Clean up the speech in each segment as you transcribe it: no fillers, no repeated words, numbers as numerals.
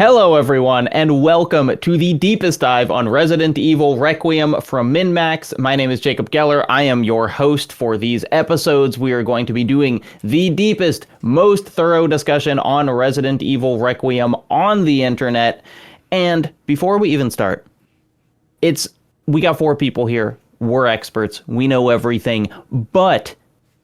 Hello, everyone, and welcome to the deepest dive on Resident Evil Requiem from MinnMax. My name is Jacob Geller. I am your host for these episodes. We are going to be doing the deepest, most thorough discussion on Resident Evil Requiem on the internet. And before we even start, we got 4 people here. We're experts. We know everything. But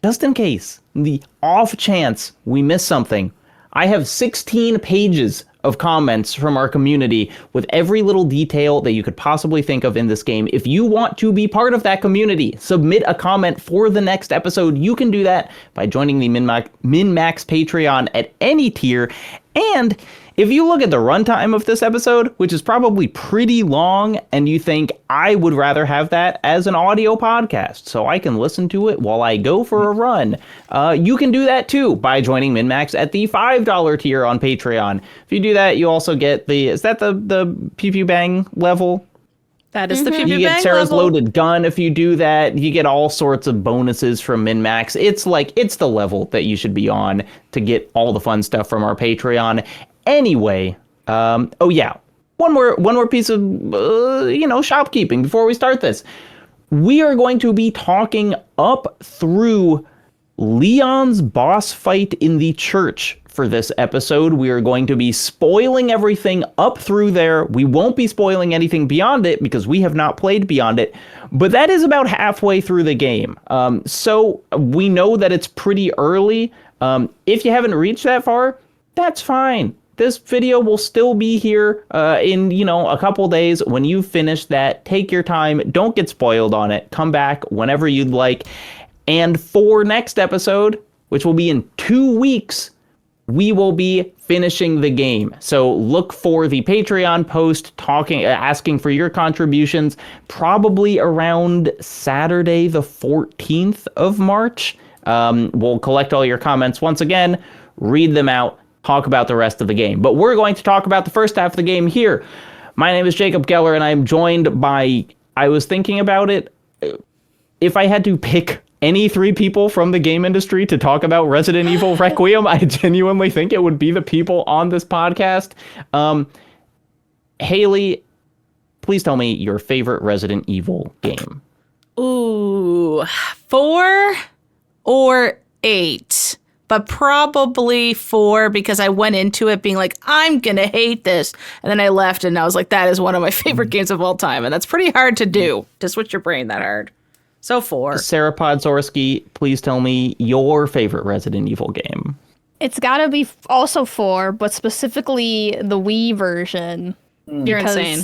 just in case, the off chance we miss something, I have 16 pages of comments from our community with every little detail that you could possibly think of in this game. If you want to be part of that community, submit a comment for the next episode. You can do that by joining the MinnMax Patreon at any tier. And if you look at the runtime of this episode, which is probably pretty long, and you think I would rather have that as an audio podcast so I can listen to it while I go for a run, you can do that too by joining MinnMax at the $5 tier on Patreon. If you do that, you also get is that the Pew Pew Bang level? That is the Pew Pew Bang You get Sarah's level. loaded gun if you do that. You get all sorts of bonuses from MinnMax. It's the level that you should be on to get all the fun stuff from our Patreon. Anyway, one more piece of shopkeeping before we start this. We are going to be talking up through Leon's boss fight in the church for this episode. We are going to be spoiling everything up through there. We won't be spoiling anything beyond it because we have not played beyond it, but that is about halfway through the game. So we know that it's pretty early. If you haven't reached that far, that's fine. This video will still be here in, a couple days. When you finish that, take your time. Don't get spoiled on it. Come back whenever you'd like. And for next episode, which will be in 2 weeks, we will be finishing the game. So look for the Patreon post asking for your contributions, probably around Saturday, the 14th of March. We'll collect all your comments once again, read them out, talk about the rest of the game. But we're going to talk about the first half of the game here. My name is Jacob Geller, and I'm joined by, I was thinking about it, if I had to pick any 3 people from the game industry to talk about Resident Evil Requiem, I genuinely think it would be the people on this podcast. Haley, please tell me your favorite Resident Evil game. Ooh, 4 or 8. But probably 4 because I went into it being like, I'm going to hate this. And then I left and I was like, that is one of my favorite games of all time. And that's pretty hard to do, to switch your brain that hard. So 4. Sarah Podzorski, please tell me your favorite Resident Evil game. It's got to be also 4, but specifically the Wii version. You're insane.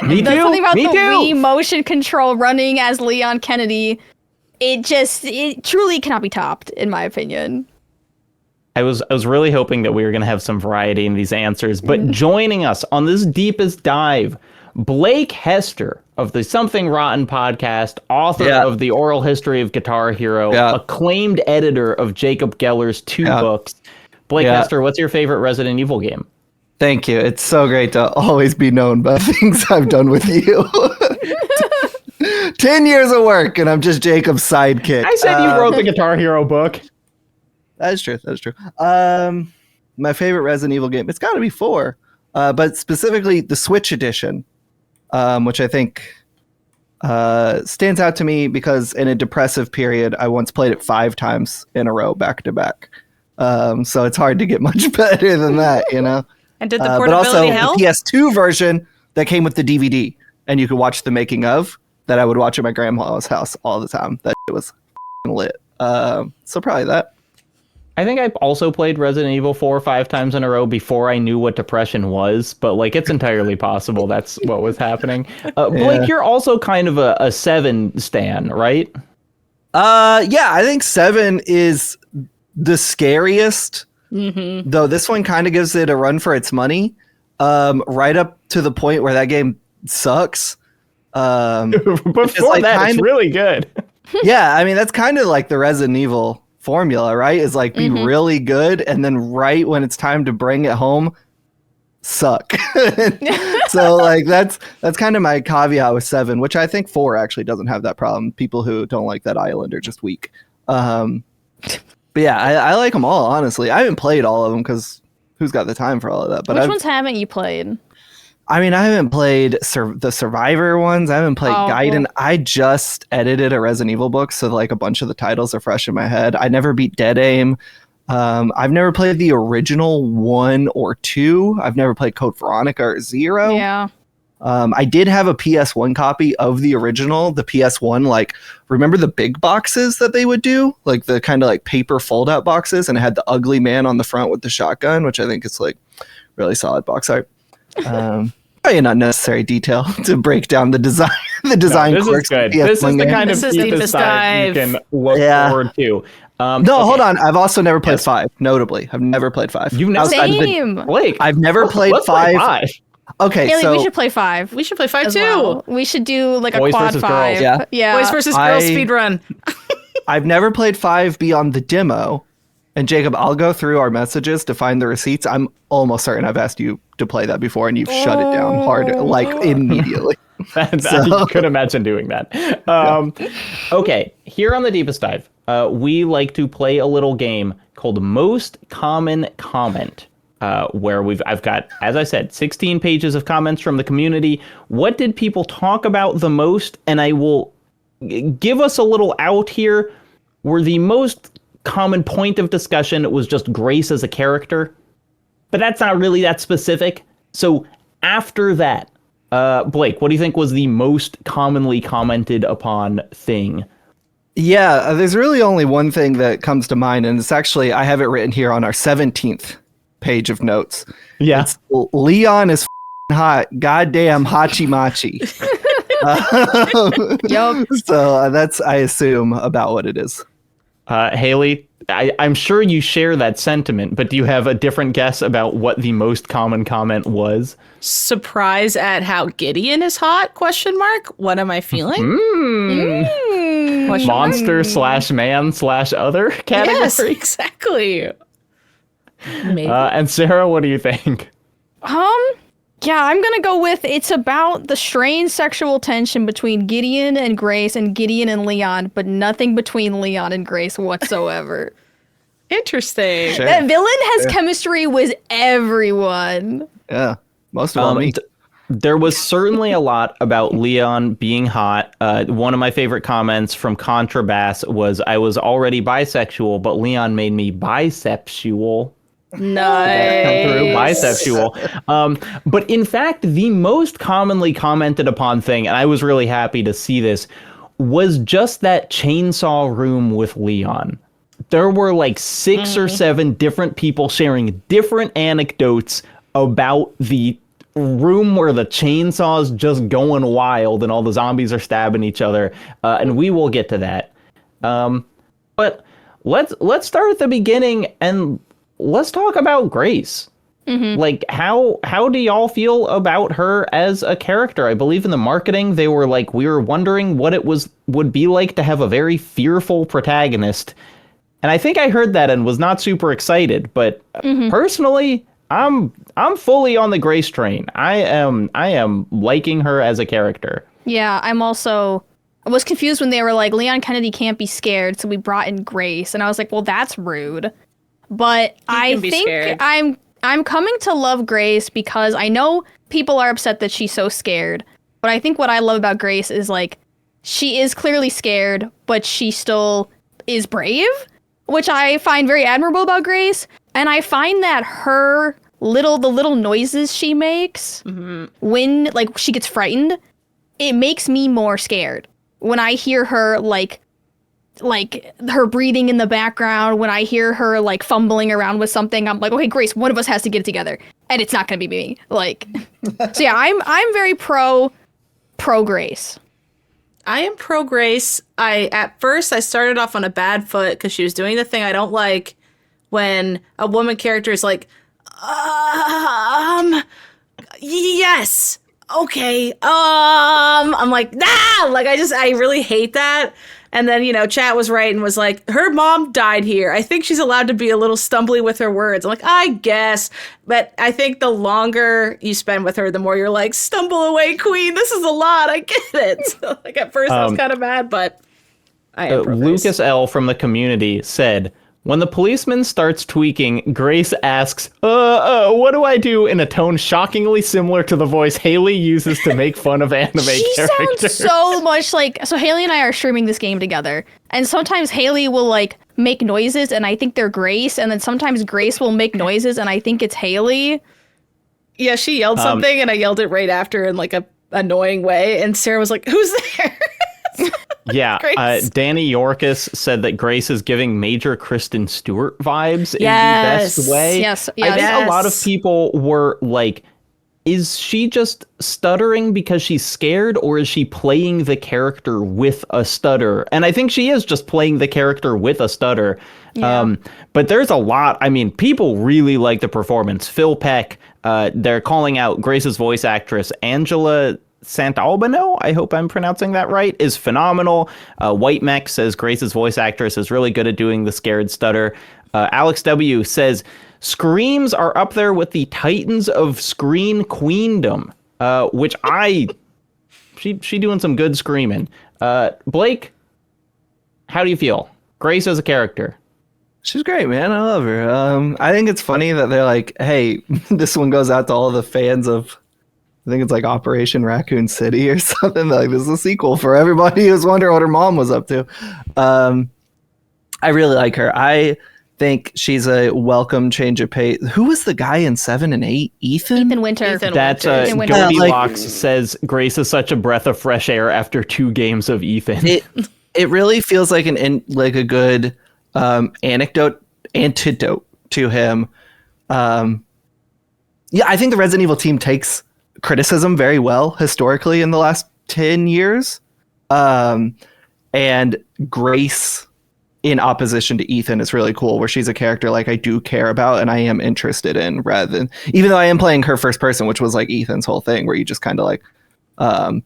Me too. There's something about Me the too. Wii motion control running as Leon Kennedy. It truly cannot be topped, in my opinion. I was really hoping that we were going to have some variety in these answers, but joining us on this deepest dive, Blake Hester of the Something Rotten podcast, author of The Oral History of Guitar Hero, acclaimed editor of Jacob Geller's 2 books. Blake Hester, what's your favorite Resident Evil game? Thank you. It's so great to always be known by things I've done with you. 10 years of work, and I'm just Jacob's sidekick. I said you wrote the Guitar Hero book. That is true. My favorite Resident Evil game, it's got to be 4, but specifically the Switch edition, which I think stands out to me because in a depressive period, I once played it 5 times in a row, back to back. So it's hard to get much better than that, And did the but portability also help? the PS2 version that came with the DVD, and you could watch the making of, that I would watch at my grandma's house all the time. That it was lit. So probably that. I think I also played Resident Evil 4 or 5 times in a row before I knew what depression was, but it's entirely possible that's what was happening. Blake, you're also kind of a 7 stan, right? I think 7 is the scariest, though this one kind of gives it a run for its money, right up to the point where that game sucks. Before that, it's really good. Yeah, I mean, that's kind of like the Resident Evil formula, right? Is be really good, and then right when it's time to bring it home, suck. So that's kind of my caveat with 7, which I think 4 actually doesn't have that problem. People who don't like that island are just weak. But yeah, I like them all, honestly. I haven't played all of them because who's got the time for all of that? But Which ones haven't you played? I mean, I haven't played the Survivor ones. I haven't played Gaiden. Well. I just edited a Resident Evil book, so like a bunch of the titles are fresh in my head. I never beat Dead Aim. I've never played the original 1 or 2. I've never played Code Veronica or 0. Yeah. I did have a PS1 copy of the original. The PS1, like, remember the big boxes that they would do? Like the kind of like paper fold-out boxes, and it had the ugly man on the front with the shotgun, which I think is like really solid box art. Probably an unnecessary detail to break down the design. The design. No, this is good. This is the kind of deepest dive you can look forward to. Hold on. I've also never played 5. Notably, I've never played 5. You've never Same. Blake. I've never played 5. Play 5. Okay, Haley, so we should play 5. We should play 5 as too. well. We should do like a Boys quad versus 5. girls. Yeah. Boys versus girls speed run. I've never played 5 beyond the demo. And Jacob, I'll go through our messages to find the receipts. I'm almost certain I've asked you to play that before, and you've shut it down hard, like immediately. I could imagine doing that. Okay, here on the Deepest Dive, we like to play a little game called Most Common Comment, where I've got, as I said, 16 pages of comments from the community. What did people talk about the most? And I will give us a little out here, where the most common point of discussion was just Grace as a character, but that's not really that specific. So after that, Blake, what do you think was the most commonly commented upon thing? Yeah, there's really only one thing that comes to mind, and it's actually, I have it written here on our 17th page of notes. Yeah. It's Leon is hot. Goddamn Hachi Machi. Yup. So that's, I assume, about what it is. Haley, I'm sure you share that sentiment, but do you have a different guess about what the most common comment was? Surprise at how Gideon is hot? ? What am I feeling? Monster / man / other category? Yes, exactly. Maybe. And Sarah, what do you think? Yeah, I'm gonna go with it's about the strained sexual tension between Gideon and Grace and Gideon and Leon, but nothing between Leon and Grace whatsoever. Interesting. Sure. That villain has chemistry with everyone. Yeah, most of all me. There was certainly a lot about Leon being hot. One of my favorite comments from Contrabass was, I was already bisexual, but Leon made me bisexual. Nice. Come through, bisexual. But in fact, the most commonly commented upon thing, and I was really happy to see this, was just that chainsaw room with Leon. There were like 6 or 7 different people sharing different anecdotes about the room where the chainsaw's just going wild and all the zombies are stabbing each other. And we will get to that. But let's start at the beginning and let's talk about Grace. Like, how do y'all feel about her as a character? I believe in the marketing, they were like, we were wondering what it would be like to have a very fearful protagonist. And I think I heard that and was not super excited. But personally, I'm fully on the Grace train. I am liking her as a character. Yeah, I was confused when they were like, Leon Kennedy can't be scared, so we brought in Grace. And I was like, well, that's rude. But I think scared. I'm coming to love Grace because I know people are upset that she's so scared. But I think what I love about Grace is like, she is clearly scared, but she still is brave, which I find very admirable about Grace. And I find that the little noises she makes when like she gets frightened, it makes me more scared. When I hear her like her breathing in the background, when I hear her like fumbling around with something, I'm like, okay, Grace, one of us has to get it together, and it's not gonna be me. Like, so yeah, I'm very pro Grace. I am pro Grace. At first I started off on a bad foot because she was doing the thing I don't like when a woman character is like, yes, okay, I'm like, nah, like I really hate that. And then, chat was right and was like, her mom died here. I think she's allowed to be a little stumbly with her words. I'm like, I guess. But I think the longer you spend with her, the more you're like, stumble away, queen. This is a lot. I get it. So, like at first I was kind of mad, but I am pro Grace. Lucas L. from the community said, When the policeman starts tweaking, Grace asks, what do I do, in a tone shockingly similar to the voice Haley uses to make fun of anime She characters. sounds so much like. So Haley and I are streaming this game together, and sometimes Haley will like make noises, and I think they're Grace, and then sometimes Grace will make noises, and I think it's Haley. Yeah, she yelled something, and I yelled it right after in like a annoying way, and Sarah was like, "Who's there?" Yeah, Grace. Danny Yorkis said that Grace is giving major Kristen Stewart vibes in the Yes. best way. Yes, I think yes. a lot of people were like, is she just stuttering because she's scared, or is she playing the character with a stutter? And I think she is just playing the character with a stutter. Yeah. But there's a lot. I mean, people really like the performance. Phil Peck, they're calling out Grace's voice actress, Angela Sant'Albano, I hope I'm pronouncing that right, is phenomenal. White Mech says Grace's voice actress is really good at doing the scared stutter. Alex W. says screams are up there with the titans of screen queendom, which she doing some good screaming. Blake, how do you feel? Grace as a character. She's great, man. I love her. I think it's funny that they're like, hey, this one goes out to all the fans of, I think it's like Operation Raccoon City or something. Like, this is a sequel for everybody who's wondering what her mom was up to. I really like her. I think she's a welcome change of pace. Who was the guy in 7 and 8? Ethan Winter. Ethan That's Winters. Winter. Goldilocks says Grace is such a breath of fresh air after 2 games of Ethan. It really feels like like a good antidote to him. Yeah, I think the Resident Evil team takes criticism very well historically in the last 10 years. And Grace in opposition to Ethan is really cool, where she's a character like I do care about and I am interested in, rather than, even though I am playing her first person, which was like Ethan's whole thing, where you just kind of like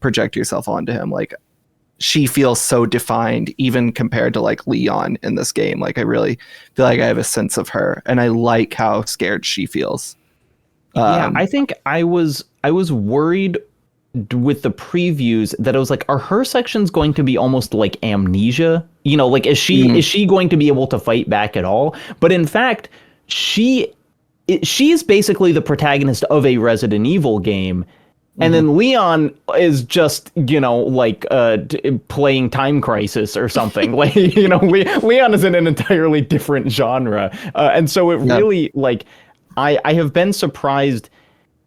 project yourself onto him. Like, she feels so defined, even compared to like Leon in this game. Like, I really feel like I have a sense of her, and I like how scared she feels. Yeah, I think I was worried with the previews that I was like, are her sections going to be almost like Amnesia? You know, like, is she going to be able to fight back at all? But in fact, she's basically the protagonist of a Resident Evil game. And then Leon is just, you know, like playing Time Crisis or something. Like, you know, Leon is in an entirely different genre. And so it really, like, I have been surprised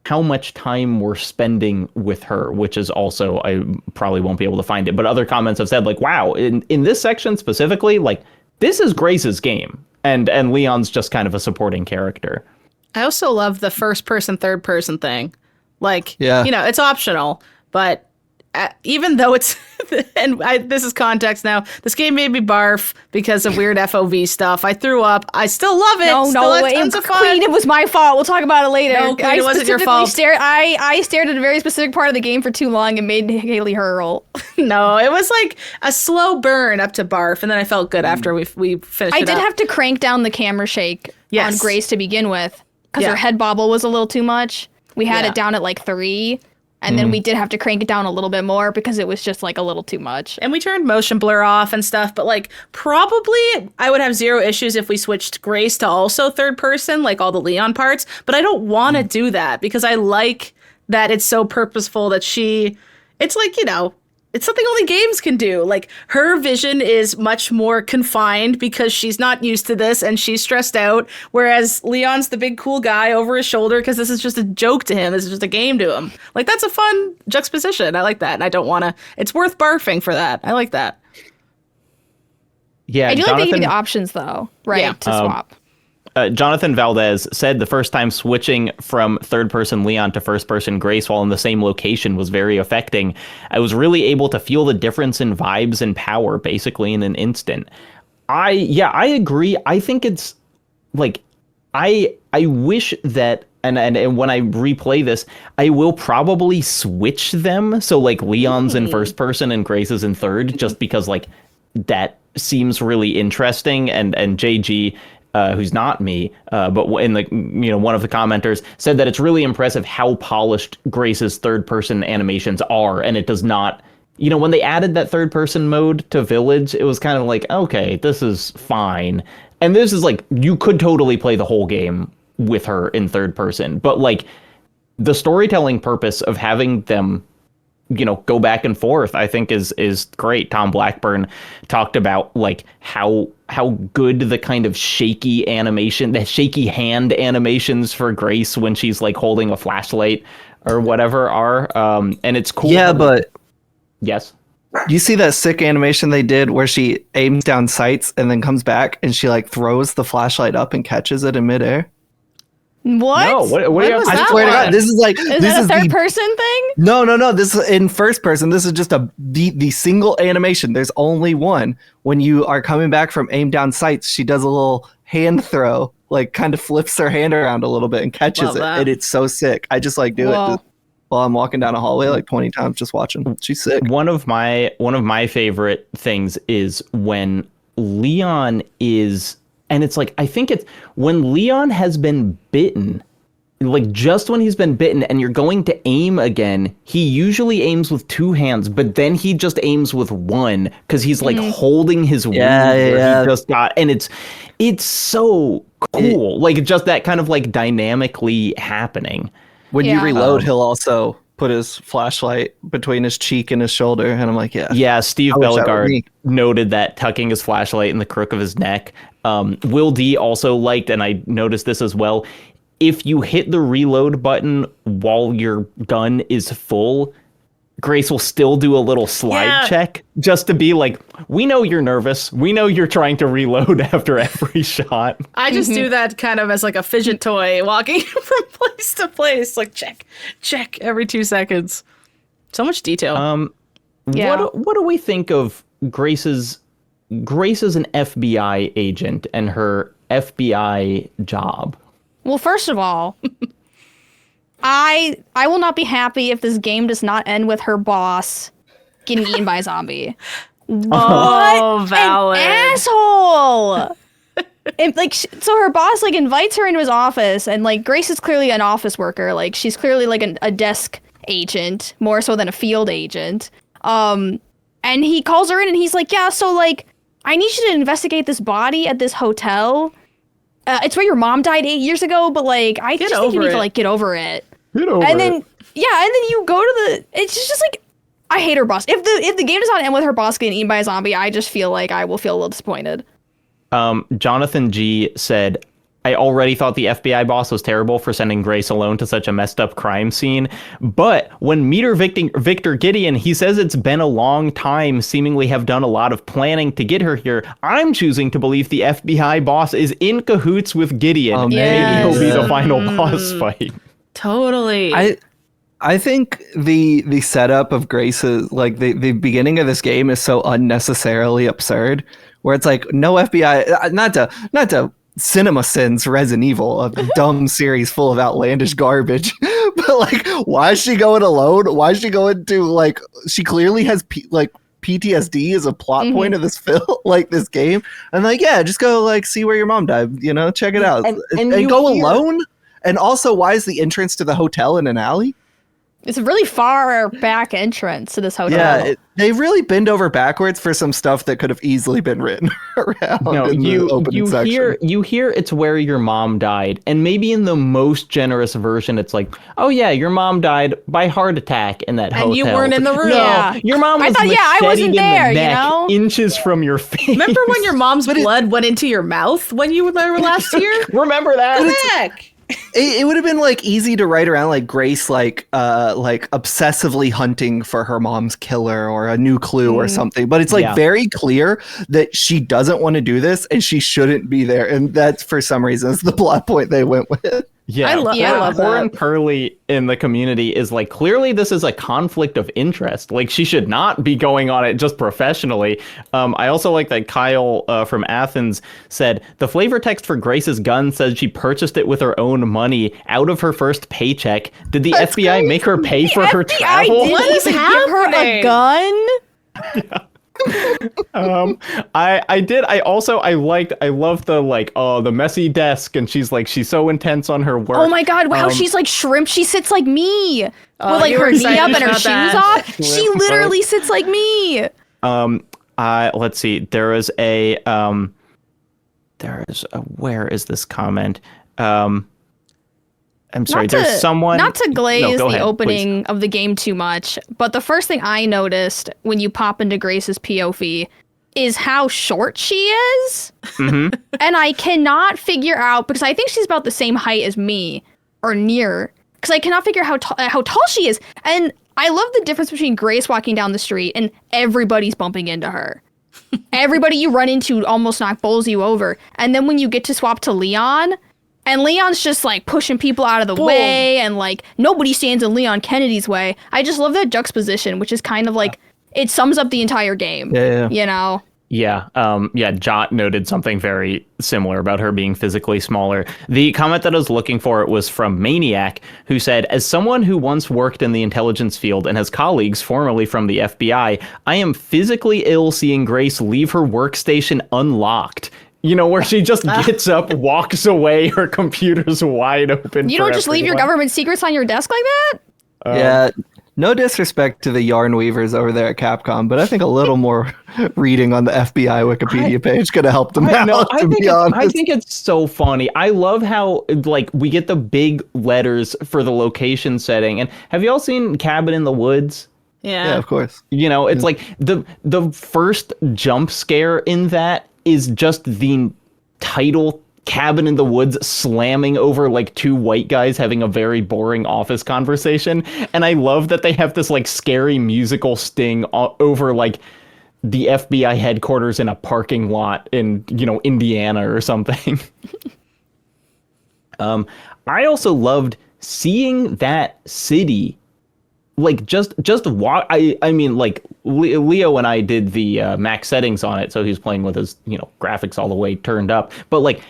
how much time we're spending with her, which is also, I probably won't be able to find it, but other comments have said, like, wow, in this section specifically, like, this is Grace's game, and Leon's just kind of a supporting character. I also love the first person, third person thing. Like, Yeah. you know, it's optional, but even though it's, and this is context now, this game made me barf because of weird FOV stuff. I threw up. I still love it. No, Tons of fun. Queen, it was my fault. We'll talk about it later. No, Queen, it wasn't your fault. I stared at a very specific part of the game for too long and made Haley hurl. No, it was like a slow burn up to barf, and then I felt good after we finished I it did up. have to crank down the camera shake Yes. on Grace to begin with, because Yeah. her head bobble was a little too much. We had Yeah. it down at like 3, and then we did have to crank it down a little bit more because it was just like a little too much. And we turned motion blur off and stuff, but like probably I would have 0 issues if we switched Grace to also third person, like all the Leon parts. But I don't want to do that because I like that it's so purposeful that it's like, you know, it's something only games can do. Like, her vision is much more confined because she's not used to this and she's stressed out. Whereas Leon's the big cool guy over his shoulder because this is just a joke to him. This is just a game to him. Like, that's a fun juxtaposition. I like that. And I don't want to. It's worth barfing for that. I like that. Yeah, I do like they give you the Jonathan, options though, right, Yeah. to swap. Jonathan Valdez said the first time switching from third-person Leon to first-person Grace while in the same location was very affecting. I was really able to feel the difference in vibes and power basically in an instant. I agree. I think it's like, I wish that, and when I replay this, I will probably switch them. So like Leon's in first person and Grace's in third, just because like that seems really interesting. And JG, who's not me, but in the, you know, one of the commenters said that it's really impressive how polished Grace's third person animations are, and it does not, you know, when they added that third person mode to Village, it was kind of like, okay, this is fine. and this is like, you could totally play the whole game with her in third person, but like the storytelling purpose of having them, go back and forth, I think is great. Tom Blackburn talked about like how good the kind of shaky animation, the shaky hand animations for Grace when she's like holding a flashlight or whatever are. And it's cool. Yeah, but yes. You see that sick animation they did where she aims down sights and then comes back and she like throws the flashlight up and catches it in midair? What? No, what are you? I swear to God, this is like Is this that is a third the person thing? no. This is in first person. This is just the single animation. There's only one. When you are coming back from aim down sights, she does a little hand throw, like kind of flips her hand around a little bit and catches Love it, that. and it's so sick. I just like do Whoa. it while I'm walking down a hallway like 20 times just watching. She's sick. One of my favorite things is when Leon is, and it's like, I think it's when Leon has been bitten, like just when he's been bitten and you're going to aim again, he usually aims with two hands, but then he just aims with one because he's like holding his wound where he just got, and it's so cool. Like just that kind of like dynamically happening. When you Yeah. reload, he'll also put his flashlight between his cheek and his shoulder, and I'm like, Yeah, Steve I wish that were Bellegarde me. noted that tucking his flashlight in the crook of his neck. Will D also liked, and I noticed this as well, if you hit the reload button while your gun is full, Grace will still do a little slide check just to be like, we know you're nervous. We know you're trying to reload after every shot. I just do that kind of as like a fidget toy, walking from place to place, like check every 2 seconds. So much detail. Yeah. What do we think of Grace as an FBI agent and her FBI job? Well, first of all, I will not be happy if this game does not end with her boss getting eaten by a zombie. Oh, valid. An asshole! And, like, so her boss like invites her into his office, and like Grace is clearly an office worker. Like she's clearly like a desk agent, more so than a field agent. And he calls her in, and he's like, "Yeah, so like I need you to investigate this body at this hotel. It's where your mom died 8 years ago, but like I just think you need to like get over it." And then you go to the. It's just like, I hate her boss. If the game does not end with her boss getting eaten by a zombie, I just feel like I will feel a little disappointed. Jonathan G said, I already thought the FBI boss was terrible for sending Grace alone to such a messed up crime scene. But when Meter Victor Gideon, he says it's been a long time, seemingly have done a lot of planning to get her here. I'm choosing to believe the FBI boss is in cahoots with Gideon. Maybe he'll be the final boss fight. Totally. I think the setup of Grace's, like the beginning of this game is so unnecessarily absurd, where it's like no FBI, not to cinema sins Resident Evil, a dumb series full of outlandish garbage, but like, why is she going alone? Why is she going to, like, she clearly has PTSD as a plot point of this film, like this game, and like, yeah, just go like see where your mom died, check it out, and go alone. And also, why is the entrance to the hotel in an alley? It's a really far back entrance to this hotel. Yeah, they really bend over backwards for some stuff that could have easily been written around. No, in the opening section. you hear it's where your mom died, and maybe in the most generous version, it's like, oh yeah, your mom died by heart attack in that hotel. And you weren't in the room. No, Yeah. your mom was I wasn't macheted in there, the neck, you know? inches from your face. Remember when your mom's blood went into your mouth when you were there last year? Remember that? Heck. It would have been like easy to write around like Grace like obsessively hunting for her mom's killer or a new clue or something, but it's like very clear that she doesn't want to do this and she shouldn't be there, and that's for some reason is the plot point they went with. Yeah, I love Lauren that. Curley in the community is like, clearly this is a conflict of interest. Like, she should not be going on it just professionally. I also like that Kyle from Athens said, the flavor text for Grace's gun says she purchased it with her own money out of her first paycheck. Did the FBI make her pay for her travel? What is Give her a happening? gun. I love the like, oh, the messy desk, and she's so intense on her work. Oh my god, wow, she's like shrimp. She sits like me. With like you her were knee excited up and her about shoes that. off. She literally sits like me. Let's see, there was a where is this comment? I'm sorry, there's someone. Not to glaze No, go the ahead, opening please. of the game too much, but the first thing I noticed when you pop into Grace's POV is how short she is. Mm-hmm. And I cannot figure out, because I think she's about the same height as me, or near, because I cannot figure out how tall she is. And I love the difference between Grace walking down the street and everybody's bumping into her. Everybody you run into almost bowls you over. And then when you get to swap to Leon, and Leon's just like pushing people out of the way, and like nobody stands in Leon Kennedy's way. I just love that juxtaposition, which is kind of like, it sums up the entire game. Yeah. You know? Yeah, Jot noted something very similar about her being physically smaller. The comment that I was looking for was from Maniac, who said, as someone who once worked in the intelligence field and has colleagues formerly from the FBI, I am physically ill seeing Grace leave her workstation unlocked. You know, where she just gets up, walks away, her computer's wide open. You don't just leave your government secrets on your desk like that? Yeah. No disrespect to the yarn weavers over there at Capcom, but I think a little more reading on the FBI Wikipedia page could have helped them out, to be honest. I think it's so funny. I love how, like, we get the big letters for the location setting. And have you all seen Cabin in the Woods? Yeah, of course. You know, it's like the first jump scare in that is just the title Cabin in the Woods slamming over like two white guys having a very boring office conversation. And I love that they have this like scary musical sting over like the FBI headquarters in a parking lot in, you know, Indiana or something. I also loved seeing that city. Like just walk. I mean, like Leo and I did the max settings on it, so he's playing with his, you know, graphics all the way turned up. But like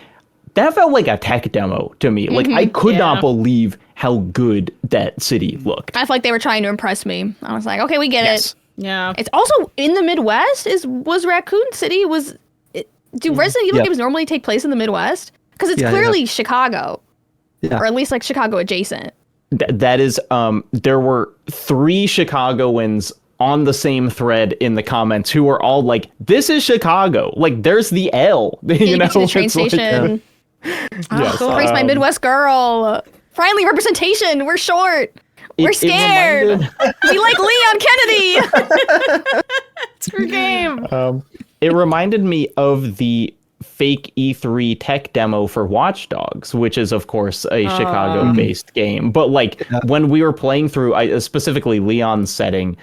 that felt like a tech demo to me. Like I could not believe how good that city looked. I feel like they were trying to impress me. I was like, okay, we get it. Yeah. It's also in the Midwest. Was Raccoon City? Do Resident Evil games normally take place in the Midwest? Because it's clearly Chicago, or at least like Chicago adjacent. That is, there were 3 Chicagoans on the same thread in the comments who were all like, "This is Chicago. Like, there's the L." You know, to the train it's like, station. yes, Grace, my Midwest girl. Finally, representation. We're short. We're scared. We like Leon Kennedy. It's her game. It reminded me of the fake E3 tech demo for Watch Dogs, which is of course a Chicago-based game. But like when we were playing through, specifically Leon's setting,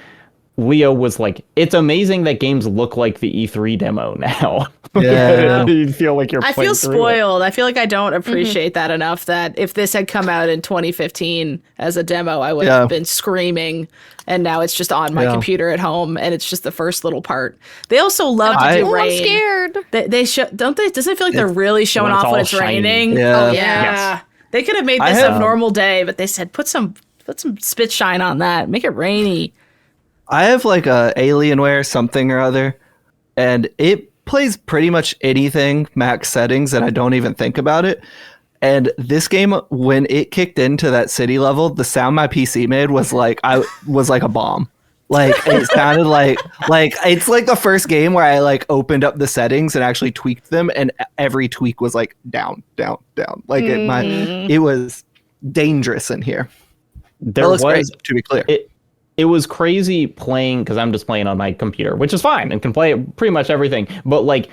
Leo was like, "It's amazing that games look like the E3 demo now." Yeah. You feel like you're. I playing feel through spoiled. I feel like I don't appreciate that enough. That if this had come out in 2015 as a demo, I would have been screaming. And now it's just on my computer at home, and it's just the first little part. They also love to do rain. I'm scared. They show, don't they? Doesn't it feel like they're really showing when it's off when all it's shiny. raining? Yeah. Oh yeah. Yes. They could have made this a normal day, but they said put some spit shine on that, make it rainy. I have like a Alienware something or other, and it plays pretty much anything max settings, and I don't even think about it. And this game, when it kicked into that city level, the sound my PC made was like a bomb. Like it sounded like it's like the first game where I like opened up the settings and actually tweaked them, and every tweak was like down, down, down. Like it was dangerous in here. There was, great, to be clear. It was crazy playing, because I'm just playing on my computer, which is fine and can play pretty much everything. But like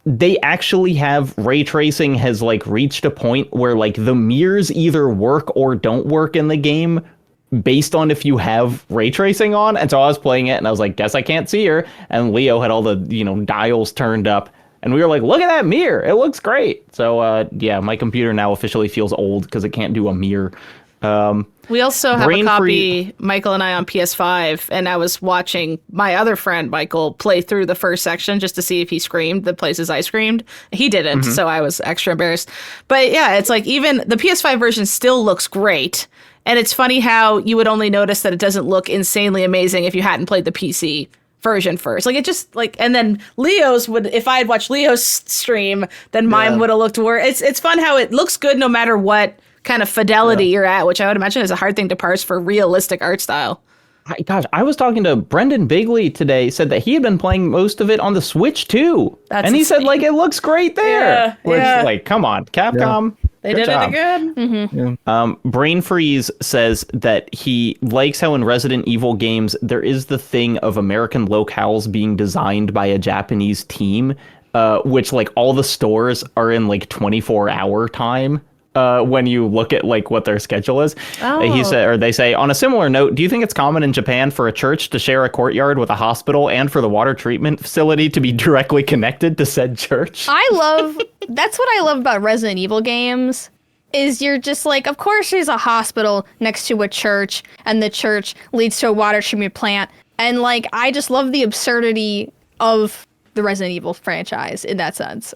they actually have ray tracing has like reached a point where like the mirrors either work or don't work in the game based on if you have ray tracing on. And so I was playing it and I was like, guess I can't see her. And Leo had all the, you know, dials turned up. And we were like, look at that mirror. It looks great. So yeah, my computer now officially feels old because it can't do a mirror. We also have a Brain copy, Free- Michael and I, on PS5, and I was watching my other friend, Michael, play through the first section just to see if he screamed the places I screamed. He didn't, so I was extra embarrassed. But yeah, it's like even the PS5 version still looks great, and it's funny how you would only notice that it doesn't look insanely amazing if you hadn't played the PC version first. Like it just like, and then Leo's would, if I had watched Leo's stream, then mine would have looked worse. It's fun how it looks good no matter what kind of fidelity you're at, which I would imagine is a hard thing to parse for realistic art style. I was talking to Brendan Bigley today, said that he had been playing most of it on the Switch too. That's and he said insane. like it looks great there. Yeah, Which yeah. like, come on, Capcom. They good did job. it again. Brain Freeze says that he likes how in Resident Evil games there is the thing of American locales being designed by a Japanese team, which like all the stores are in like 24-hour time. When you look at like what their schedule is, he said, or they say, on a similar note, do you think it's common in Japan for a church to share a courtyard with a hospital and for the water treatment facility to be directly connected to said church? That's what I love about Resident Evil games, is you're just like, of course there's a hospital next to a church, and the church leads to a water treatment plant. And like, I just love the absurdity of the Resident Evil franchise in that sense.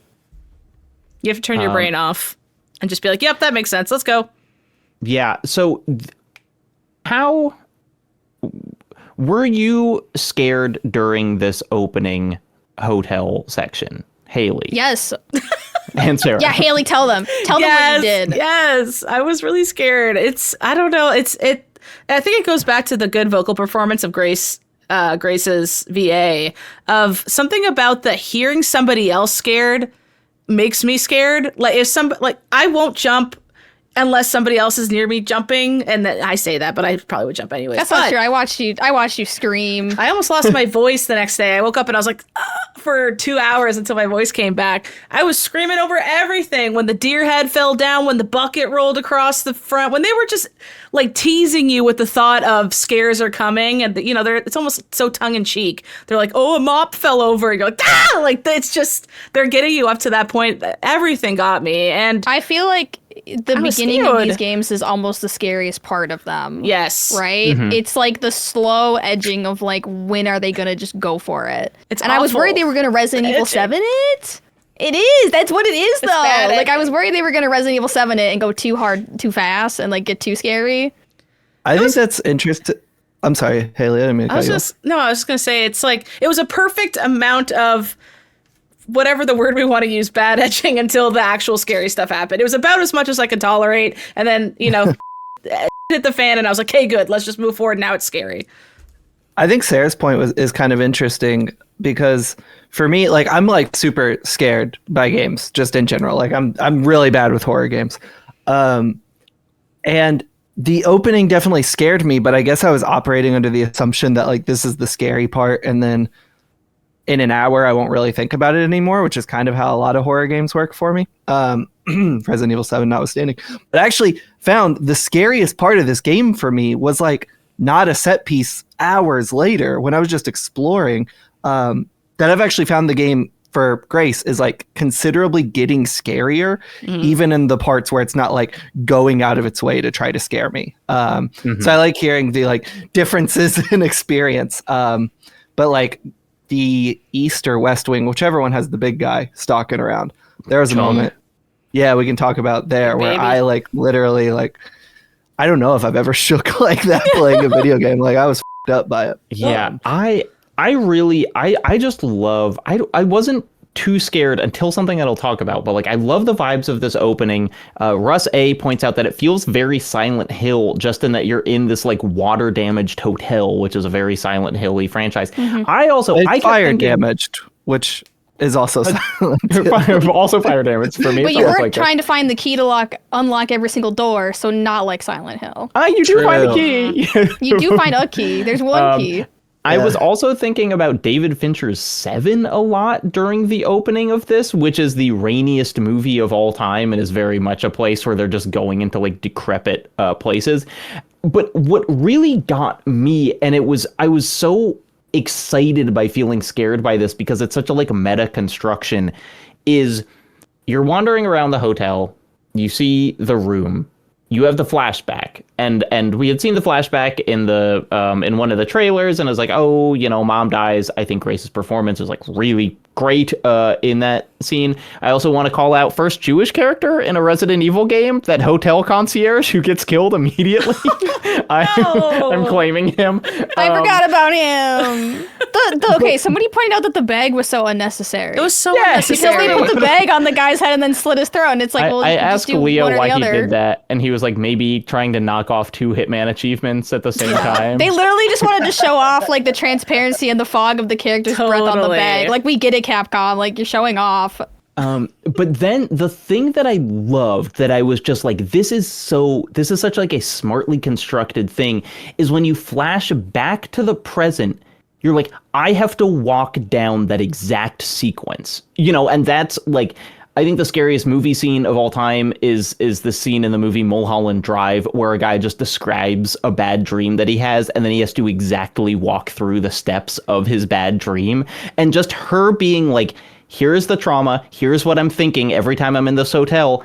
You have to turn your brain off and just be like, yep, that makes sense. Let's go. Yeah. So how were you scared during this opening hotel section, Haley? Yes. And Sarah. Yeah, Haley, tell them. Tell them what you did. Yes, I was really scared. I don't know. I think it goes back to the good vocal performance of Grace's VA, of something about the hearing somebody else scared makes me scared. Like I won't jump unless somebody else is near me jumping, and I say that, but I probably would jump anyways. That's not true. I watched you scream. I almost lost my voice the next day. I woke up and I was like, for 2 hours until my voice came back. I was screaming over everything. When the deer head fell down, when the bucket rolled across the front, when they were just like teasing you with the thought of scares are coming, and it's almost so tongue in cheek. They're like, oh, a mop fell over. And you're like, ah, like it's just, they're getting you up to that point. Everything got me. And I feel like the I was beginning of scared. these games is almost the scariest part of them. yes. Right? It's like the slow edging of like, when are they going to just go for it? It's and I was awful. worried they were going to Resident Evil Edging. 7 it. It is. That's what it is, though. bad Like, I edging. was worried they were going to Resident Evil 7 it and go too hard, too fast, and like get too scary. I think that's interesting. I'm sorry, Haley. I didn't mean to cut you off. I was just going to say, it's like, it was a perfect amount of whatever the word we want to use, bad edging, until the actual scary stuff happened. It was about as much as I could tolerate. And then, hit the fan and I was like, hey, good, let's just move forward. Now it's scary. I think Sarah's point is kind of interesting because for me, like, I'm like super scared by games just in general. Like I'm really bad with horror games. And the opening definitely scared me, but I guess I was operating under the assumption that like this is the scary part, and then in an hour I won't really think about it anymore, which is kind of how a lot of horror games work for me. Resident Evil 7 notwithstanding. But I actually found the scariest part of this game for me was like not a set piece hours later when I was just exploring. That I've actually found the game for Grace is like considerably getting scarier, even in the parts where it's not like going out of its way to try to scare me. So I like hearing the like differences in experience. But like the East or West Wing, whichever one has the big guy stalking around, there was a moment. Yeah, we can talk about there where Maybe. I like literally like, I don't know if I've ever shook like that playing a video game. Like I was f***ed up by it. Yeah, I just love, I wasn't too scared until something that I'll talk about, but like I love the vibes of this opening. Russ A points out that it feels very Silent Hill, just in that you're in this like water damaged hotel, which is a very Silent Hill-y franchise. I It's fire thinking, damaged, which is also silent. also fire damage for me. But it's you almost weren't like trying to find the key to unlock every single door, so not like Silent Hill. you do find the True. key. You do find a key. There's one key. I was also thinking about David Fincher's Seven a lot during the opening of this, which is the rainiest movie of all time and is very much a place where they're just going into like decrepit places. But what really got me, and I was so excited by feeling scared by this because it's such a like meta construction, is you're wandering around the hotel, you see the room, you have the flashback, and we had seen the flashback in in one of the trailers, and I was like, oh, mom dies. I think Grace's performance is like really great in that scene. I also want to call out first Jewish character in a Resident Evil game, that hotel concierge who gets killed immediately. I'm claiming him. I forgot about him. Okay, somebody pointed out that the bag was so unnecessary. It was so because unnecessary. they put the bag on the guy's head and then slit his throat, and it's like, well, I just asked do Leo one or why the he other. did that, and he was like, maybe trying to knock off 2 Hitman achievements at the same time. They literally just wanted to show off like the transparency and the fog of the character's breath on the Totally. bag. Like, we get it, Capcom. Like, you're showing off. But then the thing that I loved, that I was just like, this is such like a smartly constructed thing, is when you flash back to the present, you're like, I have to walk down that exact sequence, and that's like, I think the scariest movie scene of all time is the scene in the movie Mulholland Drive where a guy just describes a bad dream that he has, and then he has to exactly walk through the steps of his bad dream. And just her being like, here's the trauma, here's what I'm thinking every time I'm in this hotel.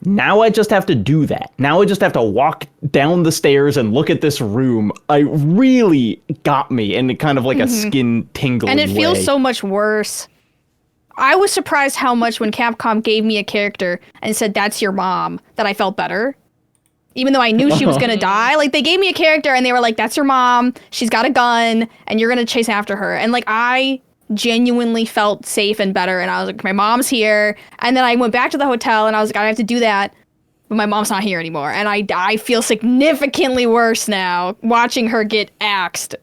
Now I just have to do that. Now I just have to walk down the stairs and look at this room. I really got me in kind of like a skin tingling And it feels way. so much worse. I was surprised how much when Capcom gave me a character and said, that's your mom, that I felt better. Even though I knew she was going to die. Like, they gave me a character and they were like, that's your mom. She's got a gun and you're going to chase after her. And like, I genuinely felt safe and better. And I was like, my mom's here. And then I went back to the hotel and I was like, I have to do that. But my mom's not here anymore. And I feel significantly worse now watching her get axed.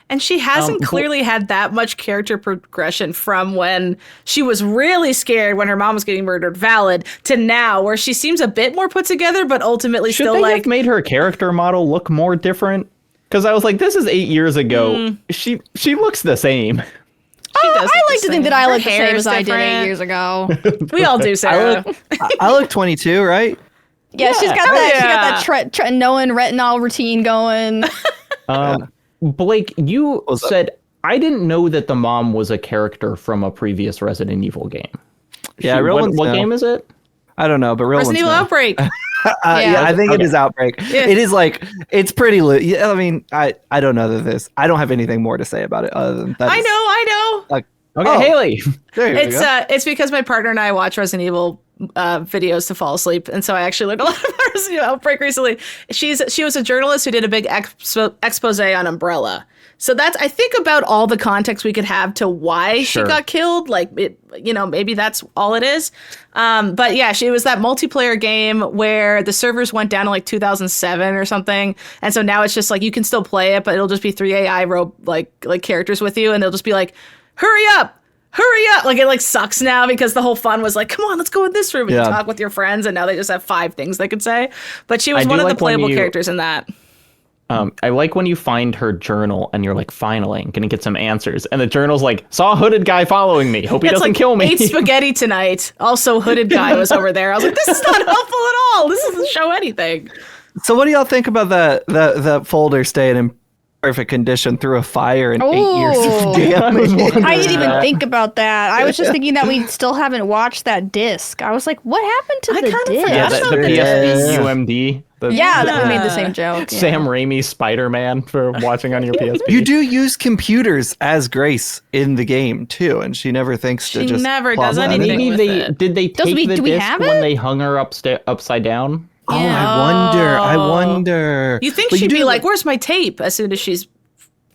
And she hasn't clearly had that much character progression from when she was really scared when her mom was getting murdered, valid, to now, where she seems a bit more put together, but ultimately Should still they like have made her character model look more different? Because I was like, this is 8 years ago. She looks the same. I like to think that I look the Her hair same is as I did 8 different. years ago. We all do, Sarah. I look 22, right? Yeah, she's got Hell that. yeah. She got that Tretinoin retinol routine going. Blake, you What's up? said, I didn't know that the mom was a character from a previous Resident Evil game. Yeah, real what ones what know. game is it? I don't know, but real Resident ones Evil know. Outbreak. Yeah, I think it Okay. is Outbreak. Yeah. It is like, it's pretty I mean, I don't know that I don't have anything more to say about it other than that. I know. Like, Okay, oh, Haley. there you go. It's because my partner and I watch Resident Evil videos to fall asleep, and so I actually learned a lot about Resident Evil Outbreak recently. She was a journalist who did a big expose on Umbrella. So that's, I think, about all the context we could have to why Sure. she got killed. Like, maybe that's all it is. But yeah, it was that multiplayer game where the servers went down in like 2007 or something, and so now it's just like you can still play it, but it'll just be 3 AI like characters with you, and they'll just be like, hurry up. Like, it like sucks now because the whole fun was like, come on, let's go in this room and Yeah. talk with your friends, and now they just have 5 things they could say. But she was I do one of the like when playable you- characters in that. I like when you find her journal and you're like, finally, I'm gonna get some answers. And the journal's like, saw a hooded guy following me. Hope he It's doesn't like, kill me. ate spaghetti tonight. Also, hooded guy was over there. I was like, this is not helpful at all. This doesn't show anything. So what do y'all think about the folder staying in perfect condition through a fire and 8 years Ooh. of damage? I didn't even that. think about that. I was just thinking that we still haven't watched that disc. I was like, what happened to I the kind of disc? forgot Yeah, That's the not PSP good. UMD. Yeah, that we made the Yeah. same joke. Yeah. Sam Raimi Spider-Man for watching on your PSP. You do use computers as Grace in the game too, and she never thinks to She just never plop does that in. anything. Maybe with it. did they Does take we- the do we disc have when it? they hung her upside down? Oh, Yeah. I wonder. You think But she'd do be like, where's my tape? As soon as she's.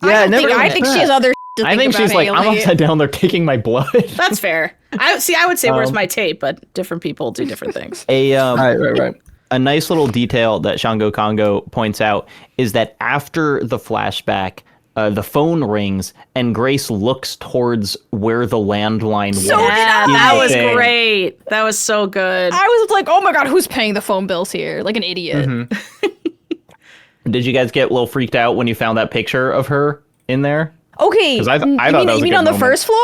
Yeah, I think she has other to I think think she's about, like, I'm Haley. upside down. They're taking my blood. That's fair. I would say, where's my tape? But different people do different things. Right. A nice little detail that Shango Kongo points out is that after the flashback, the phone rings and Grace looks towards where the landline was. So did I. in That the was thing. great. That was so good. I was like, oh my god, who's paying the phone bills here? Like an idiot. Did you guys get a little freaked out when you found that picture of her in there? Okay. 'Cause I thought you that mean, was a you mean good on the moment. first floor?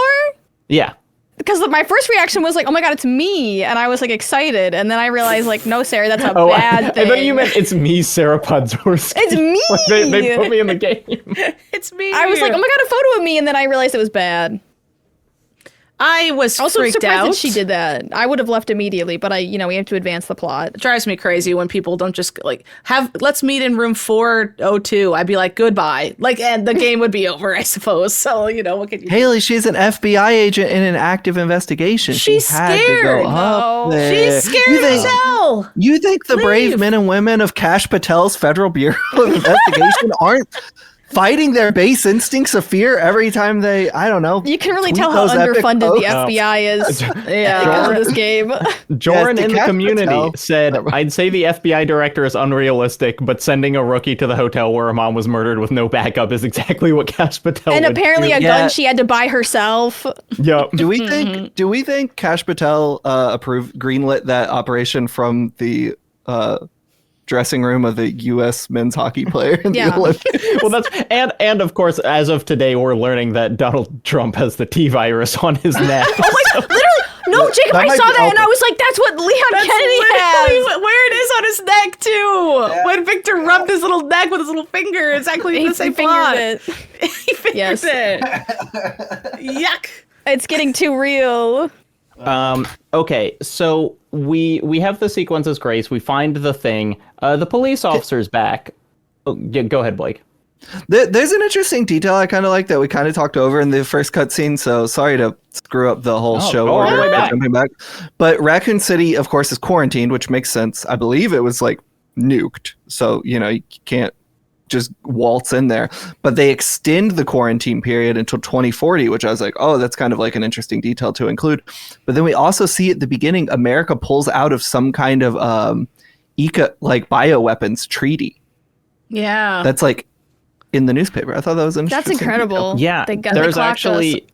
Yeah. Because my first reaction was like, oh my god, it's me. And I was like excited. And then I realized, like, no, Sarah, that's a Oh, bad I thing. thought you meant it's me, Sarah Podzorski. It's me. Like, they put me in the game. It's me. I was like, oh my god, a photo of me. And then I realized it was bad. I was Also, I'm freaked surprised out. that she did that. I would have left immediately, but we have to advance the plot. It drives me crazy when people don't just like let's meet in room 402. I'd be like, goodbye. Like, and the game would be over, I suppose. So, what can you do? Haley, she's an FBI agent in an active investigation. She's She had to go scared. up No. there. She's scared as hell. You think the brave Leave. men and women of Kash Patel's Federal Bureau of Investigation aren't fighting their base instincts of fear every time they, I don't know. You can really tweet tell how those epic underfunded the posts? FBI is Yeah. because of this game. Joran Yes, in to the Cat community Patel. said, I'd say the FBI director is unrealistic, but sending a rookie to the hotel where her mom was murdered with no backup is exactly what Kash Patel And would apparently do. a Yeah. gun she had to buy herself. Yep. Do we think Kash Patel greenlit that operation from the dressing room of the U.S. men's hockity player in Yeah. the Olympics? Well, that's and of course, as of today, we're learning that Donald Trump has the T virus on his neck. Literally, no, Jacob, That I might saw be that and I open. was like, that's what Leon That's Kennedy literally has. where it is on his neck too. When Victor rubbed his little neck with his little finger, exactly He the same fingered plot. it. He fingered Yes. it. Yuck. It's getting too real. Okay, so we have the sequence as Grace. We find the thing. The police officer's back. Oh, yeah, go ahead, Blake. There's an interesting detail I kind of like that we kind of talked over in the first cutscene, so sorry to screw up the whole show go all the order way by back. jumping back. But Raccoon City, of course, is quarantined, which makes sense. I believe it was like nuked, so you can't just waltz in there. But they extend the quarantine period until 2040, which I was like, oh, that's kind of like an interesting detail to include. But then we also see at the beginning, America pulls out of some kind of bioweapons treaty. Yeah. That's like in the newspaper. I thought that was an That's interesting incredible. Yeah, They there's clocked actually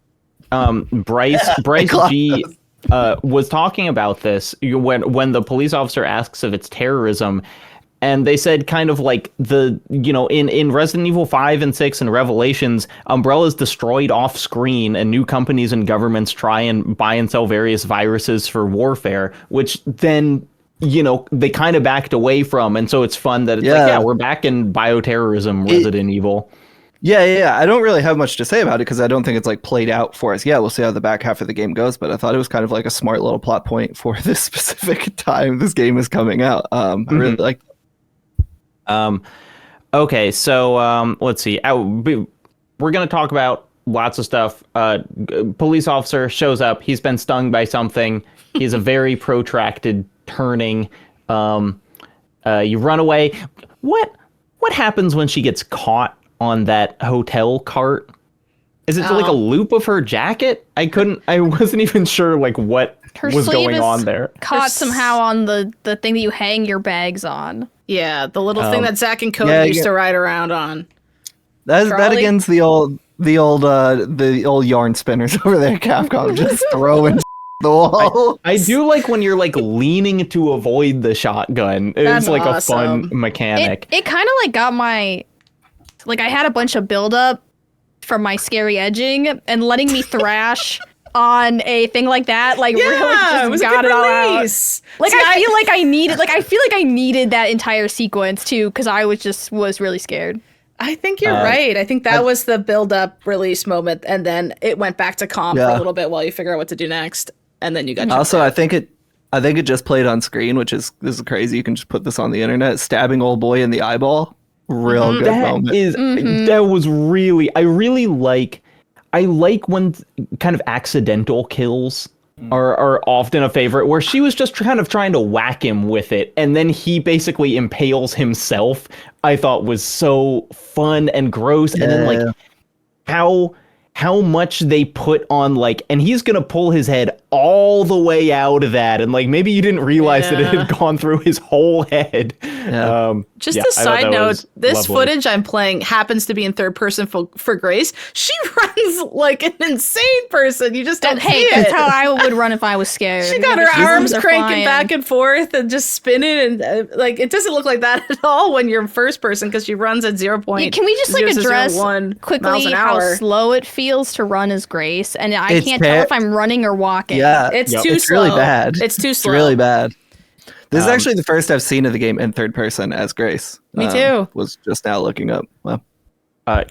Bryce clocked G was talking about this when the police officer asks if it's terrorism. And they said kind of like in Resident Evil 5 and 6 and Revelations, Umbrella's destroyed off screen and new companies and governments try and buy and sell various viruses for warfare, which then, they kind of backed away from. And so it's fun that it's we're back in bioterrorism Resident Evil. Yeah. I don't really have much to say about it because I don't think it's like played out for us. Yeah, we'll see how the back half of the game goes, but I thought it was kind of like a smart little plot point for this specific time this game is coming out. I really like. Okay, so let's see. We're going to talk about lots of stuff. Police officer shows up. He's been stung by something. He has a very protracted turning. You run away. What happens when she gets caught on that hotel cart? Is it like a loop of her jacket? I wasn't even sure like what Her was sleeve going is on there. caught somehow on the thing that you hang your bags on. Yeah, the little thing that Zach and Cody yeah, used yeah. to ride around on. That Trolley? again's the old yarn spinners over there, Capcom, just throwing the wall. I do like when you're like leaning to avoid the shotgun. That's It's like awesome. a fun mechanic. It kind of like got my, like I had a bunch of buildup from my scary edging and letting me thrash on a thing like that, like really it was just a got good it all out. release. Like See, I feel like I needed that entire sequence too because I was really scared. I think you're right. I think that was the build-up release moment, and then it went back to calm for a Yeah. little bit while you figure out what to do next, and then you got. Also, I think it just played on screen, this is crazy. You can just put this on the internet. Stabbing old boy in the eyeball, real good moment. That was really I like when kind of accidental kills are often a favorite, where she was just kind of trying to whack him with it and then he basically impales himself. I thought was so fun and gross. And then like how much they put on like, and he's gonna pull his head all the way out of that, and like maybe you didn't realize that it had gone through his whole head. Just yeah, a I thought side that note, was this lovely. footage I'm playing happens to be in third person for Grace. She runs like an insane person. You just don't Hey, see that's it. how I would run if I was scared. She got The her arms arms are cranking flying. back and forth and just spinning, and like it doesn't look like that at all when you're first person because she runs at 0.001 Yeah, can we just like address miles quickly an how hour. slow it feels to run as Grace? And I It's can't tell if I'm running or walking. Yeah, It's Yep. too it's slow. really bad. It's too It's slow. really bad. This is actually the first I've seen of the game in third person as Grace. Me too. Was just now looking up. Well,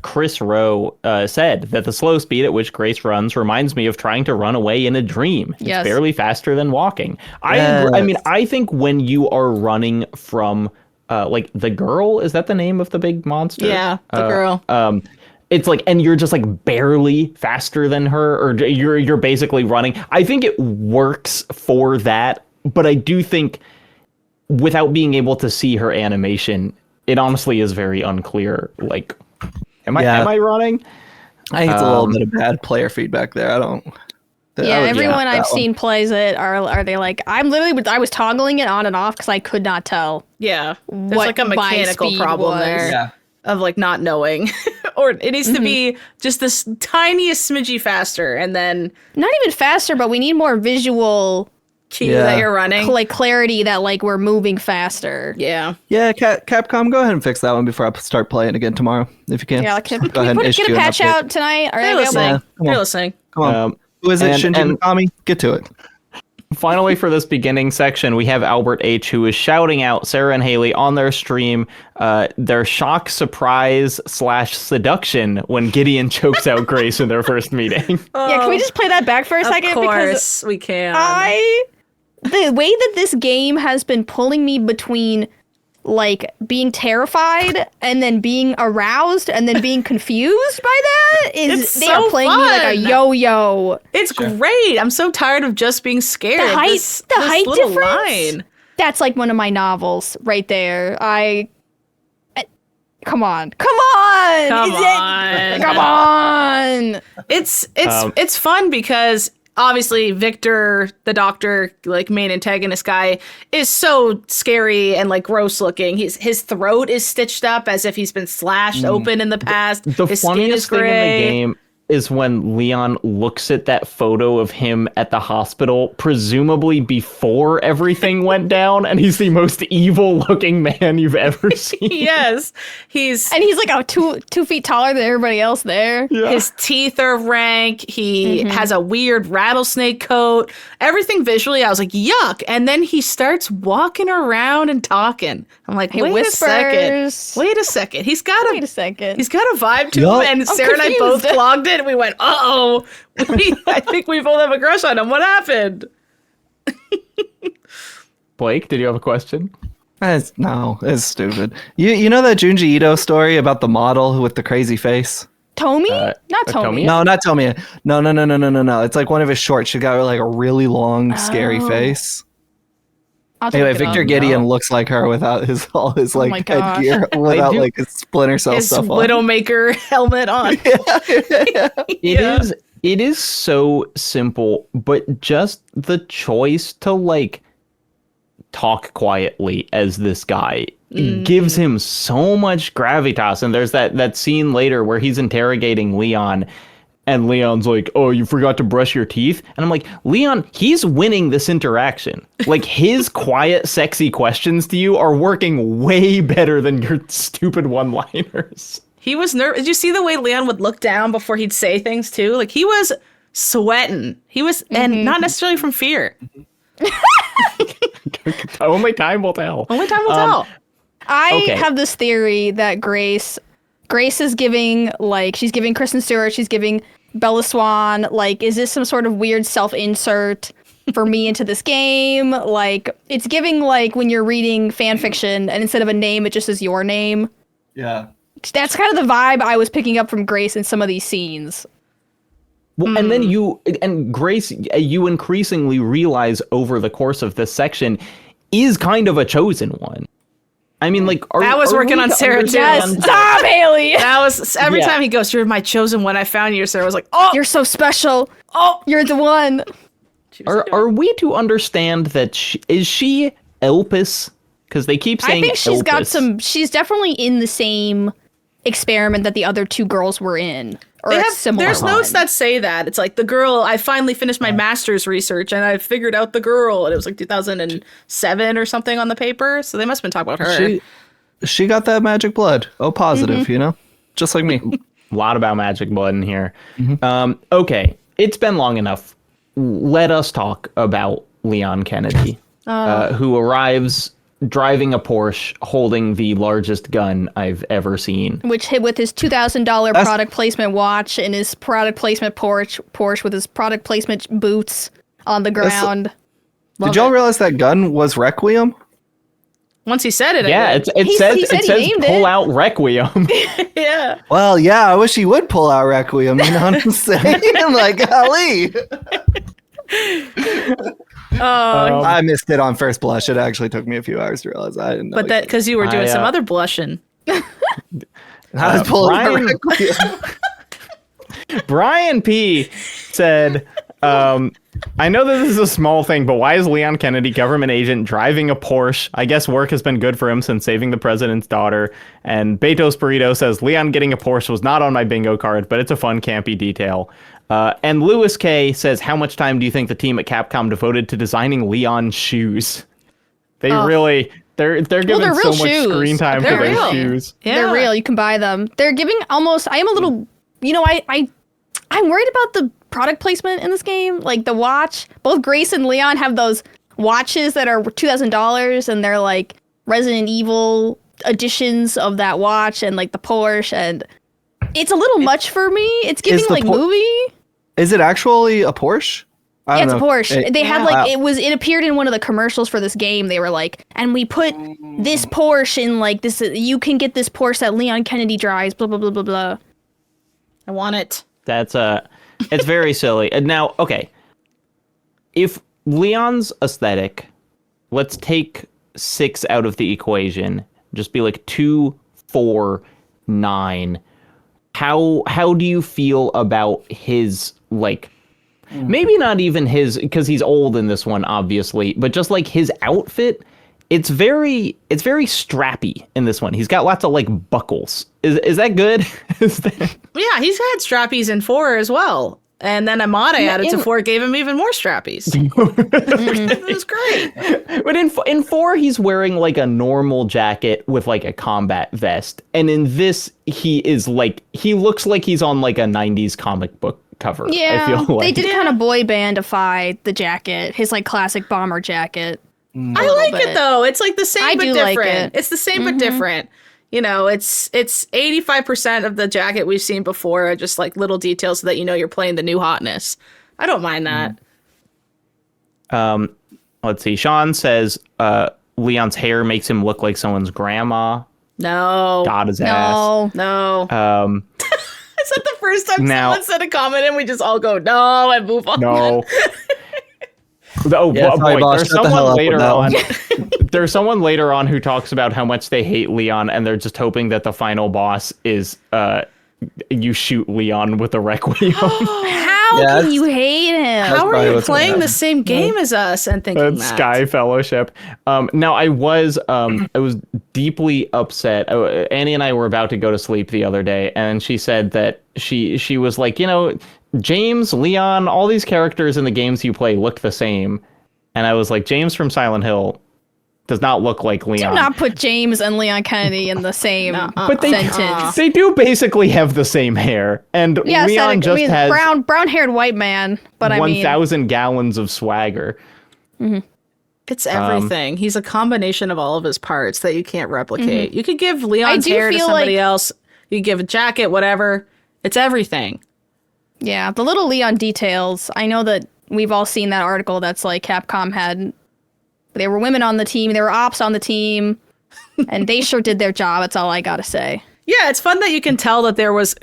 Chris Rowe said that the slow speed at which Grace runs reminds me of trying to run away in a dream. It's Yes. barely faster than walking. Yes. I mean, I think when you are running from like the girl, is that the name of the big monster? Yeah, the girl. It's like, and you're just like barely faster than her, or you're basically running. I think it works for that, but I do think without being able to see her animation, it honestly is very unclear. Like, am I running? I think it's a little bit of bad player feedback there. I don't. Yeah, everyone I've that one. seen plays it are they like I was toggling it on and off because I could not tell. Yeah, there's what like a my mechanical speed problem was. there Yeah. of like not knowing, or it needs to be just this tiniest smidgy faster, and then Not even faster, but we need more visual cue Yeah. that you're running. like clarity that like we're moving faster. Yeah, Yeah, Capcom, go ahead and fix that one before I start playing again tomorrow, if you can. Yeah, like, can Go ahead and we issue get a an patch update. out tonight? Are they they're available? listening. come on. They're listening. Come on. Who is it? and- Shinji and- Mikami? Get to it. Finally, for this beginning section, we have Albert H., who is shouting out Sarah and Haley on their stream their shock, surprise / seduction when Gideon chokes out Grace in their first meeting. Yeah, can we just play that back for a second? Of course, Because we can. the way that this game has been pulling me between like being terrified and then being aroused and then being confused by that is It's they so are playing me like a fun. yo-yo. It's great. I'm so tired of just being scared. The height- This the height little difference? line. That's like one of my novels right there. Come on. Come on. Come on. It's fun because obviously Victor, the doctor, like main antagonist guy, is so scary and like gross looking. His throat is stitched up as if he's been slashed open in the past. The His skin funniest is thing in the gray. game is when Leon looks at that photo of him at the hospital, presumably before everything went down, and he's the most evil looking man you've ever seen. Yes, he's And he's like a 2 feet taller than everybody else there. his teeth are rank. He has a weird rattlesnake coat. Everything visually, I was like, yuck. And then he starts walking around and talking. I'm like, He wait a whispers. second. Wait a second. He's got Wait a second. He's got a vibe to Yup. him, and Sarah and I both confused. clogged it. And we went, uh-oh. I think we both have a crush on him. What happened? Blake, did you have a question? No, it's stupid. You know that Junji Ito story about the model with the crazy face? Tommy? Not Tomy? Tommy. No, not Tommy. No. It's like one of his shorts. She got like a really long, scary face. I'll Anyway, look it Victor up. Gideon looks like her without all his my like gosh. headgear, without do- like his Splinter Cell His stuff on. Widowmaker helmet on. It is so simple, but just the choice to like talk quietly as this guy gives him so much gravitas. And there's that scene later where he's interrogating Leon, and Leon's like, "Oh, you forgot to brush your teeth?" And I'm like, Leon, he's winning this interaction. Like, his quiet, sexy questions to you are working way better than your stupid one-liners. He was nervous. Did you see the way Leon would look down before he'd say things too? Like he was sweating. He was, and not necessarily from fear. Only time will tell. Only time will tell. I Okay. have this theory that Grace is giving, like, she's giving Kristen Stewart, she's giving Bella Swan, like, is this some sort of weird self-insert for me into this game? Like, it's giving, like, when you're reading fan fiction, and instead of a name, it just is your name. Yeah. That's kind of the vibe I was picking up from Grace in some of these scenes. Well, and then Grace, you increasingly realize over the course of this section is kind of a chosen one. I mean, like, That was working on Sarah, too. Yes, stop, Haley! That was every Yeah. time he goes, "You're my chosen one. I found you." Sarah was like, "Oh, You're so special. Oh, you're the one. Are we to understand that is she Elpis? Because they keep saying I think she's got Elpis. she's definitely in the same experiment that the other two girls were in. Or They a have, similar there's one. notes that say that. It's like the girl, I finally finished my master's research and I figured out the girl. And it was like 2007 or something on the paper. So they must have been talking about her. She got that magic blood. Oh, positive, you know? Just like me. A lot about magic blood in here. Okay, it's been long enough. Let us talk about Leon Kennedy, who arrives driving a Porsche, holding the largest gun I've ever seen. Which hit with his $2,000 product placement watch and his product placement Porsche with his product placement boots on the ground. Did y'all realize that gun was Requiem? Once he said it, Yeah, it says pull out Requiem. yeah. Well, yeah, I wish he would pull out Requiem, you know what I'm saying? Like, golly. I missed it on first blush. It actually took me a few hours to realize I didn't know. But that because you were doing some other blushing. I was pulling out Requiem. Brian P. said, I know that this is a small thing, but why is Leon Kennedy, government agent, driving a Porsche? I guess work has been good for him since saving the president's daughter. And Betos Burrito says, Leon getting a Porsche was not on my bingo card, but it's a fun, campy detail. And Lewis K. says, how much time do you think the team at Capcom devoted to designing Leon's shoes? They really... They're giving so much screen time to those shoes. Yeah. They're real. You can buy them. They're giving almost... I am a little... You know, I'm worried about the product placement in this game. Like the watch, both Grace and Leon have those watches that are $2,000 and they're like Resident Evil editions of that watch and like the Porsche, and it's a little much for me. It's giving like movie. Is it actually a Porsche? Yeah, it's a Porsche. They have like it appeared in one of the commercials for this game. They were like, and we put this Porsche in like this. You can get this Porsche that Leon Kennedy drives. Blah blah blah blah blah. I want it. That's it's very silly. And now, okay, if Leon's aesthetic, let's take 6 out of the equation, just be like 2, 4, 9. How do you feel about his, like, maybe not even his, because he's old in this one, obviously, but just like his outfit? It's very strappy in this one. He's got lots of like buckles. Is that good? Yeah, he's had strappies in 4 as well. And then Amada added to 4, gave him even more strappies. It was great. But in 4, he's wearing like a normal jacket with like a combat vest. And in this, he looks like he's on like a 90s comic book cover. Yeah, I feel like. They did kind of boy bandify the jacket, his like classic bomber jacket. I like it though. It's like the same but different. Like it. It's the same but different. You know, it's 85% of the jacket we've seen before are just like little details so that you know you're playing the new hotness. I don't mind that. Let's see. Sean says Leon's hair makes him look like someone's grandma. No. Got his ass. No. Is that the first time someone said a comment and we just all go, no, and move on? No. Oh, yeah, boy, there's someone later on. There's someone later on who talks about how much they hate Leon, and they're just hoping that the final boss is you shoot Leon with a Requiem. How can you hate him? How are you playing the same game as us and thinking that? Sky Fellowship. Now, I was deeply upset. Annie and I were about to go to sleep the other day, and she said that she was like, you know, James, Leon, all these characters in the games you play look the same. And I was like, James from Silent Hill does not look like Leon. Do not put James and Leon Kennedy in the same sentence. They do basically have the same hair. And Leon just has brown-haired white man, but 1,000 gallons of swagger. Mm-hmm. It's everything. He's a combination of all of his parts that you can't replicate. You could give Leon's hair to somebody else. You give a jacket, whatever. It's everything. Yeah, the little Leon details. I know that we've all seen that article that's like Capcom had. There were women on the team, there were ops on the team, and they sure did their job. That's all I gotta say. Yeah, it's fun that you can tell that there was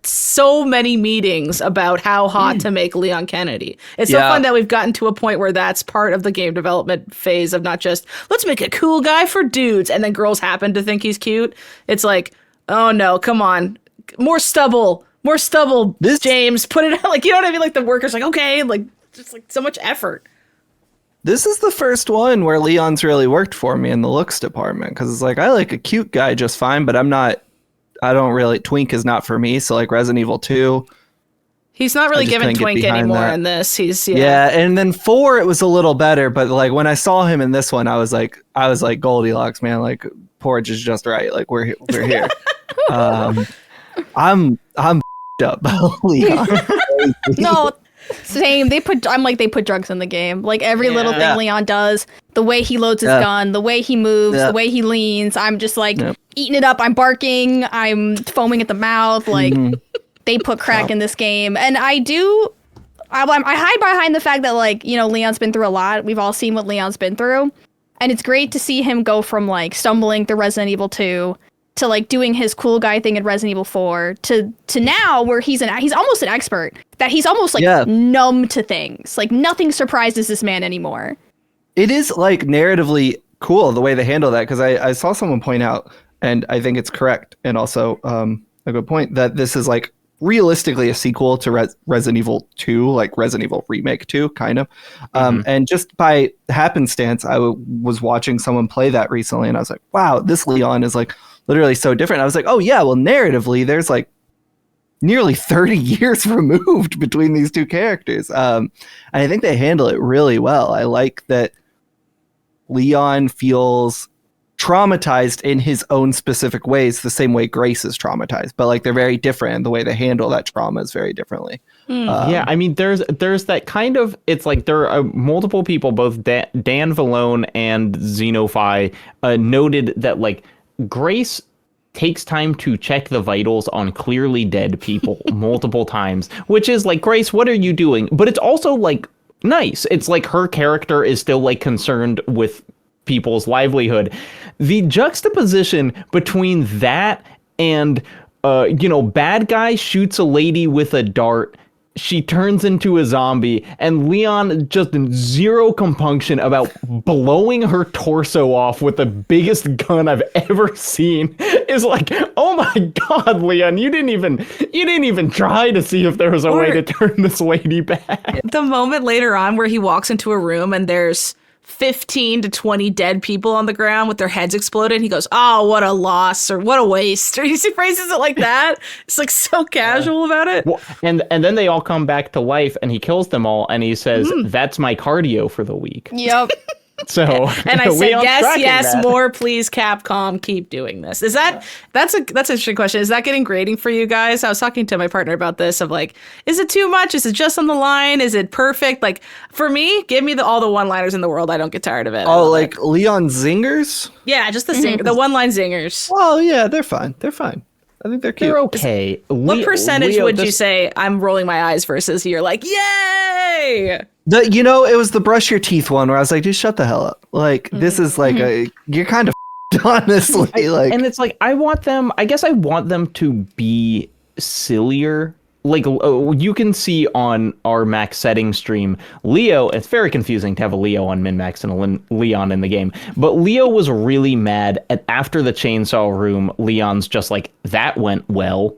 so many meetings about how hot to make Leon Kennedy. It's so fun that we've gotten to a point where that's part of the game development phase of not just, let's make a cool guy for dudes, and then girls happen to think he's cute. It's like, oh no, come on. More stubble, James, put it out. Like, you know what I mean? Like the workers like, okay, like just like so much effort. This is the first one where Leon's really worked for me in the looks department. Cause it's like, I like a cute guy just fine, but Twink is not for me. So like Resident Evil 2. He's not really given Twink anymore in this. Yeah. And then 4, it was a little better, but like when I saw him in this one, I was like Goldilocks, man, like porridge is just right. Like we're here. I'm up. Leon. No, same. They put drugs in the game. Like every little thing Leon does, the way he loads his gun, the way he moves, the way he leans. I'm just like eating it up. I'm barking. I'm foaming at the mouth. Like they put crack in this game. And I hide behind the fact that, like, you know, Leon's been through a lot. We've all seen what Leon's been through. And it's great to see him go from, like, stumbling through Resident Evil 2 to, like, doing his cool guy thing in Resident Evil 4 to now where he's almost an expert. That he's almost, like, numb to things. Like, nothing surprises this man anymore. It is, like, narratively cool the way they handle that, because I saw someone point out, and I think it's correct, and also a good point, that this is, like, realistically a sequel to Resident Evil 2, like Resident Evil Remake 2, kind of. And just by happenstance, I was watching someone play that recently, and I was like, wow, this Leon is, like, literally so different. I was like, oh, yeah, well, narratively, there's, like, nearly 30 years removed between these two characters. And I think they handle it really well. I like that Leon feels traumatized in his own specific ways, the same way Grace is traumatized, but like they're very different, and the way they handle that trauma is very differently. Yeah, I mean, there's that kind of, it's like there are multiple people, both Dan Vallone and Xenophi, noted that, like, Grace takes time to check the vitals on clearly dead people multiple times, which is like, Grace, what are you doing? But it's also, like, nice. It's like her character is still, like, concerned with people's livelihood. The juxtaposition between that and, bad guy shoots a lady with a dart, she turns into a zombie, and Leon just zero compunction about blowing her torso off with the biggest gun I've ever seen is like, oh my God, Leon, you didn't even try to see if there was a way to turn this lady back. The moment later on where he walks into a room and there's 15 to 20 dead people on the ground with their heads exploded. He goes, oh, what a loss, or what a waste. Or he phrases it like that. It's like so casual about it. Well, and then they all come back to life and he kills them all and he says, that's my cardio for the week. Yep. So, and I said, yes, more, please, Capcom, keep doing this. That's an interesting question. Is that getting grading for you guys? I was talking to my partner about this, of like, is it too much? Is it just on the line? Is it perfect? Like, for me, give me all the one-liners in the world. I don't get tired of it. Oh, like Leon zingers? Yeah, just the one-line zingers. Oh, yeah, they're fine. I think they're cute. They're okay. What percentage would you say I'm rolling my eyes versus you're like, yay? It was the brush your teeth one where I was like, just shut the hell up. Like, this is like you're kind of honestly. Like, and it's like, I want them to be sillier. Like, you can see on our Max settings stream, Leo, it's very confusing to have a Leo on MinnMax and a Leon in the game, but Leo was really mad at after the chainsaw room, Leon's just like, that went well.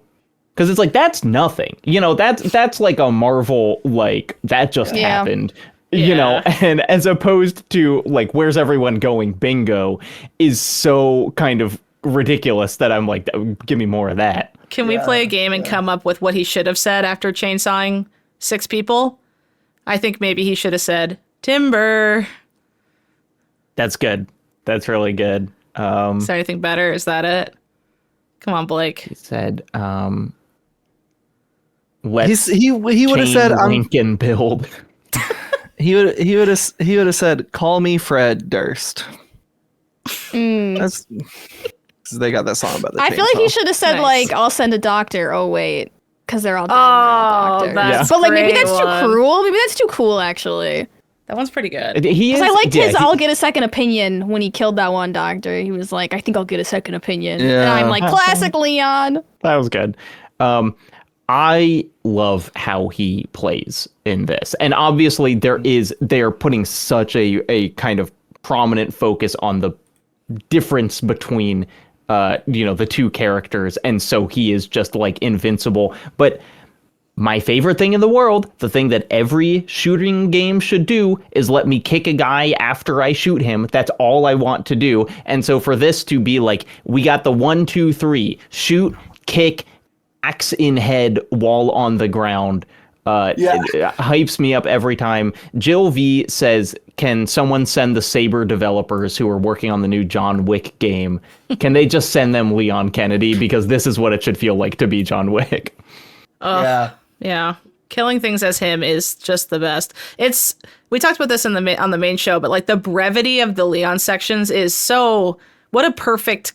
Because it's like, that's nothing. That's like a Marvel, like, that just happened. And as opposed to, like, where's everyone going? Bingo is so kind of ridiculous that I'm like, give me more of that. Can we play a game and come up with what he should have said after chainsawing 6 people? I think maybe he should have said, timber. That's good. That's really good. Is there anything better? Is that it? Come on, Blake. He said, he would have said, Lincoln build. he would have said, call me Fred Durst. That's... They got that song about the chainsaw. I feel like he should have said, like, I'll send a doctor. Oh, wait. Because they're all dead. Oh, that's But, like, maybe that's too cruel. Maybe that's too cool, actually. That one's pretty good. Because I liked his I'll get a second opinion when he killed that one doctor. He was like, I think I'll get a second opinion. And I'm like, classic Leon. That was good. I love how he plays in this. And obviously they're putting such a kind of prominent focus on the difference between the two characters, and so he is just like invincible. But my favorite thing in the world, the thing that every shooting game should do, is let me kick a guy after I shoot him. That's all I want to do. And so for this to be like, we got the 1, 2, 3, shoot, kick, axe in head while on the ground, it hypes me up every time. Jill V says, can someone send the Saber developers who are working on the new John Wick game? Can they just send them Leon Kennedy? Because this is what it should feel like to be John Wick. Yeah. killing things as him is just the best. We talked about this on the main show, but like the brevity of the Leon sections is so, what a perfect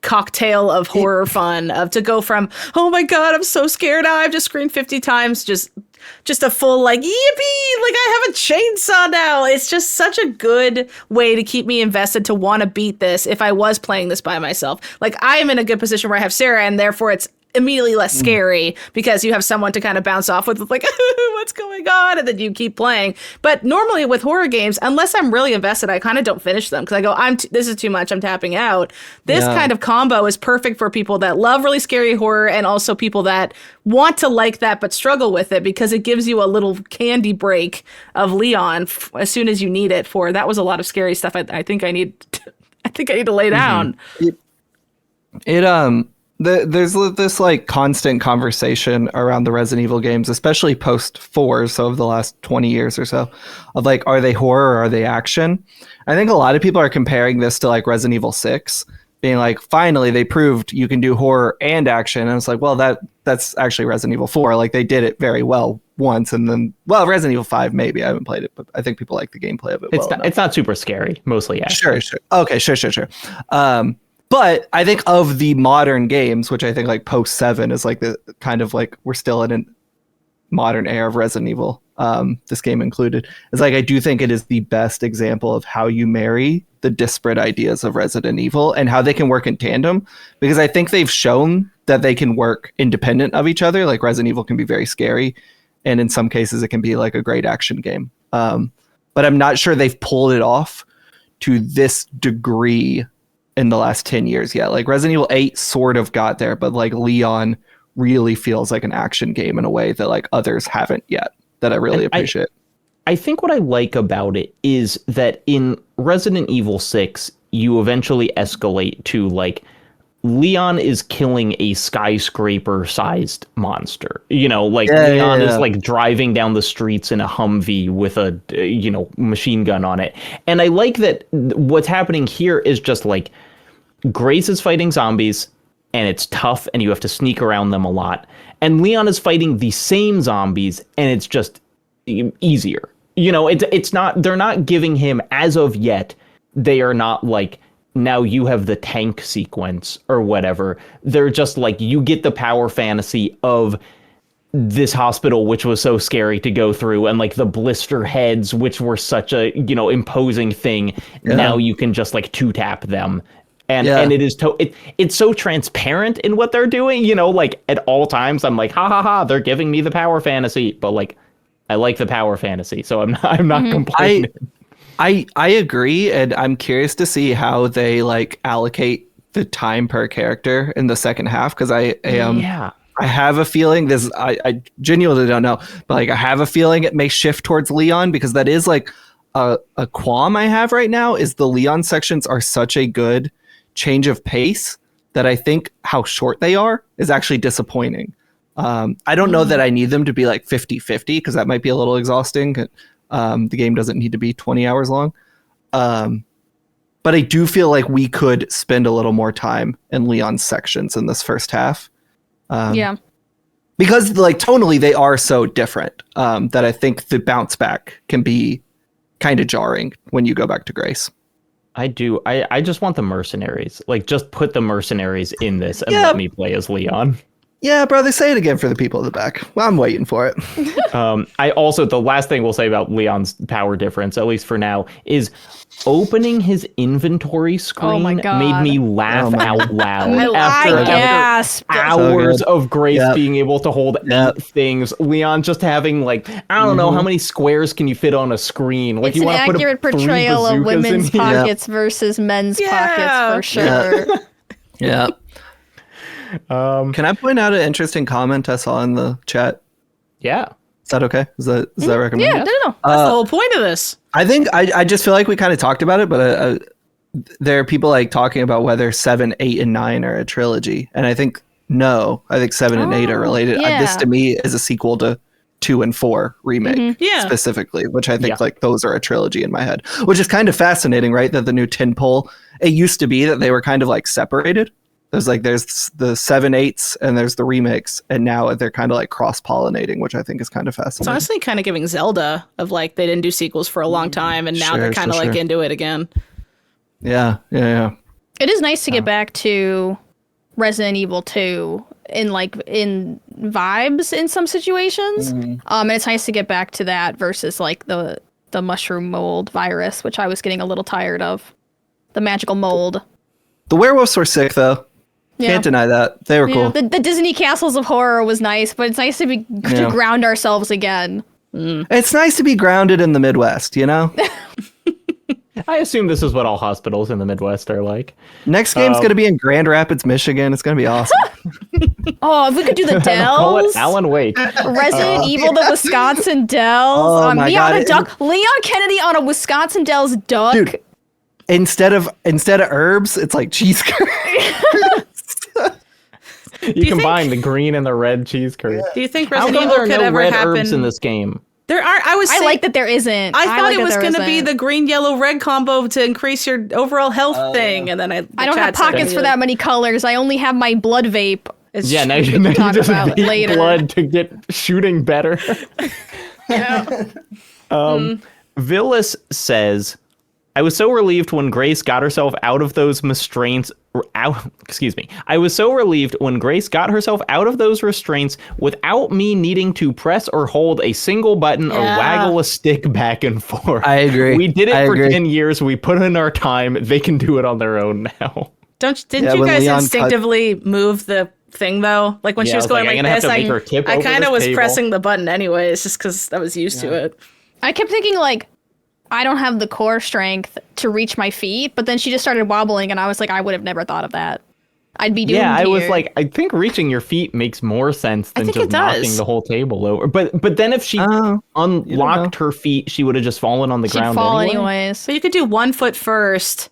cocktail of horror fun of to go from, oh my god, I'm so scared now, I've just screamed 50 times, just a full like, yippee, like I have a chainsaw now. It's just such a good way to keep me invested to want to beat this if I was playing this by myself. Like I am in a good position where I have Sarah, and therefore it's immediately less scary because you have someone to kind of bounce off with like, what's going on? And then you keep playing. But normally with horror games, unless I'm really invested, I kind of don't finish them because I go, this is too much, I'm tapping out. This kind of combo is perfect for people that love really scary horror and also people that want to like that but struggle with it because it gives you a little candy break of Leon as soon as you need it for. That was a lot of scary stuff. I think I need to lay down. There's this like constant conversation around the Resident Evil games, especially post 4, so of the last 20 years or so, of like, are they horror or are they action? I think a lot of people are comparing this to like Resident Evil 6, being like, finally they proved you can do horror and action. And it's like, well, that's actually Resident Evil 4. Like they did it very well once, and then, well, Resident Evil 5 maybe. I haven't played it, but I think people like the gameplay of it. It's not super scary, mostly action. Sure. Okay, sure. But I think of the modern games, which I think like post 7 is like the kind of like we're still in a modern era of Resident Evil, this game included, is like I do think it is the best example of how you marry the disparate ideas of Resident Evil and how they can work in tandem, because I think they've shown that they can work independent of each other. Like Resident Evil can be very scary, and in some cases it can be like a great action game. But I'm not sure they've pulled it off to this degree in the last 10 years yet. Like Resident Evil 8 sort of got there, but like Leon really feels like an action game in a way that like others haven't yet, that I really appreciate. I think what I like about it is that in Resident Evil 6, you eventually escalate to like Leon is killing a skyscraper-sized monster. Leon is like driving down the streets in a Humvee with a machine gun on it. And I like that what's happening here is just like Grace is fighting zombies, and it's tough, and you have to sneak around them a lot. And Leon is fighting the same zombies, and it's just easier. It's not. They're not giving him, as of yet, they are not like, now you have the tank sequence or whatever. They're just like, you get the power fantasy of this hospital, which was so scary to go through, and like the blister heads, which were such a imposing thing. Yeah. Now you can just like 2-tap them. And it is it's so transparent in what they're doing, like at all times I'm like, ha ha ha, they're giving me the power fantasy, but like I like the power fantasy, so I'm not complaining. I agree, and I'm curious to see how they like allocate the time per character in the second half, because I have a feeling I genuinely don't know, but like I have a feeling it may shift towards Leon, because that is like a qualm I have right now, is the Leon sections are such a good change of pace that I think how short they are is actually disappointing. I don't know that I need them to be like 50-50, because that might be a little exhausting. The game doesn't need to be 20 hours long. But I do feel like we could spend a little more time in Leon's sections in this first half. Because like tonally they are so different, that I think the bounce back can be kind of jarring when you go back to Grace. I do. I just want the mercenaries. Like, just put the mercenaries in this and let me play as Leon. Yeah, brother, say it again for the people in the back. Well, I'm waiting for it. I also, the last thing we'll say about Leon's power difference, at least for now, is opening his inventory screen made me laugh out loud. After hours of Grace being able to hold 8 things, Leon just having like, I don't know, how many squares can you fit on a screen? Like, it's you an accurate portrayal of women's pockets versus men's pockets, for sure. Yeah. Can I point out an interesting comment I saw in the chat? Yeah. Is that okay? Is that recommended? Yeah, no. That's the whole point of this. I think I just feel like we kind of talked about it, but there are people like talking about whether 7, 8, and 9 are a trilogy. And I think, no, I think 7 and 8 are related. Yeah. This to me is a sequel to 2 and 4 remake specifically, which I think like those are a trilogy in my head, which is kind of fascinating, right? That the new tin pole, it used to be that they were kind of like separated. There's the 7/8s and there's the remix, and now they're kind of like cross-pollinating, which I think is kind of It's fascinating. honestly kind of giving Zelda of like they didn't do sequels for a long time, and now they're kind of like into it again. Yeah. It is nice to get back to Resident Evil 2 in vibes in some situations. And it's nice to get back to that versus like the mushroom mold virus, which I was getting a little tired of. The magical mold. The werewolves were sick though. Yeah. Can't deny that. They were cool. The Disney Castles of Horror was nice, but it's nice to ground ourselves again. It's nice to be grounded in the Midwest, you know? I assume this is what all hospitals in the Midwest are like. Next game's going to be in Grand Rapids, Michigan. It's going to be awesome. Oh, if we could do the Call it Dells. Alan Wake. Resident Evil, the Wisconsin Dells. Oh my me on God. a duck. Leon Kennedy on a Wisconsin Dells duck. Dude. Instead of herbs, it's like cheese curds. You combine the green and the red cheese curd. Do you think How Resident come Evil there are could no ever red happen? herbs in this game? There are. I like that there isn't. I thought like it was that there going to be isn't. the green, yellow, red combo to increase your overall health thing, and then I don't have pockets for that many colors. I only have my blood vape. Yeah, now you talk just about need later. blood to get shooting better. Villas says, I was so relieved when Grace got herself out of those restraints. I was so relieved when Grace got herself out of those restraints without me needing to press or hold a single button or waggle a stick back and forth. I agree. We did it I for agree. 10 years. We put in our time. They can do it on their own now. Didn't you when guys Leon instinctively move the thing though? Like when Yeah, she was I was going like, I'm like gonna have this, to make her tip I over kind of this was table. pressing the button anyways, just because I was used to it. I kept thinking like, I don't have the core strength to reach my feet, but then she just started wobbling, and I was like, I would have never thought of that. I'd be doing. Yeah, I was like, I think reaching your feet makes more sense than think just it does. knocking the whole table over. But then if she unlocked her feet, she would have just fallen on the she'd ground fall anyway. anyways. So you could do 1 foot first.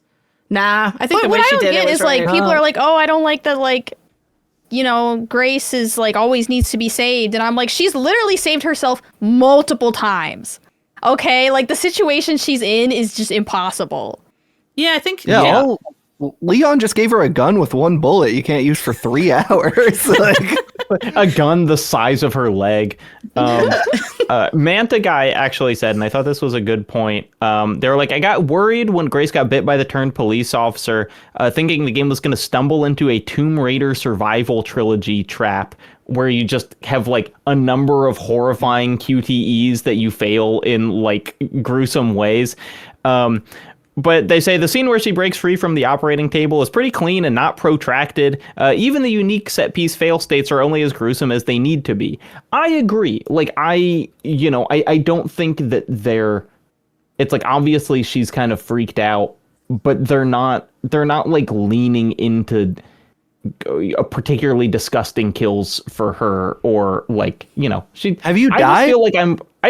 Nah, I think But the way what I she don't did get it was is like right. people are like, oh, I don't like that. Like, Grace is like always needs to be saved, and I'm like, she's literally saved herself multiple times. Okay, like the situation she's in is just impossible. Yeah, I think. Yeah. Leon just gave her a gun with one bullet you can't use for 3 hours. Like, A gun the size of her leg. Manta Guy actually said, and I thought this was a good point. They were like, I got worried when Grace got bit by the turned police officer, thinking the game was going to stumble into a Tomb Raider survival trilogy trap where you just have like a number of horrifying QTEs that you fail in like gruesome ways. But they say the scene where she breaks free from the operating table is pretty clean and not protracted. Even the unique set piece fail states are only as gruesome as they need to be. I agree. Like I don't think that it's like obviously she's kind of freaked out, but they're not like leaning into particularly disgusting kills for her or like, she. Have you I died?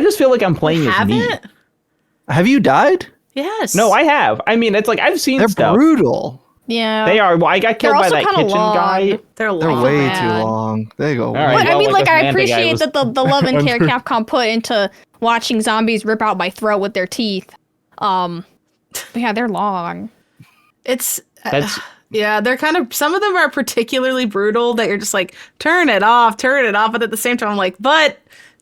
just feel like I'm playing as me. Haven't? have you died? Yes. No, I have. I mean, it's like I've seen They're stuff. brutal. Yeah, They are. Well, I got killed by also that kinda kitchen long. guy. They're They're long. way bad. too long. They go. All right. But I well, mean, like, like this I Manta guy appreciate was- that the love and care Capcom put into watching zombies rip out my throat with their teeth. Yeah, they're long. It's That's yeah, they're kind of some of them are particularly brutal that you're just like turn it off, but at the same time I'm like, but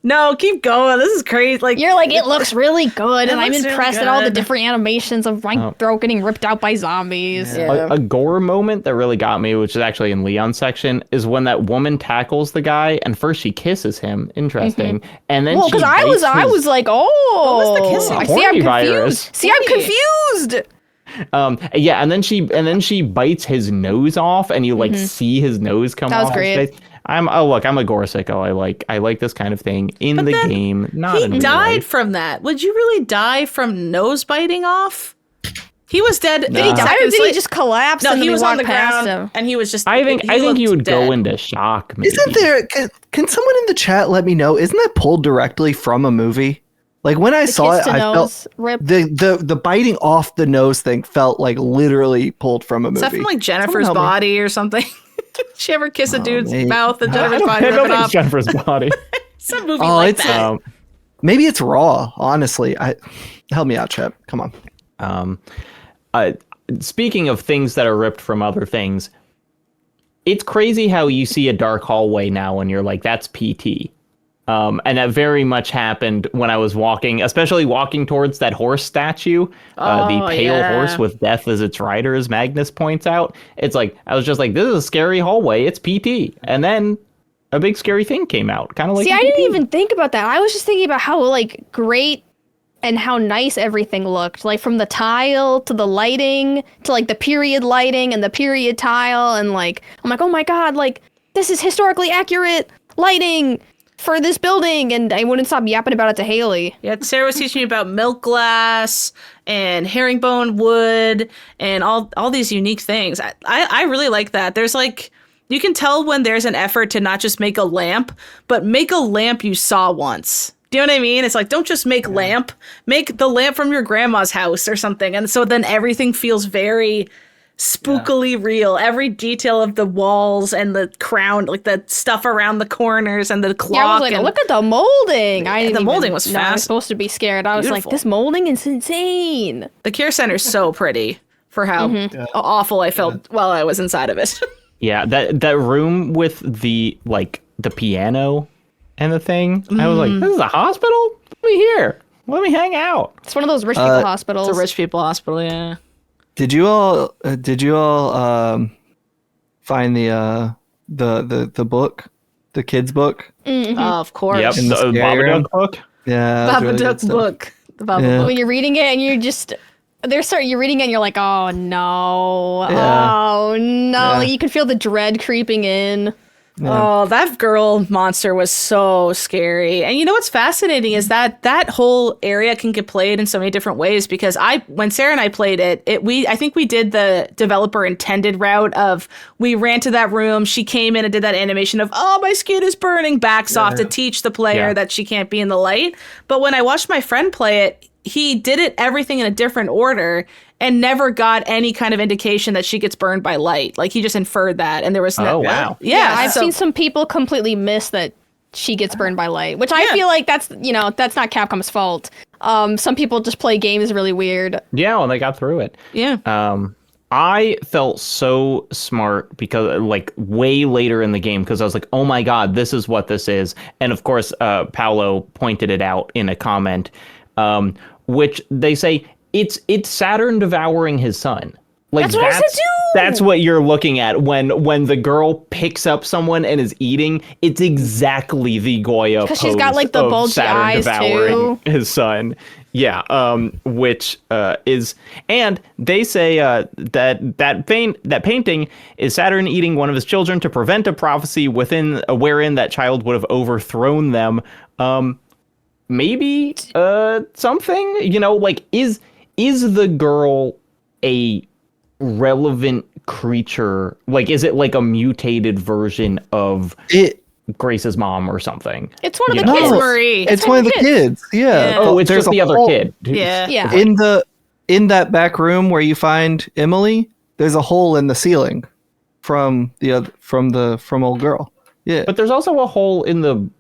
no, keep going. This is crazy. Like You're like, it looks really good, and I'm looks really impressed at all the good. different animations of my throat getting ripped out by zombies. Yeah. a gore moment that really got me, which is actually in Leon's section, is when that woman tackles the guy and first she kisses him. Interesting. And then Well, she because I was like, oh, What was the kissing? I see, I'm Horny virus. confused. See, I'm confused. yeah, and then she bites his nose off, and you like see his nose come That was off great. his face. I'm a gore sicko. I like this kind of thing in the then game, not he in real died life. from that. Would you really die from nose biting off? He was dead. Did he die or did he just collapse? No, and then he we was on walked the past ground him? and he was just. I think you looked would go dead. into shock. Maybe. Isn't there? Can someone in the chat let me know? Isn't that pulled directly from a movie? Like when I saw Kiss it, to I nose felt rip. the biting off the nose thing felt like literally pulled from a movie. Is that from like Jennifer's Someone help me. body or something? She ever kiss a dude's mate. mouth and I Jennifer's don't, body I rip don't it think off? it's Jennifer's body. Some movie Oh, like it's- that. Maybe it's Raw. Honestly, help me out, Chip. Come on. Speaking of things that are ripped from other things, it's crazy how you see a dark hallway now and you're like, that's PT. And that very much happened when I was walking, especially walking towards that horse statue, the pale horse with death as its rider, as Magnus points out. It's like, I was just like, this is a scary hallway. It's PT. And then a big scary thing came out. Kind of like, see, I didn't even think about that. I was just thinking about how like great and how nice everything looked. Like from the tile to the lighting to like the period lighting and the period tile. And like, I'm like, oh my God, like this is historically accurate lighting for this building, and I wouldn't stop yapping about it to Haley. Yeah, Sarah was teaching me about milk glass and herringbone wood and all these unique things. I really like that. There's like, you can tell when there's an effort to not just make a lamp, but make a lamp you saw once. Do you know what I mean? It's like, don't just make lamp, make the lamp from your grandma's house or something. And so then everything feels very spookily real. Every detail of the walls and the crown, like the stuff around the corners and the clock. Yeah, I was like, look at the molding. The molding was fast. I was supposed to be scared. I was like, this molding is insane. The care center's so pretty for how awful I felt while I was inside of it. Yeah, that room with the piano and the thing. I was like, this is a hospital? Let me here. Let me hang out. It's one of those rich people hospitals. It's a rich people hospital, yeah. Did you all find the book, the kids book? Mm-hmm. Of course. Yep, the Babadook book. Yeah, Babadook book. The Babadook book. When you're reading it and you're just you're reading it and you're like, oh no, oh no. Yeah. Like, you can feel the dread creeping in. Yeah. Oh, that girl monster was so scary. And you know what's fascinating is that whole area can get played in so many different ways, because when Sarah and I played it, I think we did the developer intended route of, we ran to that room, she came in and did that animation of, oh, my skin is burning, backs off to teach the player that she can't be in the light. But when I watched my friend play it, he did everything in a different order and never got any kind of indication that she gets burned by light. Like, he just inferred that, and there was no... Oh, wow. Yeah, I've seen some people completely miss that she gets burned by light, which I feel like that's not Capcom's fault. Some people just play games really weird. Yeah, well, they got through it. Yeah. I felt so smart because, way later in the game, because I was like, oh my God, this is what this is. And of course, Paolo pointed it out in a comment, which they say, it's Saturn devouring his son. Like, that's what I said too. That's what you're looking at when the girl picks up someone and is eating. It's exactly the Goya pose. Because she's got like the bulgy Saturn eyes devouring too. his son. Yeah, which is, and they say that painting is Saturn eating one of his children to prevent a prophecy wherein that child would have overthrown them. Maybe something, is the girl a relevant creature? Like, is it like a mutated version of Grace's mom or something? It's one of the kids, Marie. It's one of the kids. Yeah. Oh, it's just the other kid. Yeah. In that back room where you find Emily, there's a hole in the ceiling from old girl. Yeah. But there's also a hole in the.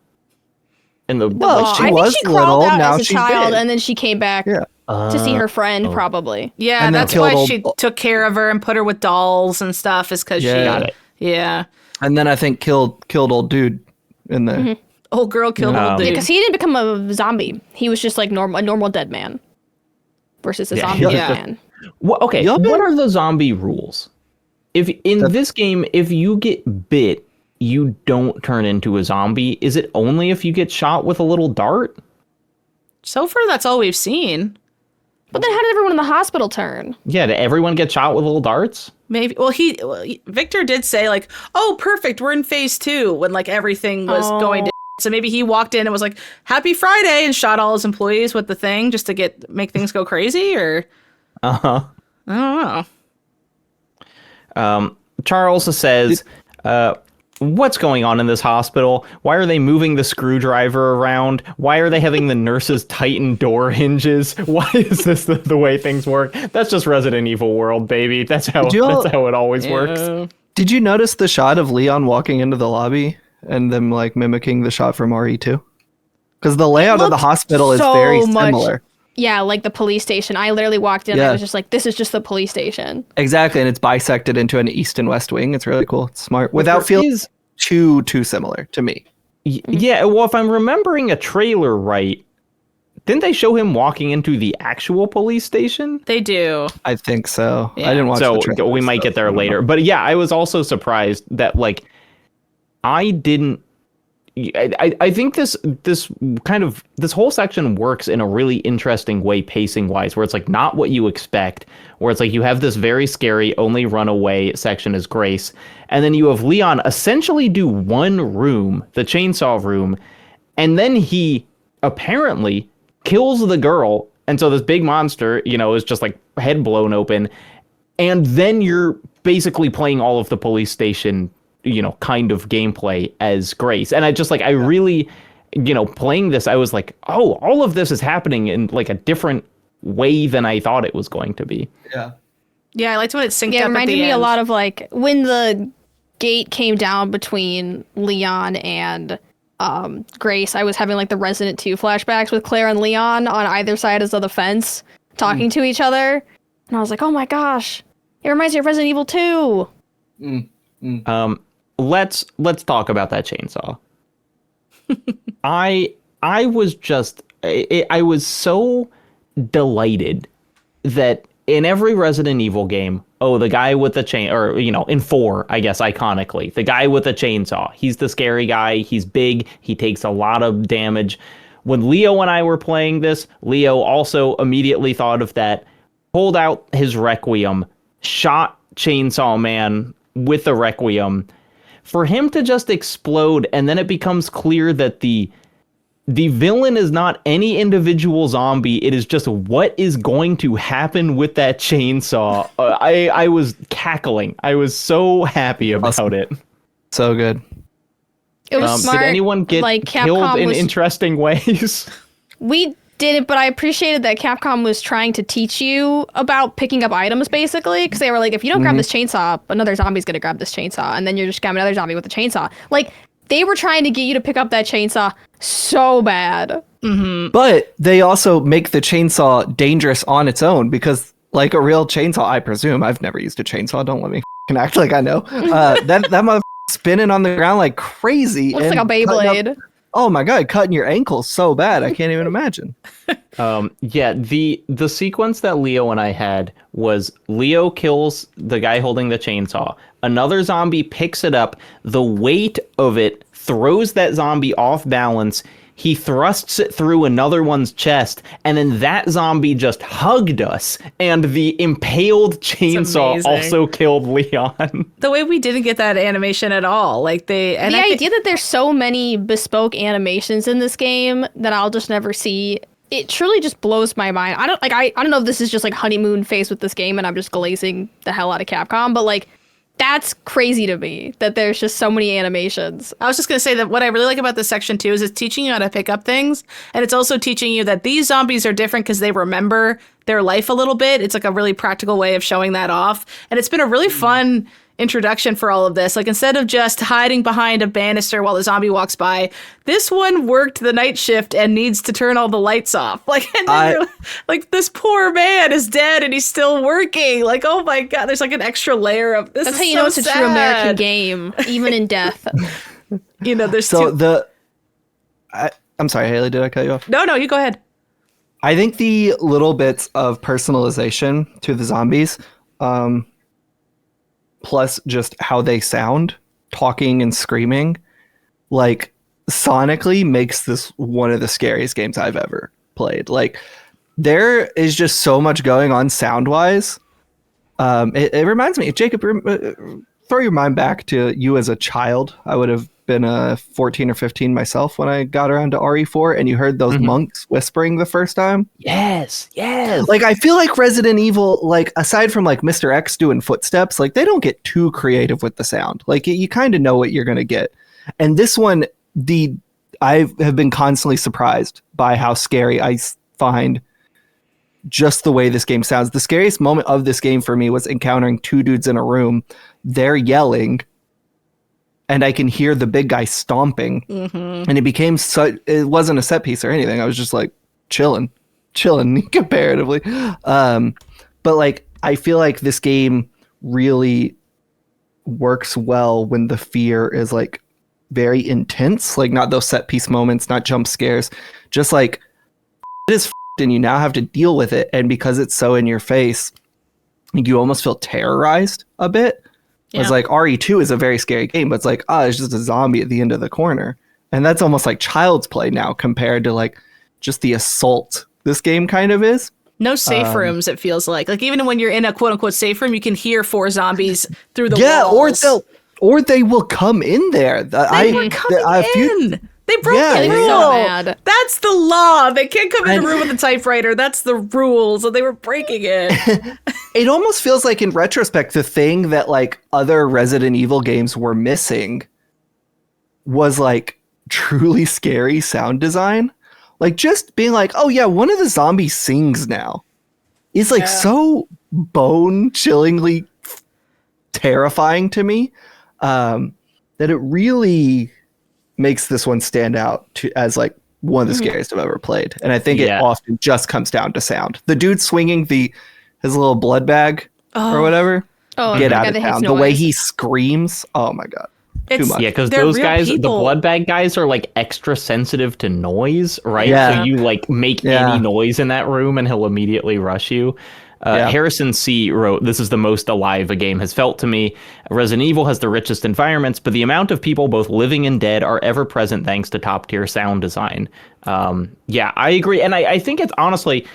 Well, I think she crawled little, out now as a she's child, dead. and then she came back to see her friend, probably. Yeah, And then that's why killed she took care of her and put her with dolls and stuff, is because she got it. Yeah. And then I think killed old dude in there. Mm-hmm. Old girl killed old dude. Because he didn't become a zombie. He was just like a normal dead man versus a zombie dead man. Well, okay, what are the zombie rules? If in this game, if you get bit, you don't turn into a zombie. Is it only if you get shot with a little dart? So far, that's all we've seen. But then how did everyone in the hospital turn? Yeah, did everyone get shot with little darts? Maybe. Well, Victor did say, like, oh, perfect, we're in phase 2, when, like, everything was going to. So maybe he walked in and was like, happy Friday, and shot all his employees with the thing just to make things go crazy, or? Uh-huh. I don't know. Charles says, what's going on in this hospital? Why are they moving the screwdriver around? Why are they having the nurses tighten door hinges? Why is this the way things work? That's just Resident Evil world, baby. That's how it always works. Did you notice the shot of Leon walking into the lobby and them like mimicking the shot from RE2? Because the layout of the hospital is very similar. Yeah, like the police station. I literally walked in and Yeah. I was just like, this is just the police station. Exactly, and it's bisected into an east and west wing. It's really cool. It's smart without There feeling is- too similar to me. Yeah, well, if I'm remembering a trailer right, didn't they show him walking into the actual police station? They do. I think so. Yeah. I didn't watch So the trailer, we might so get there I don't know. later. But yeah, I was also surprised that like I didn't. I think this whole section works in a really interesting way pacing wise, where it's like not what you expect, where it's like you have this very scary only run away section as Grace, and then you have Leon essentially do one room, the chainsaw room, and then he apparently kills the girl, and so this big monster, is just like head blown open, and then you're basically playing all of the police station kind of gameplay as Grace. And I really, playing this, I was like, oh, all of this is happening in like a different way than I thought it was going to be. Yeah. Yeah, I liked when it synced Yeah, it up at reminded the me end. a lot of like when the gate came down between Leon and Grace. I was having like the Resident 2 flashbacks with Claire and Leon on either side of the fence talking to each other. And I was like, oh my gosh, it reminds me of Resident Evil 2. Let's talk about that chainsaw. I was just I was so delighted that in every Resident Evil game, the guy with the chain, or in 4, I guess iconically, the guy with the chainsaw, he's the scary guy, he's big, he takes a lot of damage. When Leo and I were playing this, Leo also immediately thought of that, pulled out his Requiem, shot Chainsaw Man with the Requiem. For him to just explode, and then it becomes clear that the villain is not any individual zombie. It is just what is going to happen with that chainsaw. I was cackling. I was so happy about it. So good. It was smart. Did anyone get like, killed Capcom in was- interesting ways? We didn't, but I appreciated that Capcom was trying to teach you about picking up items, basically, because they were like, if you don't grab this chainsaw, another zombie's gonna grab this chainsaw, and then you're just grabbing another zombie with the chainsaw. Like, they were trying to get you to pick up that chainsaw so bad. But they also make the chainsaw dangerous on its own because, like a real chainsaw, I presume. I've never used a chainsaw. Don't let me act like I know. That mother spinning on the ground like crazy. Looks like a and cutting Beyblade. up- oh my god, cutting your ankles so bad. I can't even imagine. Yeah, the sequence that Leo and I had was Leo kills the guy holding the chainsaw. Another zombie picks it up. The weight of it throws that zombie off balance. He thrusts it through another one's chest, and then that zombie just hugged us, and the impaled chainsaw amazing. also killed Leon. The way we didn't get that animation at all. Like The idea that there's so many bespoke animations in this game that I'll just never see, it truly just blows my mind. I don't know if this is just like honeymoon phase with this game and I'm just glazing the hell out of Capcom, but like that's crazy to me that there's just so many animations. I was just going to say that what I really like about this section too is it's teaching you how to pick up things. And it's also teaching you that these zombies are different because they remember their life a little bit. It's like a really practical way of showing that off. And it's been a really fun introduction for all of this. Like instead of just hiding behind a banister while the zombie walks by, this one worked the night shift and needs to turn all the lights off. Like, and then you're like, this poor man is dead and he's still working. Like, oh my God, there's like an extra layer of this. That's is how you so know it's a true American sad. game, even in death. There's So two. I'm sorry, Haley, did I cut you off? No, you go ahead. I think the little bits of personalization to the zombies, plus just how they sound, talking and screaming, like sonically makes this one of the scariest games I've ever played. Like there is just so much going on sound wise. It reminds me, Jacob, throw your mind back to you as a child. I would have been 14 or 15 myself when I got around to RE4 and you heard those monks whispering the first time. Yes. Like, I feel like Resident Evil, like, aside from, like, Mr. X doing footsteps, like, they don't get too creative with the sound. Like, you kind of know what you're going to get. And this one, I have been constantly surprised by how scary I find just the way this game sounds. The scariest moment of this game for me was encountering two dudes in a room. They're yelling, and I can hear the big guy stomping. And it became it wasn't a set piece or anything. I was just, like, chilling. chilling comparatively. But like, I feel like this game really works well when the fear is like very intense, like not those set piece moments, not jump scares, just like it is and you now have to deal with it. And because it's so in your face, you almost feel terrorized a bit. Yeah. It's like RE2 is a very scary game, but it's like, it's just a zombie at the end of the corner. And that's almost like child's play now compared to like just the assault this game kind of is. No safe rooms, it feels like. Like even when you're in a quote unquote safe room, you can hear 4 zombies through the walls. Or they will come in there. They were coming in. They broke the rule. So mad. That's the law. They can't come in the room with a typewriter. That's the rule. So they were breaking it. It almost feels like in retrospect, the thing that like other Resident Evil games were missing was like truly scary sound design. Like just being like, oh yeah, one of the zombies sings now. Is like so bone chillingly terrifying to me that it really makes this one stand out as like one of the scariest I've ever played. And I think it often just comes down to sound. The dude swinging his little blood bag or whatever, get out of town. The way he screams, oh my God. Too much. Yeah, because those guys, the blood bag guys are like extra sensitive to noise, right? Yeah. So you like make any noise in that room and he'll immediately rush you. Harrison C. wrote, "This is the most alive a game has felt to me. Resident Evil has the richest environments, but the amount of people, both living and dead, are ever present thanks to top tier sound design." Yeah, I agree. And I think it's honestly,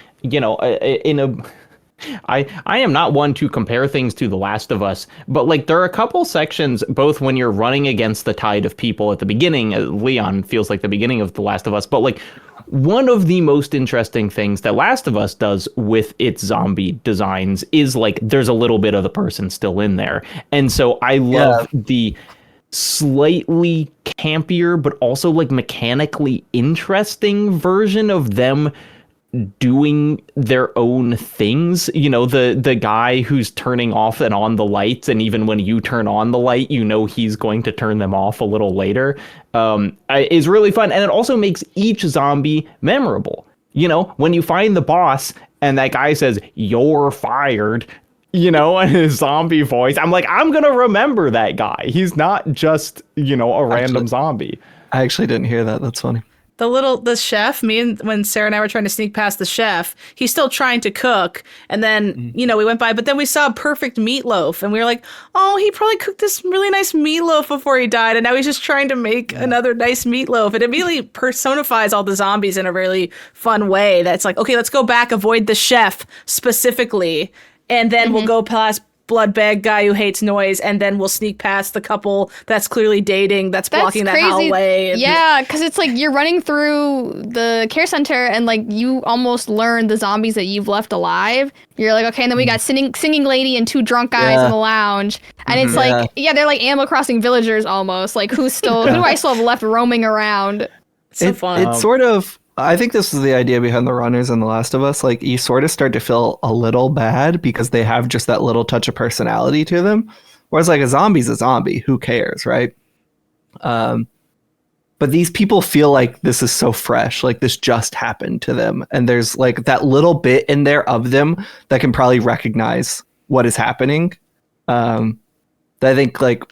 I am not one to compare things to The Last of Us, but like there are a couple sections, both when you're running against the tide of people at the beginning, Leon feels like the beginning of The Last of Us, but like one of the most interesting things that Last of Us does with its zombie designs is like there's a little bit of the person still in there. And so I love the slightly campier, but also like mechanically interesting version of them doing their own things. You know, the guy who's turning off and on the lights, and even when you turn on the light, you know he's going to turn them off a little later, is really fun. And it also makes each zombie memorable. You know, when you find the boss and that guy says, "You're fired," you know, in his zombie voice, I'm like, I'm gonna remember that guy. He's not just, you know, a random zombie. I actually didn't hear that. That's funny. The chef, when Sarah and I were trying to sneak past the chef, he's still trying to cook. And then, you know, we went by, but then we saw a perfect meatloaf and we were like, oh, he probably cooked this really nice meatloaf before he died. And now he's just trying to make another nice meatloaf. And it really personifies all the zombies in a really fun way. That's like, okay, let's go back, avoid the chef specifically. And then we'll go past blood bag guy who hates noise, and then we'll sneak past the couple that's clearly dating, that's blocking that hallway. Yeah, because it's like you're running through the care center and like you almost learn the zombies that you've left alive. You're like, okay, and then we got singing lady and 2 drunk guys in the lounge, and it's like, they're like Animal Crossing villagers almost. Like who do I still have left roaming around? So fun. It's sort of. I think this is the idea behind the runners in The Last of Us. Like, you sort of start to feel a little bad because they have just that little touch of personality to them. Whereas, like, a zombie's a zombie. Who cares, right? But these people feel like this is so fresh. Like, this just happened to them. And there's, like, that little bit in there of them that can probably recognize what is happening. That I think, like,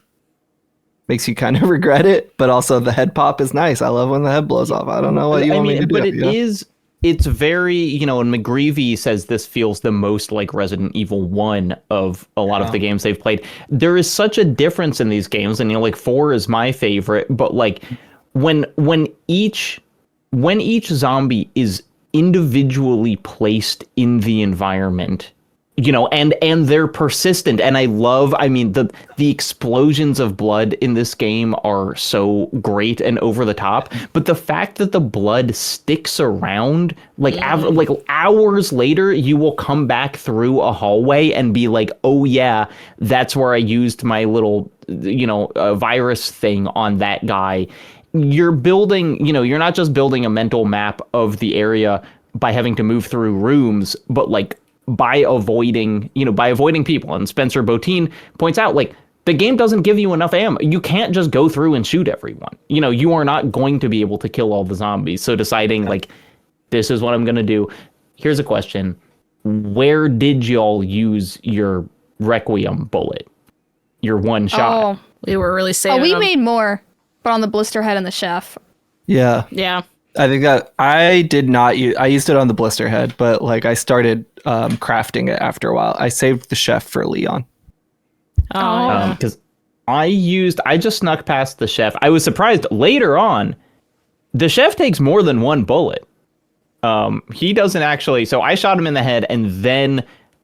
makes you kind of regret it, but also the head pop is nice. I love when the head blows off. I don't know what you want me to do. But it's very, you know, and McGreevy says this feels the most like Resident Evil 1 of a lot of the games they've played. There is such a difference in these games, and, you know, like 4 is my favorite, but like when each zombie is individually placed in the environment, you know, and they're persistent. And I mean, the explosions of blood in this game are so great and over the top. But the fact that the blood sticks around, like, like hours later, you will come back through a hallway and be like, oh, yeah, that's where I used my little, you know, virus thing on that guy. You're building, you know, you're not just building a mental map of the area by having to move through rooms, but like, by avoiding people. And Spencer Botine points out, like, the game doesn't give you enough ammo. You can't just go through and shoot everyone. You know, you are not going to be able to kill all the zombies. So deciding, like, this is what I'm going to do. here's a question. Where did y'all use your Requiem bullet? Your one shot? Oh, We were really saving we them. made more, but on the blister head and the chef. Yeah. Yeah. I think that I did not use. I used it on the blister head, but like I started crafting it after a while. I saved the chef for Leon. Oh, yeah. Because I just snuck past the chef. I was surprised later on. The chef takes more than one bullet. He doesn't actually. So I shot him in the head, and then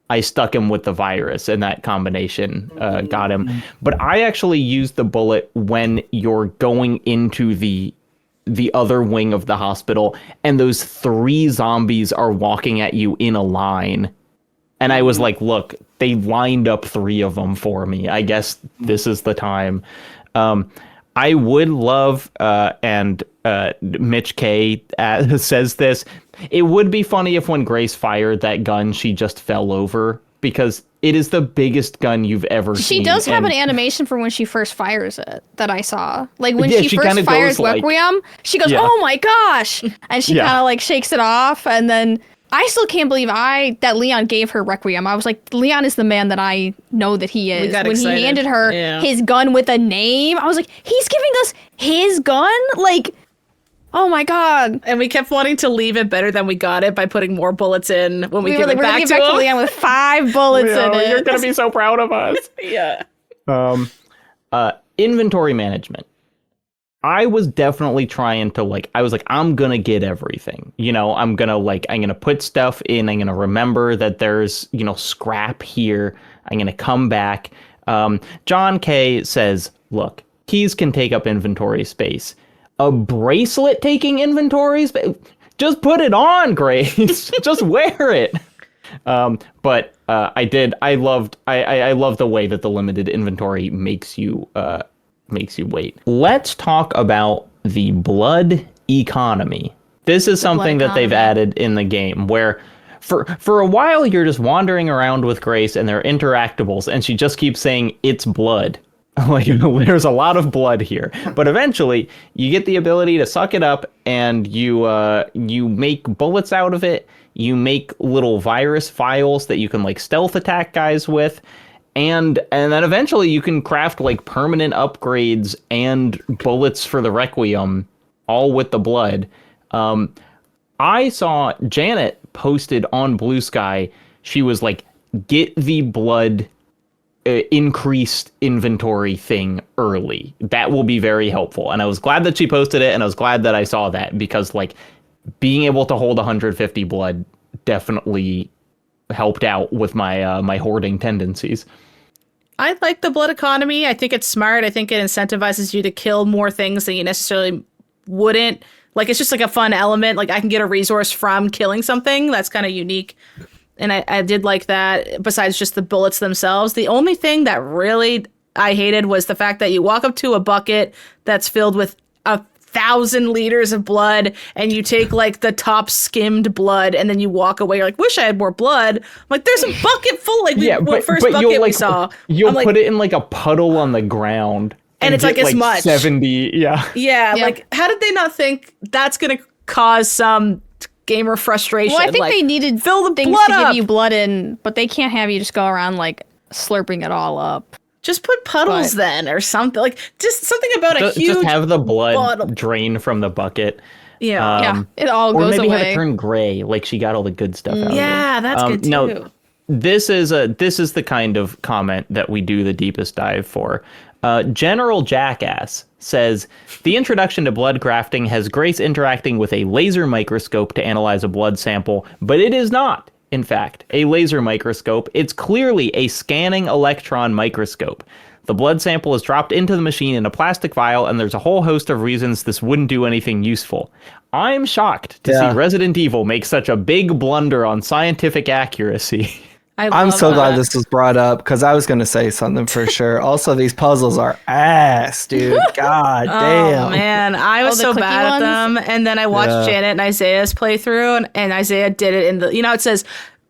I stuck him with the virus, and that combination got him. But I actually used the bullet when you're going into the other wing of the hospital, and those 3 zombies are walking at you in a line. And I was like, look, they lined up 3 of them for me. I guess this is the time. I would love, and Mitch K says this, it would be funny if when Grace fired that gun, she just fell over, because it is the biggest gun you've ever seen. She does have and an animation for when she first fires it that I saw. Like when Yeah, she she first kinda fires goes like- Requiem, she goes, Yeah. "Oh my gosh!" and she Yeah. kind of like shakes it off, and then I still can't believe that Leon gave her Requiem. I was like, Leon is the man that I know that he is. got When excited. he handed her Yeah. his gun with a name, I was like, he's giving us his gun? Like, oh my god. And we kept wanting to leave it better than we got it by putting more bullets in when we We give were like, it we're gonna back give to back to him. Leon with 5 bullets in it. You're going to be so proud of us. Yeah. Inventory management. I was definitely trying to I was like, I'm going to get everything. I'm going to put stuff in. I'm going to remember that there's, scrap here. I'm going to come back. John K says, look, keys can take up inventory space. A bracelet taking inventory space? Just put it on, Grace. Just wear it. But I loved the way that the limited inventory makes you wait. Let's talk about the blood economy. This is something that they've added in the game where for a while you're just wandering around with Grace and they're interactables, and she just keeps saying it's blood. There's a lot of blood here. But eventually you get the ability to suck it up, and you make bullets out of it. You make little virus files that you can stealth attack guys with. And then eventually you can craft permanent upgrades and bullets for the Requiem, all with the blood. I saw Janet posted on Blue Sky. She was like, get the blood increased inventory thing early. That will be very helpful. And I was glad that she posted it, and I was glad that I saw that, because being able to hold 150 blood definitely helped out with my my hoarding tendencies. I like the blood economy. I think it's smart. I think it incentivizes you to kill more things than you necessarily wouldn't. It's just a fun element. I can get a resource from killing something. That's kind of unique. And I did like that, besides just the bullets themselves. The only thing that really I hated was the fact that you walk up to a bucket that's filled with 1,000 liters of blood, and you take the top skimmed blood, and then you walk away. You're like, wish I had more blood. I'm like, there's a bucket full. First bucket we saw. You'll put it in a puddle on the ground. And it's get, as much. 70, yeah. Yeah, how did they not think that's going to cause some gamer frustration? Well, I think they needed fill the things blood to up. give you blood in, but they can't have you just go around slurping it all up. Just put puddles then, or something. Just something about a huge... Just have the blood bottle. Drain from the bucket. Yeah. Yeah, it all Or goes maybe away. have it turn gray, she got all the good stuff out of it. Yeah, that's good too. No, this is the kind of comment that we do the deepest dive for. General Jackass says, the introduction to blood crafting has Grace interacting with a laser microscope to analyze a blood sample, but it is not, in fact, a laser microscope. It's clearly a scanning electron microscope. The blood sample is dropped into the machine in a plastic vial, and there's a whole host of reasons this wouldn't do anything useful. I'm shocked to see Resident Evil make such a big blunder on scientific accuracy. I'm so glad this was brought up, because I was going to say something for sure. Also, these puzzles are ass, dude. God damn. Oh, man. I was the so clicky bad at ones? them. And then I watched Janet and Isaiah's playthrough, and Isaiah did it in the... it says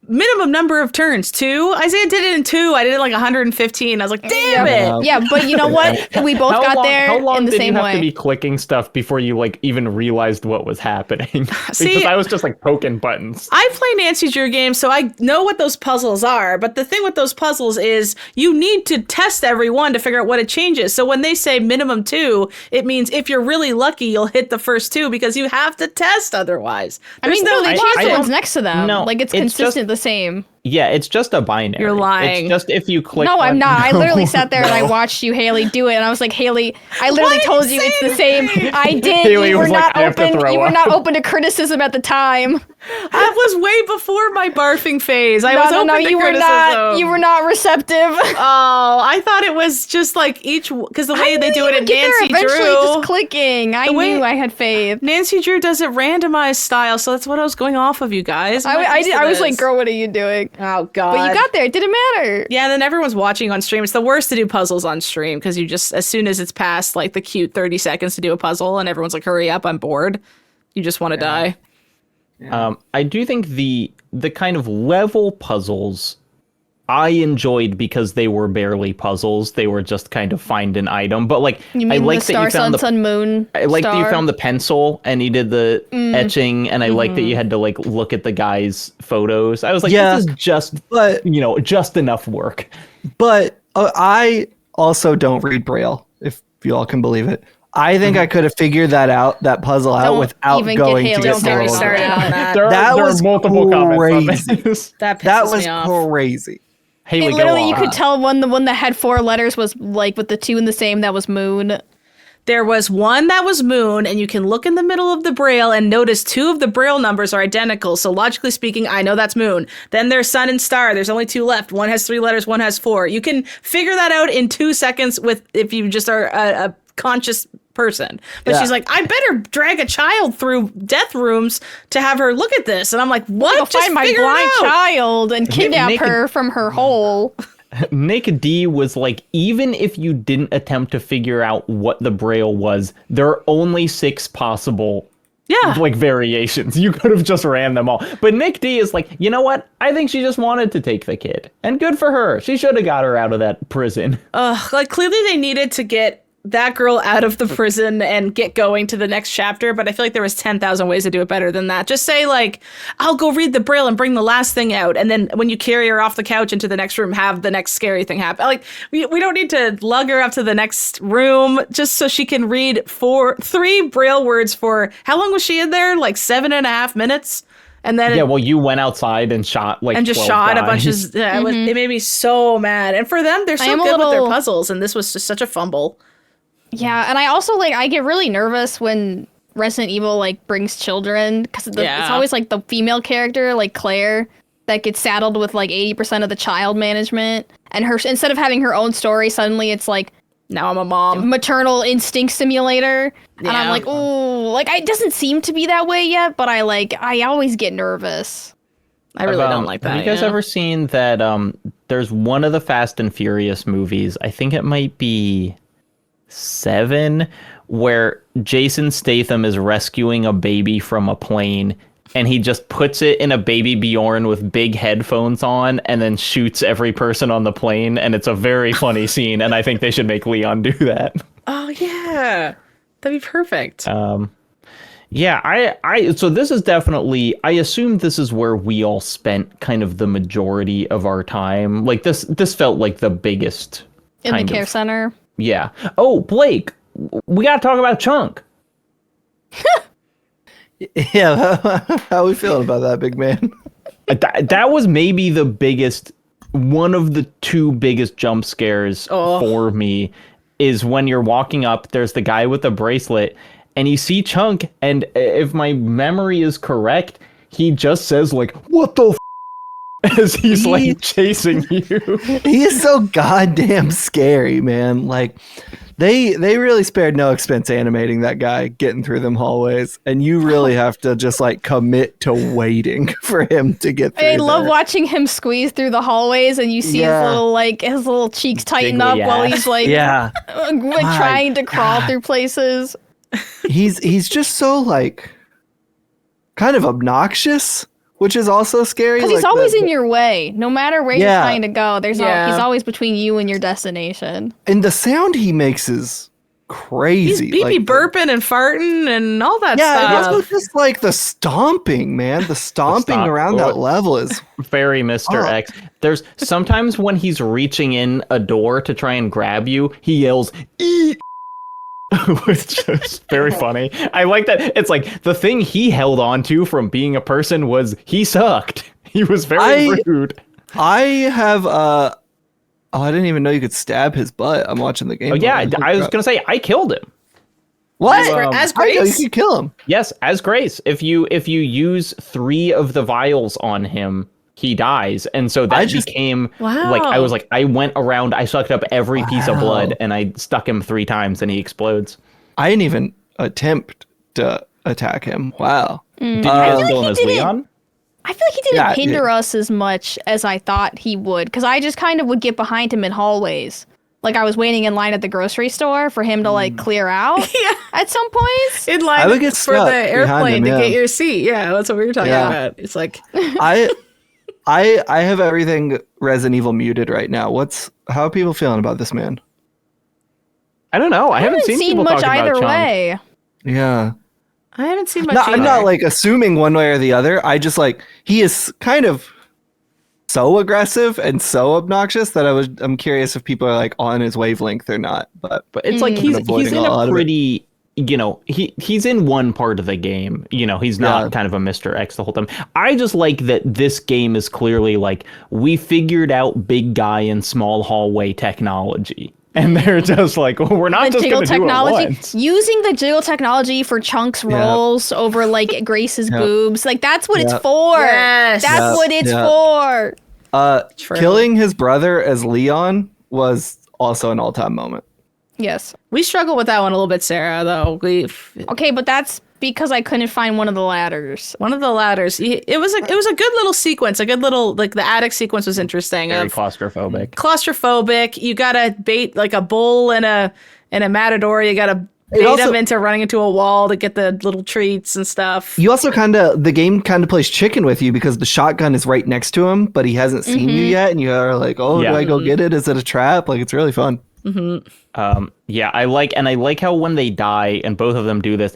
minimum number of turns, 2. Isaiah did it in 2. I did it like 115. I was like, damn it. Yeah, but you know what? We both got there how long in the did same you have to way. be clicking stuff before you like even realized what was happening? Because See, I was just like poking buttons. I play Nancy Drew games, so I know what those puzzles are. But the thing with those puzzles is you need to test every one to figure out what it changes. So when they say minimum 2, it means if you're really lucky, you'll hit the first 2 because you have to test otherwise. I mean, no, they change the I ones next to them. No, like, it's consistent the same. Yeah, it's just a binary. You're lying. It's just if you click. No, I'm one- not. I literally sat there and I watched you, Haley, do it, and I was like, Haley, I literally told you it's the same. I did. Haley You were was like, not "I have to open. throw You were up." not open to criticism at the time. That was way before my barfing phase. I was open to you were criticism. not. You were not receptive. Oh, I thought it was just like each, because the way they do it in Get there Nancy eventually, Drew. just clicking. I way- knew I had faith. Nancy Drew does it randomized style, so that's what I was going off of, you guys. I'm not I used to was like, this. girl, what are you doing? Oh, God. But you got there. It didn't matter. Yeah, then everyone's watching on stream. It's the worst to do puzzles on stream because you just, as soon as it's past like the cute 30 seconds to do a puzzle and everyone's like, hurry up, I'm bored. You just want to die. I do think the kind of level puzzles I enjoyed because they were barely puzzles. They were just kind of find an item. But like, You mean I like the that star, you found sun, sun, moon? I like that you star? found the pencil and you did the etching, and I like that you had to like look at the guy's photos. I was like, Yeah, this is just, but just enough work. But I also don't read Braille, if you all can believe it. I think I could have figured that puzzle out Don't without even get going to Haley get started Braille. on that. There That are was multiple comments on crazy. this. That pisses That was me off. crazy. Haley, go Literally, you on. could tell the one that had 4 letters was like with the 2 in the same. That was moon. There was one that was moon, and you can look in the middle of the braille and notice 2 of the braille numbers are identical. So logically speaking, I know that's moon. Then there's sun and star. There's only 2 left. One has 3 letters, one has 4. You can figure that out in 2 seconds if you just are a conscious person. But Yeah. she's like, I better drag a child through death rooms to have her look at this. And I'm like, what? Go Just find my figure it blind out. child and kidnap naked- her from her hole. Nick D was like, even if you didn't attempt to figure out what the braille was, there are only 6 possible like variations. You could have just ran them all. But Nick D is like, you know what? I think she just wanted to take the kid. And good for her. She should have got her out of that prison. Like clearly they needed to get that girl out of the prison and get going to the next chapter, but I feel like there was 10,000 ways to do it better than that. Just say like, I'll go read the braille and bring the last thing out, and then when you carry her off the couch into the next room, have the next scary thing happen. Like we don't need to lug her up to the next room just so she can read 3 braille words for how long was she in there? Like 7.5 minutes. And then Yeah, well, you went outside and shot like and just 12 shot a guys. bunch of it made me so mad. And for them, they're so am a good with their little- puzzles, and this was just such a fumble. Yeah, and I also I get really nervous when Resident Evil brings children because it's always the female character like Claire that gets saddled with 80% of the child management, and her instead of having her own story, suddenly it's Now I'm a mom. maternal instinct simulator, and I'm Yeah. like, ooh, it doesn't seem to be that way yet, but I always get nervous. I really don't like that. Have you guys ever seen that? There's one of the Fast and Furious movies. I think it might be 7, where Jason Statham is rescuing a baby from a plane, and he just puts it in a baby Bjorn with big headphones on, and then shoots every person on the plane, and it's a very funny scene. And I think they should make Leon do that. Oh yeah, that'd be perfect. Yeah, so this is definitely, I assume this is where we all spent kind of the majority of our time. Like this felt like the biggest In the kind care of, center. yeah. Oh, Blake, we got to talk about Chunk. Yeah, how we feeling about that, big man? That was maybe the biggest, one of the 2 biggest jump scares for me, is when you're walking up, there's the guy with the bracelet, and you see Chunk, and if my memory is correct, he just says what the as he's chasing you. He is so goddamn scary, man. They really spared no expense animating that guy getting through them hallways, and you really have to just commit to waiting for him to get through. I love there. watching him squeeze through the hallways, and you see his little cheeks tighten up Jiggly while ass. he's Yeah, trying to crawl through places. he's just so kind of obnoxious which is also scary. Because he's always in your way. No matter where you're trying to go, he's always between you and your destination. And the sound he makes is crazy. He's burping and farting and all that stuff. Yeah, it's also just like the stomping, man. The stomping around that level is very Mr. X. There's sometimes when he's reaching in a door to try and grab you, he yells, "Eat!" Which is very funny. I like that. It's like the thing he held on to from being a person was he sucked. He was very rude. I have I didn't even know you could stab his butt. I'm watching the game. Oh yeah, I was gonna say I killed him. What? As Grace? You can kill him. Yes, as Grace. If you use 3 of the vials on him, he dies. And so that became like I went around, I sucked up every piece of blood and I stuck him 3 times and he explodes. I didn't even attempt to attack him. Wow. Did you guys kill him as Leon? I feel like he didn't hinder us as much as I thought he would, because I just kind of would get behind him in hallways. Like I was waiting in line at the grocery store for him to like clear out at some points. In line for the airplane to get your seat. Yeah, that's what we were talking about. It's like I have everything Resident Evil muted right now. How are people feeling about this man? I don't know. I haven't seen much either way. Yeah. I haven't seen much. No, I'm not like assuming one way or the other. I just like he is kind of so aggressive and so obnoxious that I'm curious if people are like on his wavelength or not. But it's like he's in a pretty, he's in one part of the game. He's not kind of a Mr. X the whole time. I just like that this game is clearly like we figured out big guy in small hallway technology. And they're just like, well, we're not just going to do it once. Using the jiggle technology for Chunk's rolls over like Grace's boobs. Like that's what it's for. Yes. That's what it's for. Killing his brother as Leon was also an all-time moment. Yes. We struggle with that one a little bit, Sarah, though. Okay, but that's because I couldn't find one of the ladders. One of the ladders. It was a good little sequence. A good little, like, the attic sequence was interesting. Very claustrophobic. Claustrophobic. You gotta bait, like, a bull and a matador. You gotta bait them into running into a wall to get the little treats and stuff. You also the game kind of plays chicken with you because the shotgun is right next to him, but he hasn't seen you yet. And you are like, do I go get it? Is it a trap? Like, it's really fun. I like how when they die and both of them do this,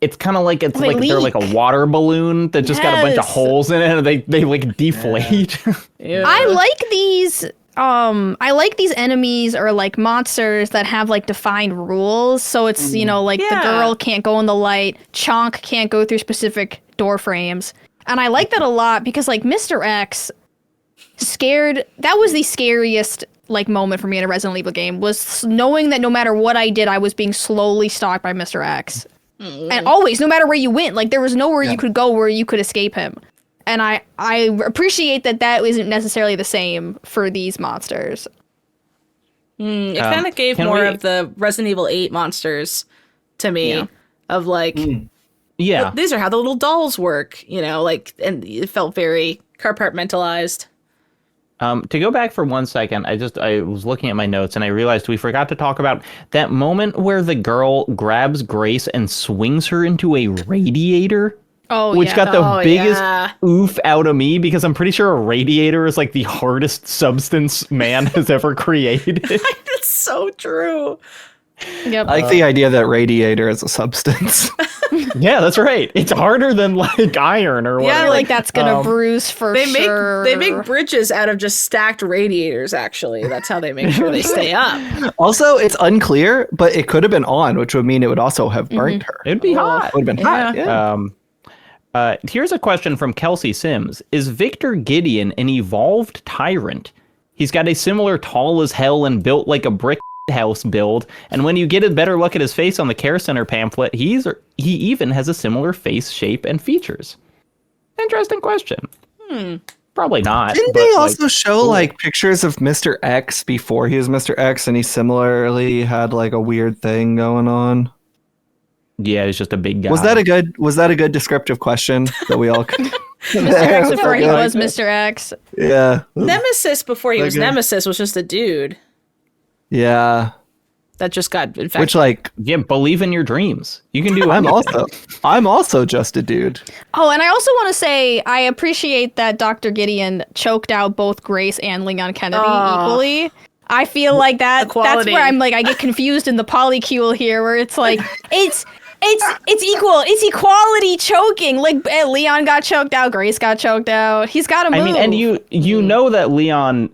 it's kind of like they're like a water balloon that just got a bunch of holes in it and they like deflate. Yeah. I like these enemies or like monsters that have like defined rules. So it's, the girl can't go in the light, Chonk can't go through specific door frames. And I like that a lot because like Mr. X that was the scariest like moment for me in a Resident Evil game, was knowing that no matter what I did, I was being slowly stalked by Mr. X. And always, no matter where you went, like there was nowhere you could go where you could escape him. And I appreciate that isn't necessarily the same for these monsters. It kind of gave more of the Resident Evil 8 monsters to me, of like, these are how the little dolls work, and it felt very compartmentalized. To go back for 1 second, I was looking at my notes and I realized we forgot to talk about that moment where the girl grabs Grace and swings her into a radiator. Which got the biggest oof out of me because I'm pretty sure a radiator is like the hardest substance man has ever created. That's so true. Yep. I like the idea that radiator is a substance. Yeah, that's right. It's harder than like iron or whatever. Yeah, like that's gonna bruise for sure. They make bridges out of just stacked radiators, actually. That's how they make sure they stay up. Also, it's unclear, but it could have been on, which would mean it would also have burnt her. It'd be hot. It would have been hot, yeah. Here's a question from Kelsey Sims. Is Victor Gideon an evolved tyrant? He's got a similar tall as hell and built like a brick house build, and when you get a better look at his face on the Care Center pamphlet, he even has a similar face shape and features. Interesting question. Probably not. Didn't they also show like pictures of Mr. X before he was Mr. X, and he similarly had like a weird thing going on? Yeah, he's just a big guy. Was that a good descriptive question that we all could? Mr. X before he was Mr. X. Yeah. Nemesis before he was Nemesis was just a dude. Yeah. that just got infected. Which, like, Yeah, believe in your dreams. You can do anything. I'm also just a dude. Oh, and I also want to say I appreciate that Dr. Gideon choked out both Grace and Leon Kennedy equally. I feel like that's Equality. where I'm like I get confused in the polycule here, where it's like it's equal, it's equality choking. Like Leon got choked out, Grace got choked out. He's got to move. I mean, and you know that Leon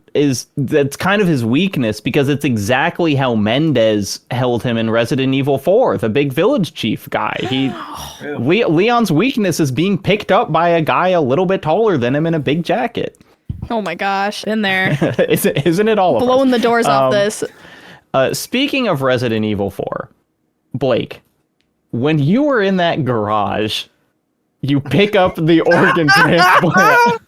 that's kind of his weakness because it's exactly how Mendez held him in Resident Evil 4, the big village chief guy. Leon's weakness is being picked up by a guy a little bit taller than him in a big jacket. Oh my gosh, in there. Isn't it all of us? blowing the doors off this. Speaking of Resident Evil 4, Blake, when you were in that garage, you pick up the organ transplant,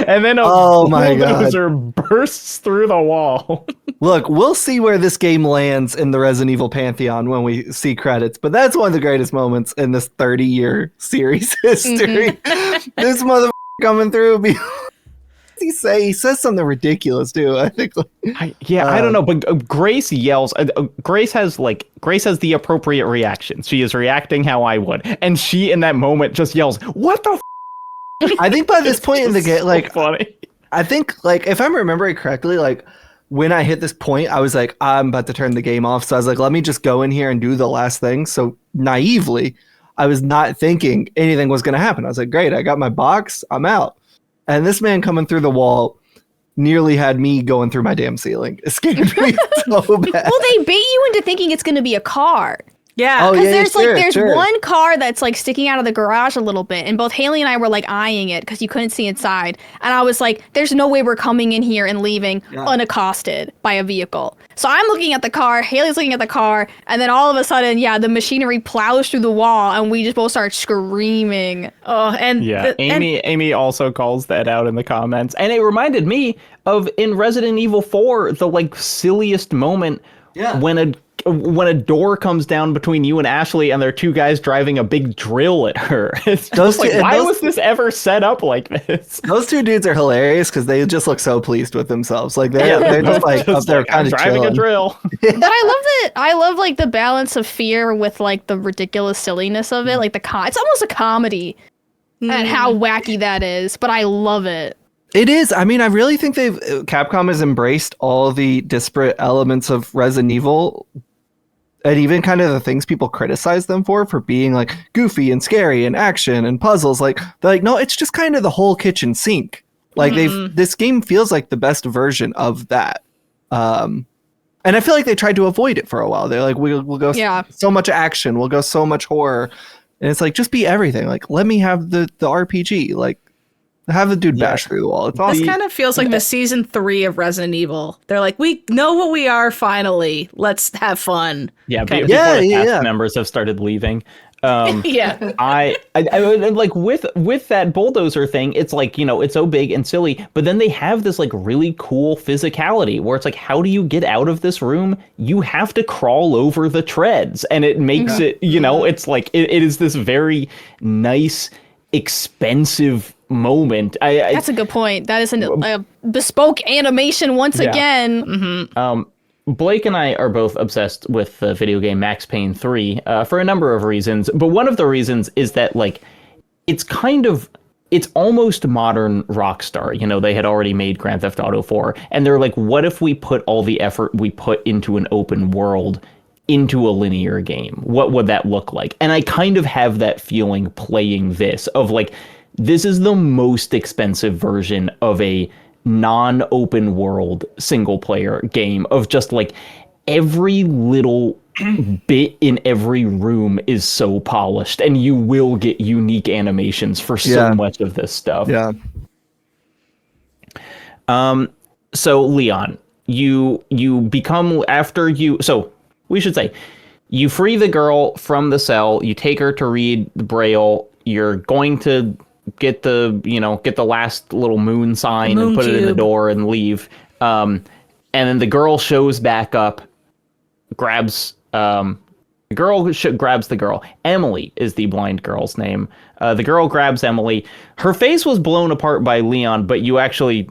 and then a bulldozer bursts through the wall. Look, we'll see where this game lands in the Resident Evil pantheon when we see credits, but that's one of the greatest moments in this 30-year series history. This motherfucker coming through. He says something ridiculous too. I think. I don't know, but Grace yells. Grace has the appropriate reaction. She is reacting how I would, and she in that moment just yells, "What the?" I think by this point in the game, like, funny. I think, like, if I'm remembering correctly, like, when I hit this point, I was like, I'm about to turn the game off. So I was like, let me just go in here and do the last thing. So naively, I was not thinking anything was going to happen. I was like, great, I got my box, I'm out. And this man coming through the wall nearly had me going through my damn ceiling. It scared me so bad. Well, they bait you into thinking it's going to be a car. Yeah. Because there's one car that's like sticking out of the garage a little bit, and both Haley and I were like eyeing it because you couldn't see inside. And I was like, there's no way we're coming in here and leaving unaccosted by a vehicle. So I'm looking at the car, Haley's looking at the car, and then all of a sudden, the machinery plows through the wall, and we just both start screaming. Oh, and Amy also calls that out in the comments, and it reminded me of in Resident Evil 4 the like silliest moment when a door comes down between you and Ashley, and there are two guys driving a big drill at her. It's just why was this ever set up like this? Those two dudes are hilarious because they just look so pleased with themselves. Like they're just like up there kind of driving a drill. But I love like the balance of fear with like the ridiculous silliness of it. Like it's almost a comedy and how wacky that is. But I love it. It is. I mean, I really think Capcom has embraced all the disparate elements of Resident Evil, and even kind of the things people criticize them for being like goofy and scary and action and puzzles. Like they're like, no, it's just kind of the whole kitchen sink. Like this game feels like the best version of that. And I feel like they tried to avoid it for a while. They're like, we'll go so much action, we'll go so much horror, and it's like just be everything. Like let me have the RPG. Like. Have the dude bash through the wall. It's awesome. This kind of feels like the season 3 of Resident Evil. They're like, we know what we are finally. Let's have fun. Yeah, cast members have started leaving. I like with that bulldozer thing, it's like, it's so big and silly, but then they have this like really cool physicality where it's like, how do you get out of this room? You have to crawl over the treads, and it makes it, it's like it is this very expensive moment. That's a good point. That is a bespoke animation once again. Blake and I are both obsessed with the video game Max Payne 3 for a number of reasons, but one of the reasons is that like it's almost modern Rockstar. They had already made Grand Theft Auto 4, and they're like, what if we put all the effort we put into an open world into a linear game? What would that look like? And I kind of have that feeling playing this of like, this is the most expensive version of a non-open world single player game of just like every little bit in every room is so polished, and you will get unique animations for so much of this stuff. Yeah. So Leon, you become we should say you free the girl from the cell, you take her to read the Braille, you're going to get the last little moon sign and put it in the door and leave. And then the girl shows back up, grabs the girl. Emily is the blind girl's name. The girl grabs Emily. Her face was blown apart by Leon, but you actually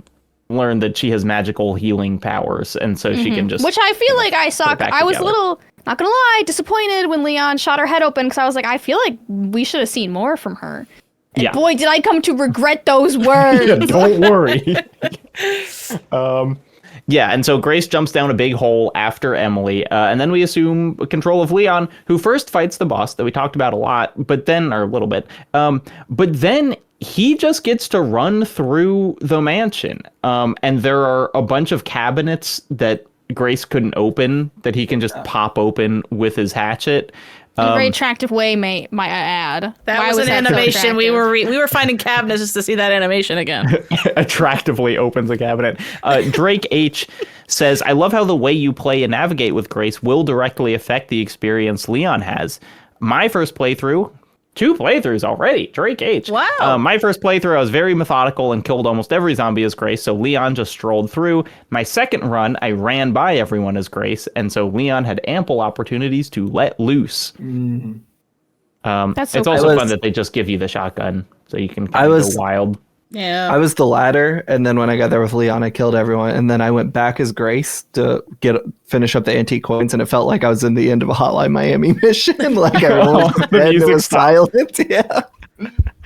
learn that she has magical healing powers, and so she can just. Which I feel like I saw. it back I was a together. little, not gonna lie, disappointed when Leon shot her head open because I was like, I feel like we should have seen more from her. And Yeah. boy, did I come to regret those words. Yeah, don't worry. Yeah, and so Grace jumps down a big hole after Emily, and then we assume control of Leon, who first fights the boss that we talked about a lot, but then, or a little bit, but then he just gets to run through the mansion, and there are a bunch of cabinets that Grace couldn't open that he can just pop open with his hatchet. In a very attractive way, might I add. That Why was an that so animation. We attractive? were finding cabinets just to see that animation again. Attractively opens a cabinet. Drake H says, I love how the way you play and navigate with Grace will directly affect the experience Leon has. My first playthrough, 2 playthroughs already, Drake H. Wow. My first playthrough, I was very methodical and killed almost every zombie as Grace, so Leon just strolled through. My second run, I ran by everyone as Grace, and so Leon had ample opportunities to let loose. That's so It's cool. also fun that they just give you the shotgun, so you can kind of go wild. Yeah. I was the latter, and then when I got there with Leon, I killed everyone, and then I went back as Grace to finish up the antique coins, and it felt like I was in the end of a Hotline Miami mission. Like everyone was The dead, and it music was stopped. silent. Yeah.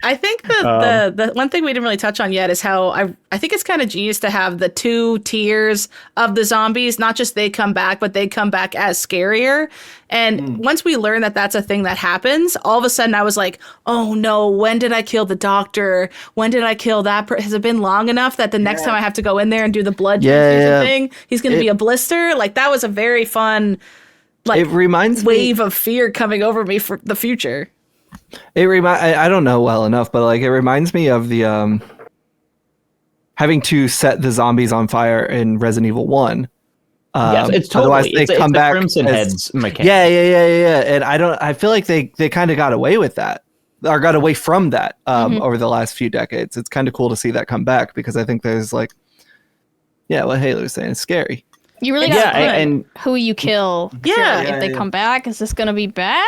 I think the one thing we didn't really touch on yet is how I think it's kind of genius to have the 2 tiers of the zombies, not just they come back, but they come back as scarier. And once we learn that that's a thing that happens, all of a sudden I was like, oh no, when did I kill the doctor? When did I kill that? Has it been long enough that the next time I have to go in there and do the blood transfusion thing, he's going to be a blister? Like that was a very fun, like It reminds wave of fear coming over me for the future. I don't know well enough, but like it reminds me of the having to set the zombies on fire in Resident Evil 1. Yes, it's Otherwise totally. they It's come a back Crimson as- Heads mechanic. Yeah. And I feel like they kind of got away with that, or got away from that over the last few decades. It's kind of cool to see that come back because I think there's like, yeah, what Halo's saying, it's scary. You really Yeah, got to and who you kill. Yeah. If they come back, is this going to be bad?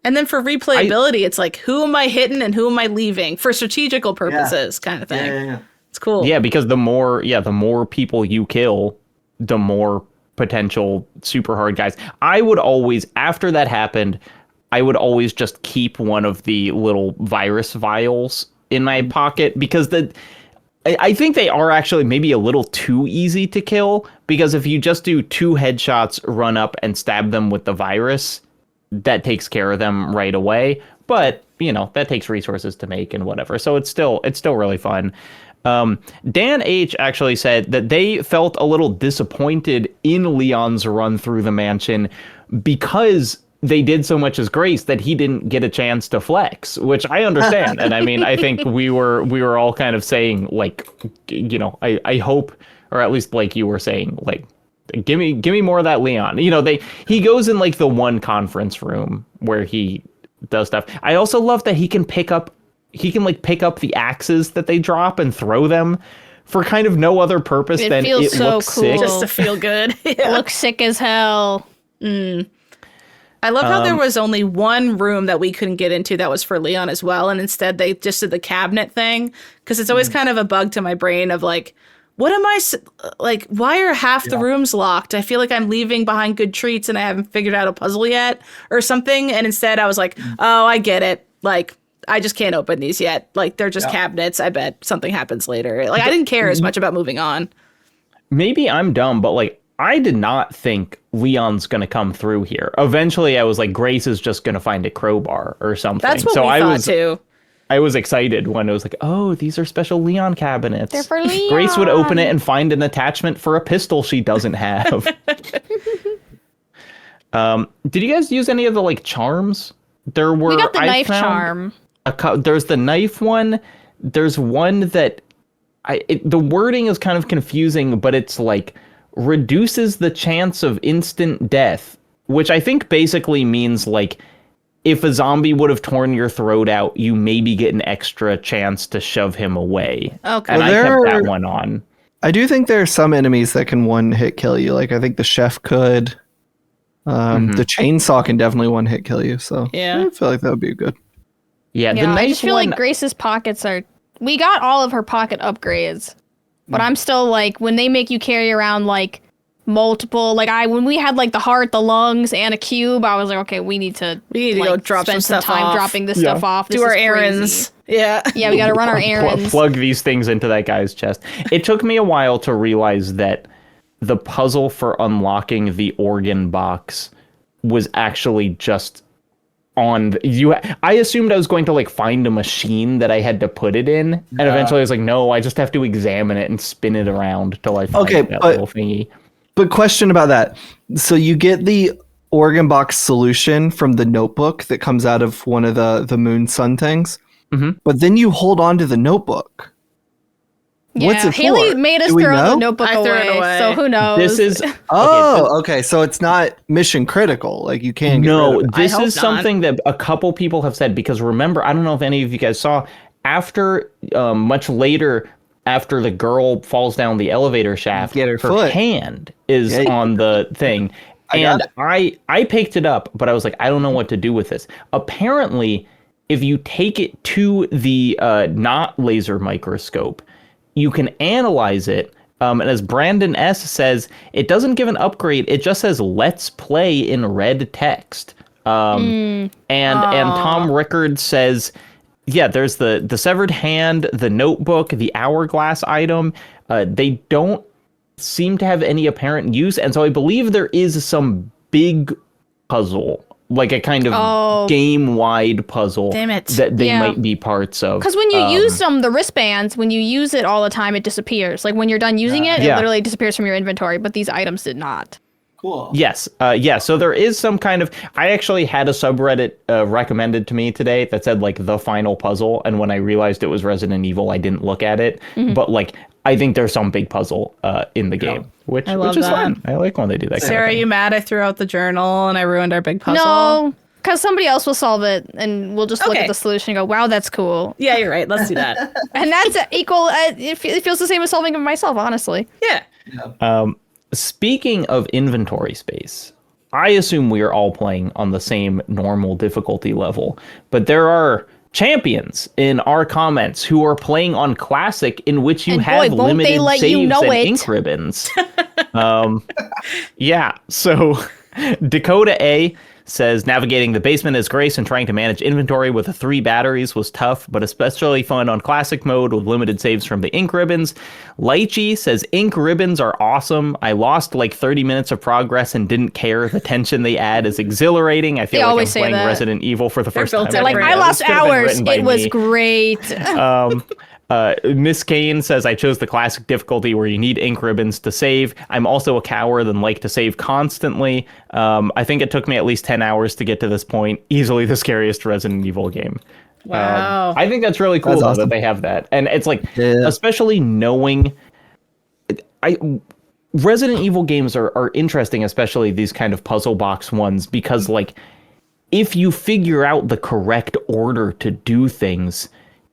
And then for replayability, it's like, who am I hitting and who am I leaving for strategical purposes kind of thing. It's cool. Yeah, because the more people you kill, the more potential super hard guys. I would always, after that happened, I would always just keep one of the little virus vials in my pocket because I think they are actually maybe a little too easy to kill, because if you just do 2 headshots, run up and stab them with the virus, that takes care of them right away. But, you know, that takes resources to make and whatever. So it's still really fun. Dan H actually said that they felt a little disappointed in Leon's run through the mansion because they did so much as Grace that he didn't get a chance to flex, which I understand. And I mean, I think we were all kind of saying, like, you know, I hope, or at least Blake, you were saying, like, give me more of that Leon. You know, he goes in like the one conference room where he does stuff. I also love that he can pick up the axes that they drop and throw them for kind of no other purpose It than feels it so looks cool. sick. Just to feel good. Yeah. Looks sick as hell. I love how there was only one room that we couldn't get into that was for Leon as well. And instead they just did the cabinet thing. Because it's always kind of a bug to my brain of like, what am I, like, why are half the rooms locked? I feel like I'm leaving behind good treats and I haven't figured out a puzzle yet or something. And instead I was like, oh, I get it. Like, I just can't open these yet. Like, they're just cabinets. I bet something happens later. Like, I didn't care as much about moving on. Maybe I'm dumb, but like, I did not think Leon's going to come through here. Eventually I was like, Grace is just going to find a crowbar or something. That's what so we I thought was too. I was excited when it was like, oh, these are special Leon cabinets. They're for Leon. Grace would open it and find an attachment for a pistol she doesn't have. Did you guys use any of the like charms? There were. We got the I knife found charm. There's the knife one. There's one that the wording is kind of confusing, but it's like reduces the chance of instant death, which I think basically means like, if a zombie would have torn your throat out, you maybe get an extra chance to shove him away. Okay. And Well, I there kept that are- one on. I do think there are some enemies that can one hit kill you. Like I think the chef could. The chainsaw can definitely one hit kill you. So Yeah. I feel like that would be good. Yeah, the Yeah, knife I just feel one. like Grace's pockets are. We got all of her pocket upgrades. But I'm still like, when they make you carry around like multiple, like when we had like the heart, the lungs, and a cube, I was like, okay, we need to like, go drop spend some some stuff time off. dropping this stuff off. Do This our is errands. crazy. Yeah. Yeah, we got to run our errands. Plug these things into that guy's chest. It took me a while to realize that the puzzle for unlocking the organ box was actually just on you. I assumed I was going to like find a machine that I had to put it in, and eventually I was like, no, I just have to examine it and spin it around till I find that little thingy. But question about that. So you get the organ box solution from the notebook that comes out of one of the moon sun things. Mm-hmm. But then you hold on to the notebook. What's it Haley for? made us Do we throw know? the notebook I threw it away. so who knows? This is Okay. So it's not mission critical. Like you can't. Get rid no. of it. This I hope is not. something that a couple people have said, because remember, I don't know if any of you guys saw, after much later, after the girl falls down the elevator shaft, Get her foot. hand is Yeah. on the thing. got And I picked it up, but I was like, I don't know what to do with this. Apparently, if you take it to the not laser microscope, you can analyze it. And as Brandon S. says, it doesn't give an upgrade. It just says "Let's play" in red text. And Tom Rickard says, yeah, there's the severed hand, the notebook, the hourglass item. They don't seem to have any apparent use, and so I believe there is some big puzzle, like a kind of game-wide puzzle. Damn it. That they Yeah. might be parts of. Because when you use the wristbands, when you use it all the time, it disappears. Like when you're done using it, it Yeah. literally disappears from your inventory. But these items did not. Cool. Yes. So there is some kind of. I actually had a subreddit recommended to me today that said like the final puzzle, and when I realized it was Resident Evil, I didn't look at it. But like, I think there's some big puzzle in the game, which love is that. fun. I like when they do that. Sarah, kind of you mad I threw out the journal and I ruined our big puzzle? No, because somebody else will solve it, and we'll just look Okay. at the solution and go, "Wow, that's cool." Yeah, you're right. Let's do that. And that's equal. It feels the same as solving it myself, honestly. Yeah. Speaking of inventory space, I assume we are all playing on the same normal difficulty level, but there are champions in our comments who are playing on classic, in which you And have boy, won't they limited let saves you know and it. ink ribbons. Yeah, so Dakota A says navigating the basement as Grace and trying to manage inventory with the 3 batteries was tough, but especially fun on classic mode with limited saves from the ink ribbons. Lychee says ink ribbons are awesome. I lost like 30 minutes of progress and didn't care. The tension they add is exhilarating. I feel They like I'm always say playing that. Resident Evil for the first built time. in Like, for I you. lost This could have been hours. written by It was me. great. Miss Kane says, I chose the classic difficulty where you need ink ribbons to save. I'm also a coward and like to save constantly. I think it took me at least 10 hours to get to this point. Easily the scariest Resident Evil game. Wow. I think that's really cool That's though, awesome. that they have that. And it's like, Yeah. especially knowing... Resident Evil games are interesting, especially these kind of puzzle box ones, because like, if you figure out the correct order to do things,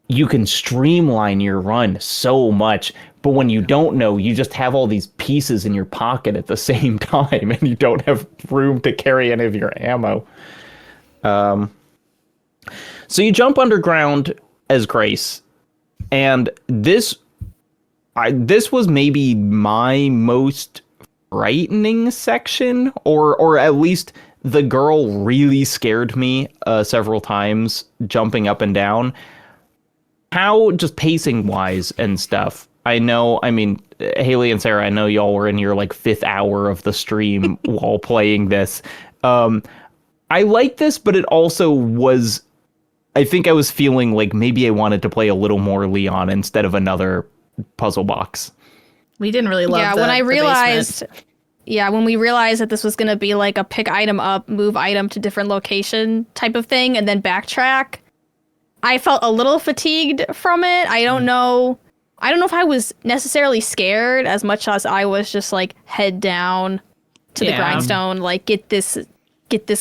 you can streamline your run so much. But when you don't know, you just have all these pieces in your pocket at the same time, and you don't have room to carry any of your ammo. So you jump underground as Grace, and this was maybe my most frightening section, or at least the girl really scared me several times jumping up and down. How, just pacing wise and stuff, I mean, Haley and Sarah, I know y'all were in your like 5th hour of the stream while playing this. I like this, but it also was, I think I was feeling like maybe I wanted to play a little more Leon instead of another puzzle box. We didn't really love When I the realized, basement. when we realized that this was going to be like a pick item up, move item to different location type of thing, and then backtrack, I felt a little fatigued from it. I don't know if I was necessarily scared as much as I was just like head down to the Yeah. grindstone, like get this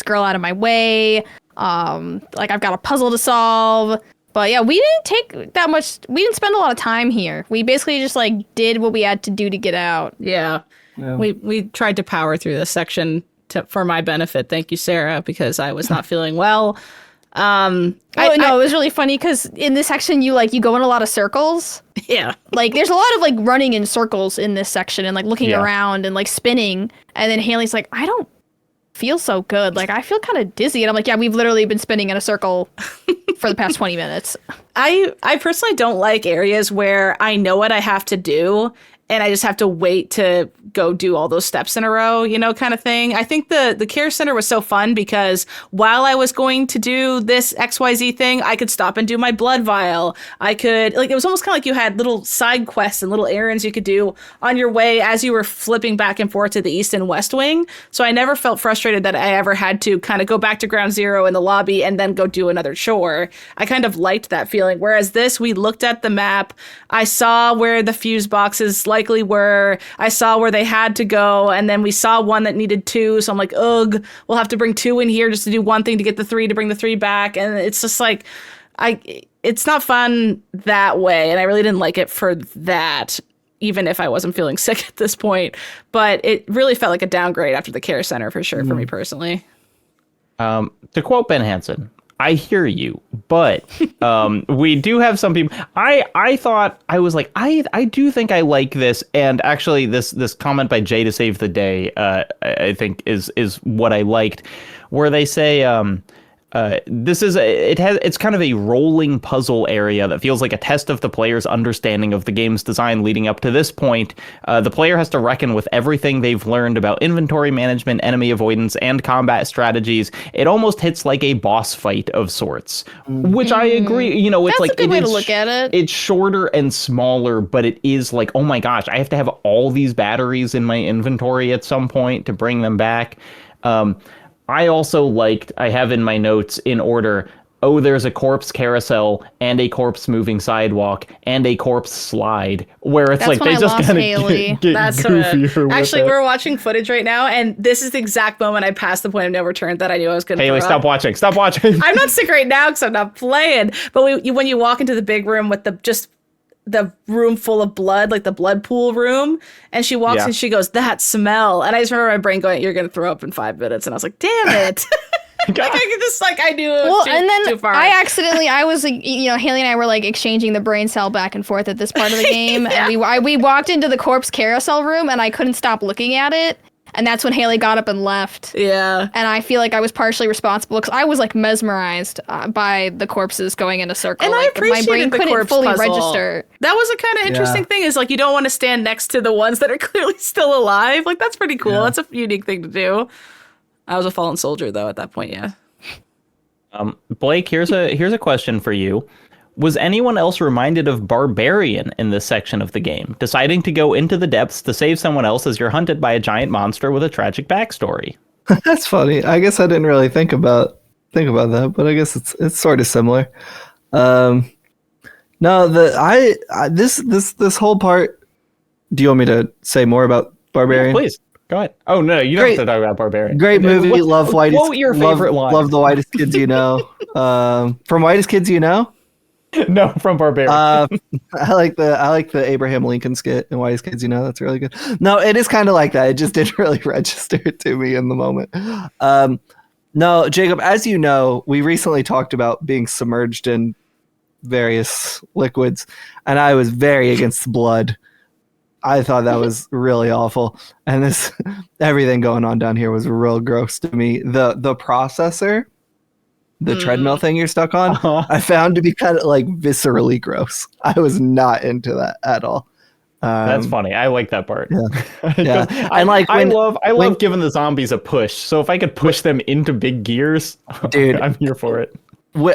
girl out of my way. Like I've got a puzzle to solve. But yeah, we didn't spend a lot of time here. We basically just like did what we had to do to get out. Yeah. We tried to power through this section for my benefit. Thank you, Sarah, because I was not feeling well. It was really funny because in this section you go in a lot of circles. Yeah. Like there's a lot of like running in circles in this section and like looking around and like spinning. And then Haley's like, I don't feel so good. Like I feel kind of dizzy. And I'm like, yeah, we've literally been spinning in a circle for the past 20 minutes. I personally don't like areas where I know what I have to do and I just have to wait to go do all those steps in a row, kind of thing. I think the care center was so fun because while I was going to do this XYZ thing, I could stop and do my blood vial. I could, it was almost kind of like you had little side quests and little errands you could do on your way as you were flipping back and forth to the East and West Wing. So I never felt frustrated that I ever had to kind of go back to ground zero in the lobby and then go do another chore. I kind of liked that feeling. Whereas this, we looked at the map. I saw where the fuse boxes likely were. I saw where they had to go, and then we saw one that needed 2. So I'm like, ugh, we'll have to bring 2 in here just to do one thing to get the 3 to bring the 3 back. And it's just like, it's not fun that way. And I really didn't like it for that, even if I wasn't feeling sick at this point. But it really felt like a downgrade after the care center for sure, for me personally. To quote Ben Hansen, I hear you, but we do have some people. I thought I was like, I do think I like this, and actually this comment by Jay to Save the Day, I think is what I liked, where they say it's kind of a rolling puzzle area that feels like a test of the player's understanding of the game's design leading up to this point. The player has to reckon with everything they've learned about inventory management, enemy avoidance, and combat strategies. It almost hits like a boss fight of sorts, which I agree. It's That's like a good way to look at it. It's shorter and smaller, but it is like, oh my gosh, I have to have all these batteries in my inventory at some point to bring them back. I also I have in my notes in order, there's a corpse carousel and a corpse moving sidewalk and a corpse slide, where it's That's like they just kind of get That's goofier with actually, it. we're watching footage right now, and this is the exact moment I passed the point of no return that I knew I was going to Haley, stop watching. Stop watching. I'm not sick right now because I'm not playing. But when you walk into the big room with the room full of blood, like the blood pool room, and she walks and she goes, that smell. And I just remember my brain going, you're going to throw up in 5 minutes. And I was like, damn it. I could just I knew it was too far. I was like, Haley and I were like exchanging the brain cell back and forth at this part of the game. And we walked into the corpse carousel room and I couldn't stop looking at it. And that's when Haley got up and left. Yeah. And I feel like I was partially responsible because I was like mesmerized by the corpses going in a circle. And like, I appreciated my brain the couldn't corpse fully puzzle. register. That was a kind of interesting thing, is like you don't want to stand next to the ones that are clearly still alive. Like that's pretty cool. Yeah. That's a unique thing to do. I was a fallen soldier though at that point, yeah. Blake, here's a question for you. Was anyone else reminded of Barbarian in this section of the game, deciding to go into the depths to save someone else as you're hunted by a giant monster with a tragic backstory? That's funny. I guess I didn't really think about that, but I guess it's sort of similar. No, this whole part. Do you want me to say more about Barbarian? Yeah, please. Go ahead. Oh no, you don't have to talk about Barbarian. Great movie. Love whitest. Quote your favorite line. Love the whitest kids you know. From Whitest Kids You Know. No, from Barbarian. I like the Abraham Lincoln skit in Whitest Kids You Know. That's really good. No, it is kind of like that. It just didn't really register to me in the moment. No, Jacob, as you know, we recently talked about being submerged in various liquids, and I was very against blood. I thought that was really awful. And everything going on down here was real gross to me. The processor, the treadmill thing you're stuck on, I found to be kind of like viscerally gross. I was not into that at all. That's funny. I like that part. Yeah. I love giving the zombies a push. So if I could push them into big gears, dude, I'm here for it.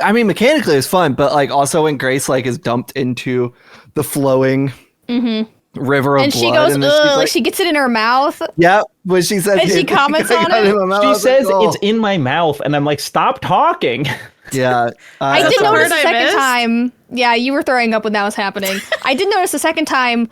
I mean, mechanically it's fun, but like also when Grace is dumped into the flowing river of and blood, she goes, and ugh, she gets it in her mouth. Yeah, when she says, and she comments on it. She says it's in my mouth, and I'm like, stop talking. Yeah, I did notice the second time. Yeah, you were throwing up when that was happening. I did notice the second time.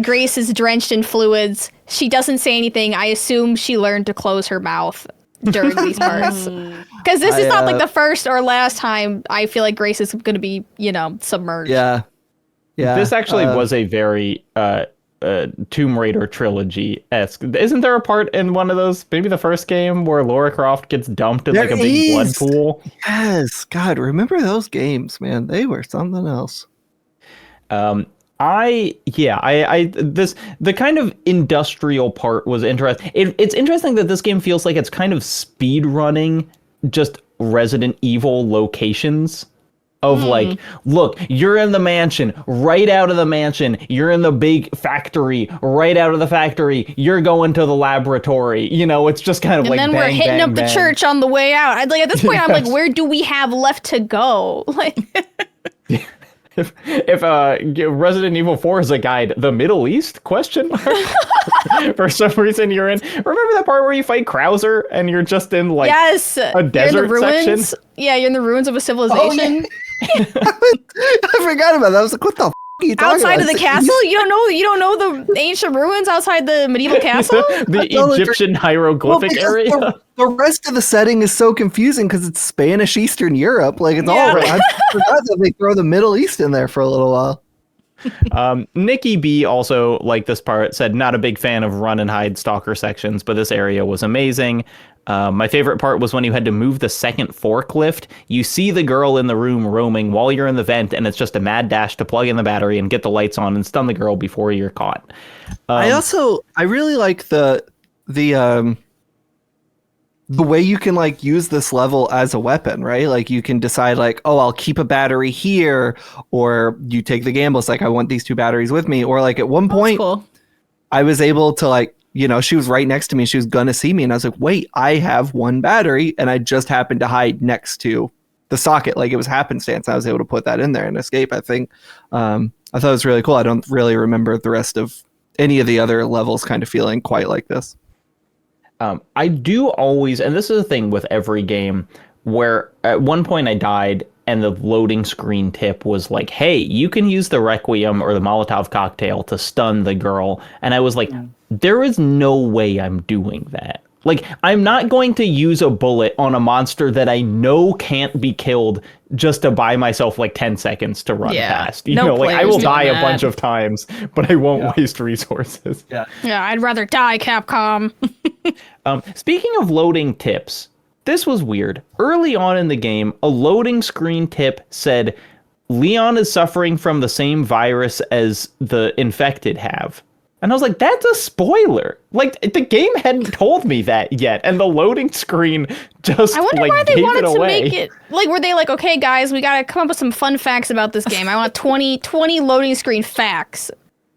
Grace is drenched in fluids. She doesn't say anything. I assume she learned to close her mouth during these parts. Because this is not like the first or last time I feel like Grace is going to be, submerged. Yeah. This actually was a very Tomb Raider trilogy-esque. Isn't there a part in one of those, maybe the first game, where Lara Croft gets dumped in like a big blood pool? Yes, God, remember those games, man? They were something else. The kind of industrial part was interesting. It's interesting that this game feels like it's kind of speed running just Resident Evil locations. Of like, look, you're in the mansion, right out of the mansion, you're in the big factory, right out of the factory, you're going to the laboratory. You know, it's just kind of And then we're hitting up the church on the way out. Like, at this point, I'm like, where do we have left to go? Like, if Resident Evil 4 is a guide, the Middle East? Question mark. For some reason you're in. Remember that part where you fight Krauser and you're just in like a desert ruins. section? Yeah, you're in the ruins of a civilization. I forgot about that. I was like, what the f*** are you talking Outside about? of the castle? You don't know the ancient ruins outside the medieval castle? the Egyptian hieroglyphic area? The rest of the setting is so confusing because it's Spanish Eastern Europe. Like, it's all right. I forgot that they throw the Middle East in there for a little while. Nikki B also liked this part, said not a big fan of run and hide stalker sections, but this area was amazing. My favorite part was when you had to move the second forklift. You see the girl in the room roaming while you're in the vent, and it's just a mad dash to plug in the battery and get the lights on and stun the girl before you're caught. I really like the way you can like use this level as a weapon, right? Like you can decide like, oh, I'll keep a battery here, or you take the gamble. It's like, I want these 2 batteries with me. Or like at one point, Cool. I was able to like, you know, she was right next to me. She was going to see me. And I was like, wait, I have 1 battery. And I just happened to hide next to the socket. Like it was happenstance. I was able to put that in there and escape, I think. I thought it was really cool. I don't really remember the rest of any of the other levels kind of feeling quite like this. I do always, and this is the thing with every game, where at one point I died and the loading screen tip was like, hey, you can use the Requiem or the Molotov cocktail to stun the girl. And I was like, there is no way I'm doing that. Like, I'm not going to use a bullet on a monster that I know can't be killed just to buy myself like 10 seconds to run past. You know, like I will die a bunch of times, but I won't waste resources. Yeah, I'd rather die, Capcom. Speaking of loading tips, this was weird. Early on in the game, a loading screen tip said, Leon is suffering from the same virus as the infected have. And I was like, that's a spoiler. Like, the game hadn't told me that yet. And the loading screen just, I wonder like, why they gave wanted it to away. make it. Like, were they like, okay, guys, we got to come up with some fun facts about this game. I want 20 loading screen facts.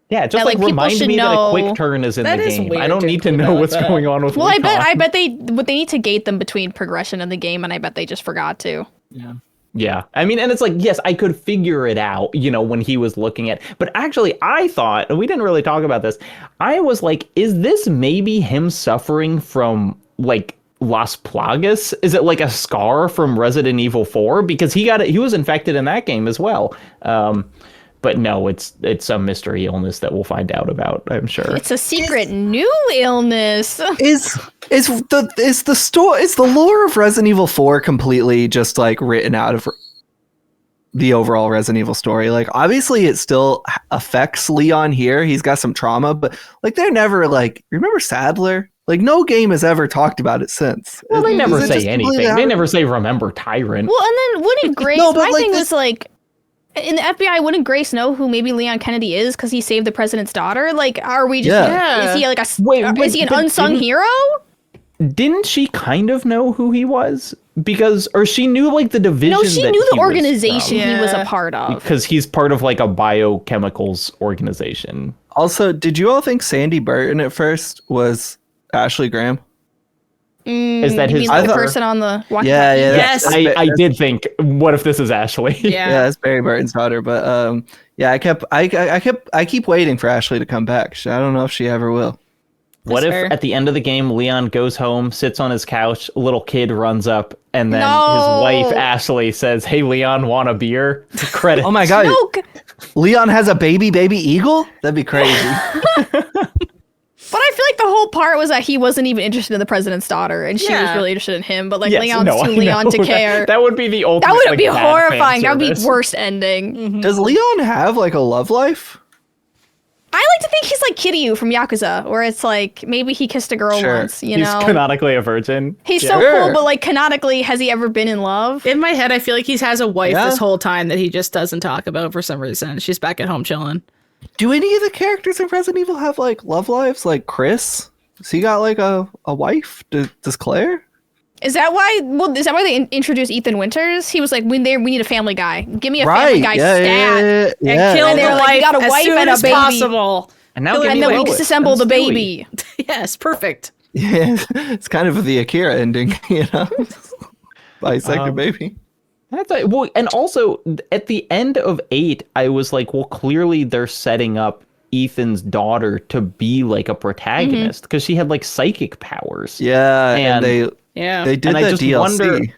Yeah, just that, like like, remind people should me that a know. quick turn is in That the is game. weird I don't to need to include know that what's like that. going on with Well, Leon. I bet they need to gate them between progression and the game, and I bet they just forgot to. Yeah. I mean, and it's like, yes, I could figure it out, you know, when he was looking at, but actually I thought, and we didn't really talk about this, I was like, is this maybe him suffering from like Las Plagas? Is it like a scar from Resident Evil 4? Because he was infected in that game as well. But no, it's some mystery illness that we'll find out about, I'm sure. It's a secret new illness. Is the lore of Resident Evil 4 completely just like written out of the overall Resident Evil story? Like, obviously it still affects Leon here. He's got some trauma, but like they're never like, remember Sadler? Like, no game has ever talked about it since. Well, they never Is it say just completely anything. out They of- never say remember Tyrant. Well, and then wouldn't Grace? No, but, my like, thing this- was like, in the FBI, wouldn't Grace know who maybe Leon Kennedy is because he saved the president's daughter? Like, are we just? Yeah. Is he like a? Wait, is he an but unsung didn't- hero? Didn't she kind of know who he was? Or she knew like the division. No, she that knew he the was organization from. he was a Yeah. part of. Because he's part of like a biochemicals organization. Also, did you all think Sandy Burton at first was Ashley Graham? Is that You his mean like the daughter? person on the walkie-talkie? Yeah, yeah. Yes. I did think, what if this is Ashley? Yeah. Yeah, that's Barry Burton's daughter. But yeah, I keep waiting for Ashley to come back. I don't know if she ever will. What That's if fair. at the end of the game, Leon goes home, sits on his couch, a little kid runs up, and then No. his wife, Ashley, says, hey, Leon, want a beer? Credit. Oh my god, No, Leon has a baby eagle? That'd be crazy. but I feel like the whole part was that he wasn't even interested in the president's daughter, and she was Yeah. really interested in him. But like Yes, Leon's no, I too Leon know. to care. That would be the ultimate. That would like, be bad fan horrifying. That would be service. worst ending. Does Leon have like a love life? I like to think he's like Kiryu from Yakuza, where it's like maybe he kissed a girl Sure. once, you He's know? canonically a virgin. He's Yeah. so Sure. cool, but like canonically, has he ever been in love? In my head, I feel like he has a wife Yeah. this whole time that he just doesn't talk about for some reason. She's back at home chilling. Do any of the characters in Resident Evil have like love lives? Like Chris? Has he got like a wife? Does Claire? Is that why? Well, is that why they introduced Ethan Winters? He was like, we need a family guy. Give me a family guy stat. And kill And the they're like, wife you got a as wife soon and a as baby. possible. And now And give And me then we Lois disassemble and the Stewie. baby. Yes, perfect. Yeah, it's kind of the Akira ending, you know? Bisected baby. That's well, and also at the end of 8, I was like, well, clearly they're setting up Ethan's daughter to be like a protagonist because she had like psychic powers. Yeah, and they Yeah. did And I that just DLC. wonder-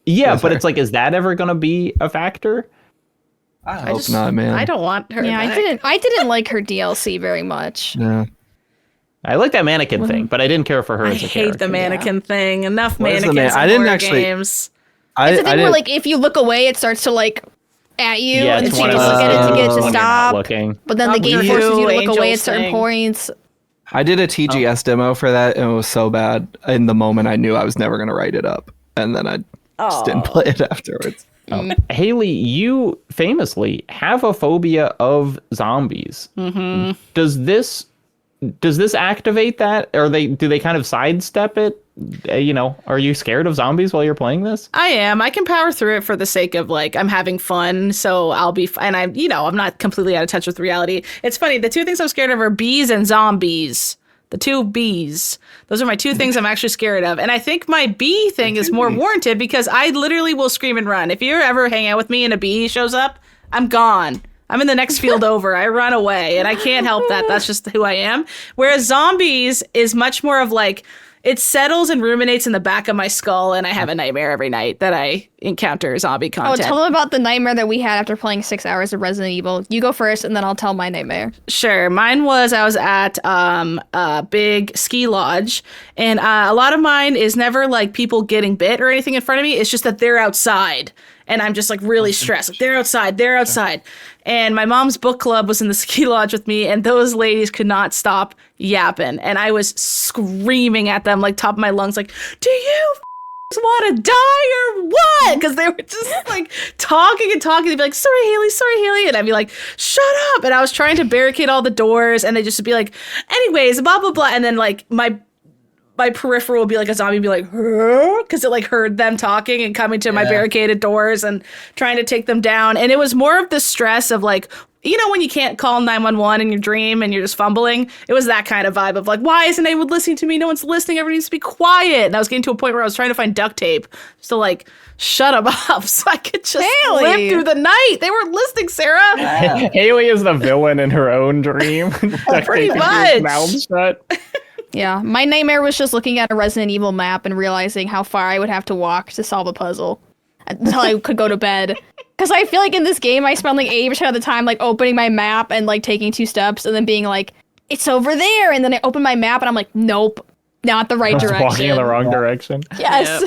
Yeah, but sorry. it's like, is that ever gonna be a factor? I hope not, man. I don't want her. Yeah, back. I didn't like her DLC very much. Yeah. I like that mannequin thing, but I didn't care for her I as a hate character. the mannequin thing. Enough What is the mannequins man- I in didn't horror actually- games. It's a thing where didn't- like if you look away, it starts to like at you, Yeah, and it's so you one just of look at it to get it those to when you're not stop. looking. But then the Up game to forces you to you, look away at angels certain thing. points. I did a TGS demo for that, and it was so bad. In the moment, I knew I was never going to write it up, and then I just didn't play it afterwards. Haley, you famously have a phobia of zombies. Mm-hmm. Does this activate that, or do they kind of sidestep it? Are you scared of zombies while you're playing this? I am. I can power through it for the sake of like I'm having fun, so I'll be. And I'm not completely out of touch with reality. It's funny. The two things I'm scared of are bees and zombies. The two bees. Those are my two things I'm actually scared of. And I think my bee thing is more warranted because I literally will scream and run. If you ever hang out with me and a bee shows up, I'm gone. I'm in the next field over. I run away and I can't help that. That's just who I am. Whereas zombies is much more of like, it settles and ruminates in the back of my skull and I have a nightmare every night that I encounter zombie Oh, content. tell them about the nightmare that we had after playing 6 hours of Resident Evil. You go first, and then I'll tell my nightmare. Sure. Mine was I was at a big ski lodge, and a lot of mine is never like people getting bit or anything in front of me. It's just that they're outside, and I'm just like really stressed. Like, they're outside. And my mom's book club was in the ski lodge with me, and those ladies could not stop yapping, and I was screaming at them like top of my lungs, like, "Do you want to die or what?" Because they were just like talking. They'd be like, sorry Haley, and I'd be like, shut up. And I was trying to barricade all the doors, and they just would be like, anyways, blah blah blah. And then like my peripheral would be like a zombie, be like, because it like heard them talking and coming to my barricaded doors and trying to take them down. And it was more of the stress of like, when you can't call 911 in your dream and you're just fumbling. It was that kind of vibe of like, why isn't anyone listening to me? No one's listening. Everyone needs to be quiet. And I was getting to a point where I was trying to find duct tape just to like shut them up so I could just Haley! live through the night. They weren't listening, Sarah. Haley is the villain in her own dream. Pretty His much. mouth shut. Yeah, my nightmare was just looking at a Resident Evil map and realizing how far I would have to walk to solve a puzzle until I could go to bed. Because I feel like in this game, I spend like 80% of the time like opening my map and like taking 2 steps and then being like, it's over there. And then I open my map and I'm like, nope, not the right Just direction. walking in the wrong direction. Yes.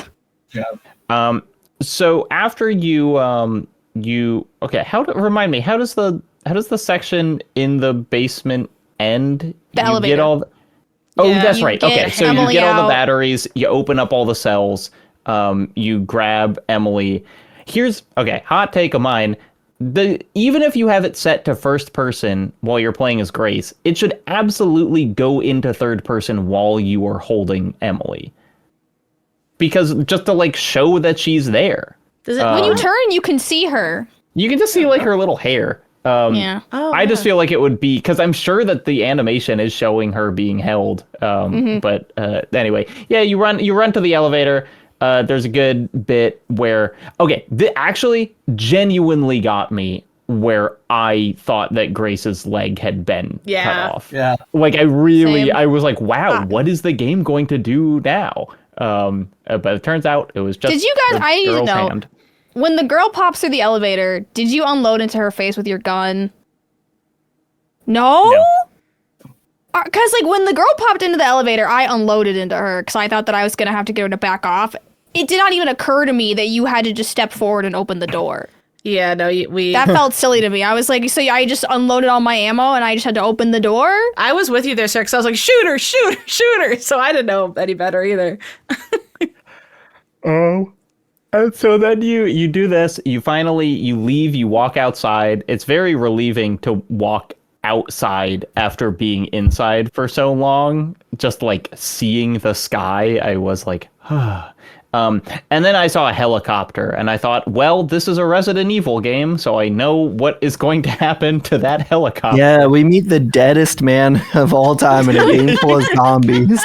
Yep. So after you okay, remind me, how does the section in the basement end? The You elevator. Get all Yeah, that's you right. get Okay, so you Emily get all the out. batteries, you open up all the cells, you grab Emily. Hot take of mine. Even if you have it set to first person while you're playing as Grace, it should absolutely go into third person while you are holding Emily. Because just to like show that she's there. Does it? When you turn, you can see her. You can just see like her little hair. Yeah. Oh, I just feel like it would be because I'm sure that the animation is showing her being held. But anyway, yeah, you run to the elevator. There's a good bit where actually genuinely got me where I thought that Grace's leg had been cut off. Yeah. Like Same. I was like, wow, what is the game going to do now? But it turns out it was just. Did you guys? the I need to girl's know. hand. When the girl pops through the elevator, did you unload into her face with your gun? No? Because, like, when the girl popped into the elevator, I unloaded into her because I thought that I was going to have to get her to back off. It did not even occur to me that you had to just step forward and open the door. Yeah, no, we. That felt silly to me. I was like, so I just unloaded all my ammo and I just had to open the door? I was with you there, Sarah, because I was like, shooter, shooter, shooter. So I didn't know any better either. Oh. And so then you do this, you leave, you walk outside. It's very relieving to walk outside after being inside for so long. Just like seeing the sky, I was like, and then I saw a helicopter and I thought, well, this is a Resident Evil game, so I know what is going to happen to that helicopter. Yeah, we meet the deadest man of all time in a game full of zombies.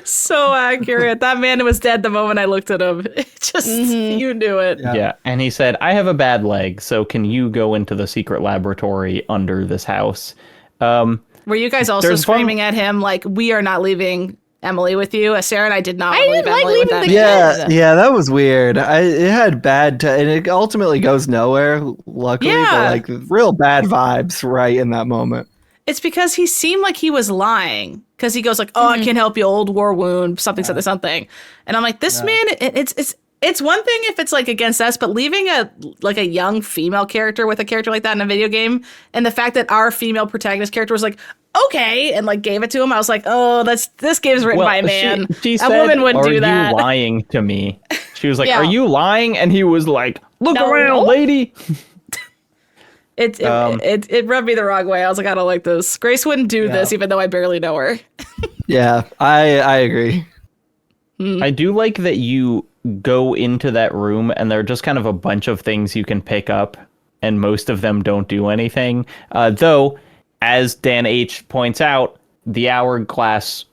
So accurate. That man was dead the moment I looked at him. It just, you knew it. Yeah. And he said, I have a bad leg, so can you go into the secret laboratory under this house? Were you guys also screaming at him like, we are not leaving Emily with you? Sarah and I did not want to leave didn't like Emily with leaving that. the Yeah, that was weird. It had and it ultimately goes nowhere, luckily, Yeah. but like real bad vibes right in that moment. It's because he seemed like he was lying. Because he goes like, oh, I can't help you, old war wound, something. And I'm like, this man, it's one thing if it's like against us, but leaving a young female character with a character like that in a video game, and the fact that our female protagonist character was like, okay, and like gave it to him, I was like, oh, this game's written by a man. She a said, woman wouldn't do that. Are you lying to me? She was like, Yeah. are you lying? And he was like, look No. around, lady. It rubbed me the wrong way. I was like, I don't like this. Grace wouldn't do this, even though I barely know her. Yeah, I agree. I do like that you go into that room and there are just kind of a bunch of things you can pick up, and most of them don't do anything. Though, as Dan H. points out, the hourglass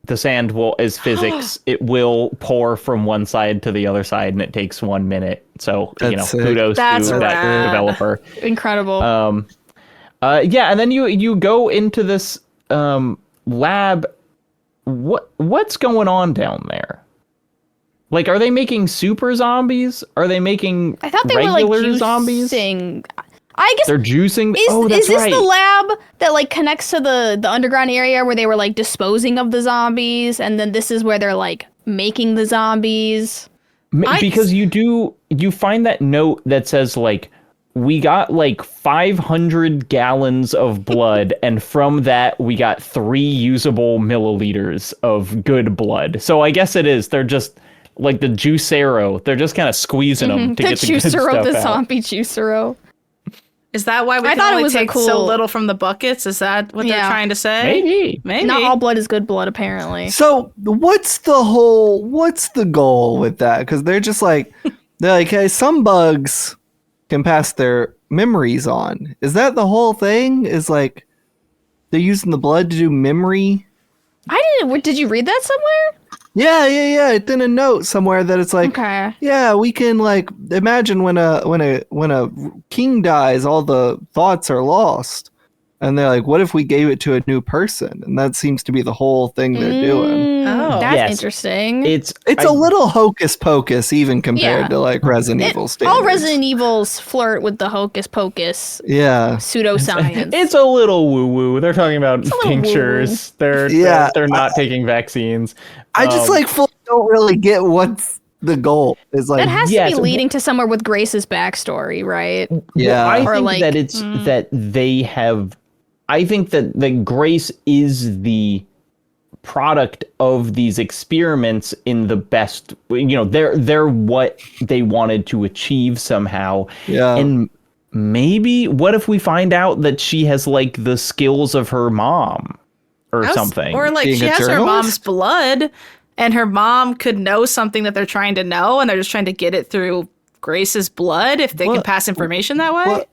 the sand is physics. It will pour from one side to the other side, and it takes 1 minute. So, That's sick. kudos That's to that rad. developer. Incredible. Yeah, and then you go into this lab. What's going on down there? Like, are they making super zombies? Are they making I thought they were regular like juicing. zombies? I guess They're juicing. is this right. the lab that like connects to the underground area where they were like disposing of the zombies, and then this is where they're like making the zombies? Because you find that note that says like, we got like 500 gallons of blood, and from that we got 3 usable milliliters of good blood. So I guess it is. They're just like the juicero. They're just kind of squeezing them to The get the good stuff juicero, the out. zombie juicero. Is that why we I can thought it only was a take so cool- little from the buckets? Is that what they're Yeah. trying to say? Maybe. Not all blood is good blood, apparently. So what's the goal with that? Because they're like, hey, some bugs can pass their memories on. Is that the whole thing? Is like they're using the blood to do memory? Did you read that somewhere? Yeah. It's in a note somewhere that it's like, Okay. yeah, we can like imagine when a king dies, all the thoughts are lost, and they're like, what if we gave it to a new person? And that seems to be the whole thing they're doing. Oh. That's Yes. interesting. It's a little hocus pocus, even compared Yeah. to like Resident Evil standards. All Resident Evils flirt with the hocus pocus Yeah. pseudoscience. It's a little woo woo. They're talking about little tinctures. They're not taking vaccines. I just like fully don't really get what's the goal. Is like that has yes, to be leading to somewhere with Grace's backstory, right? yeah. I Or think like- that it's that they have. I think that Grace is the product of these experiments in the best. They're what they wanted to achieve somehow. Yeah. And maybe what if we find out that she has like the skills of her mom or something? Or like Being she a has her journalist? mom's blood, and her mom could know something that they're trying to know, and they're just trying to get it through Grace's blood if they can What- pass information that way.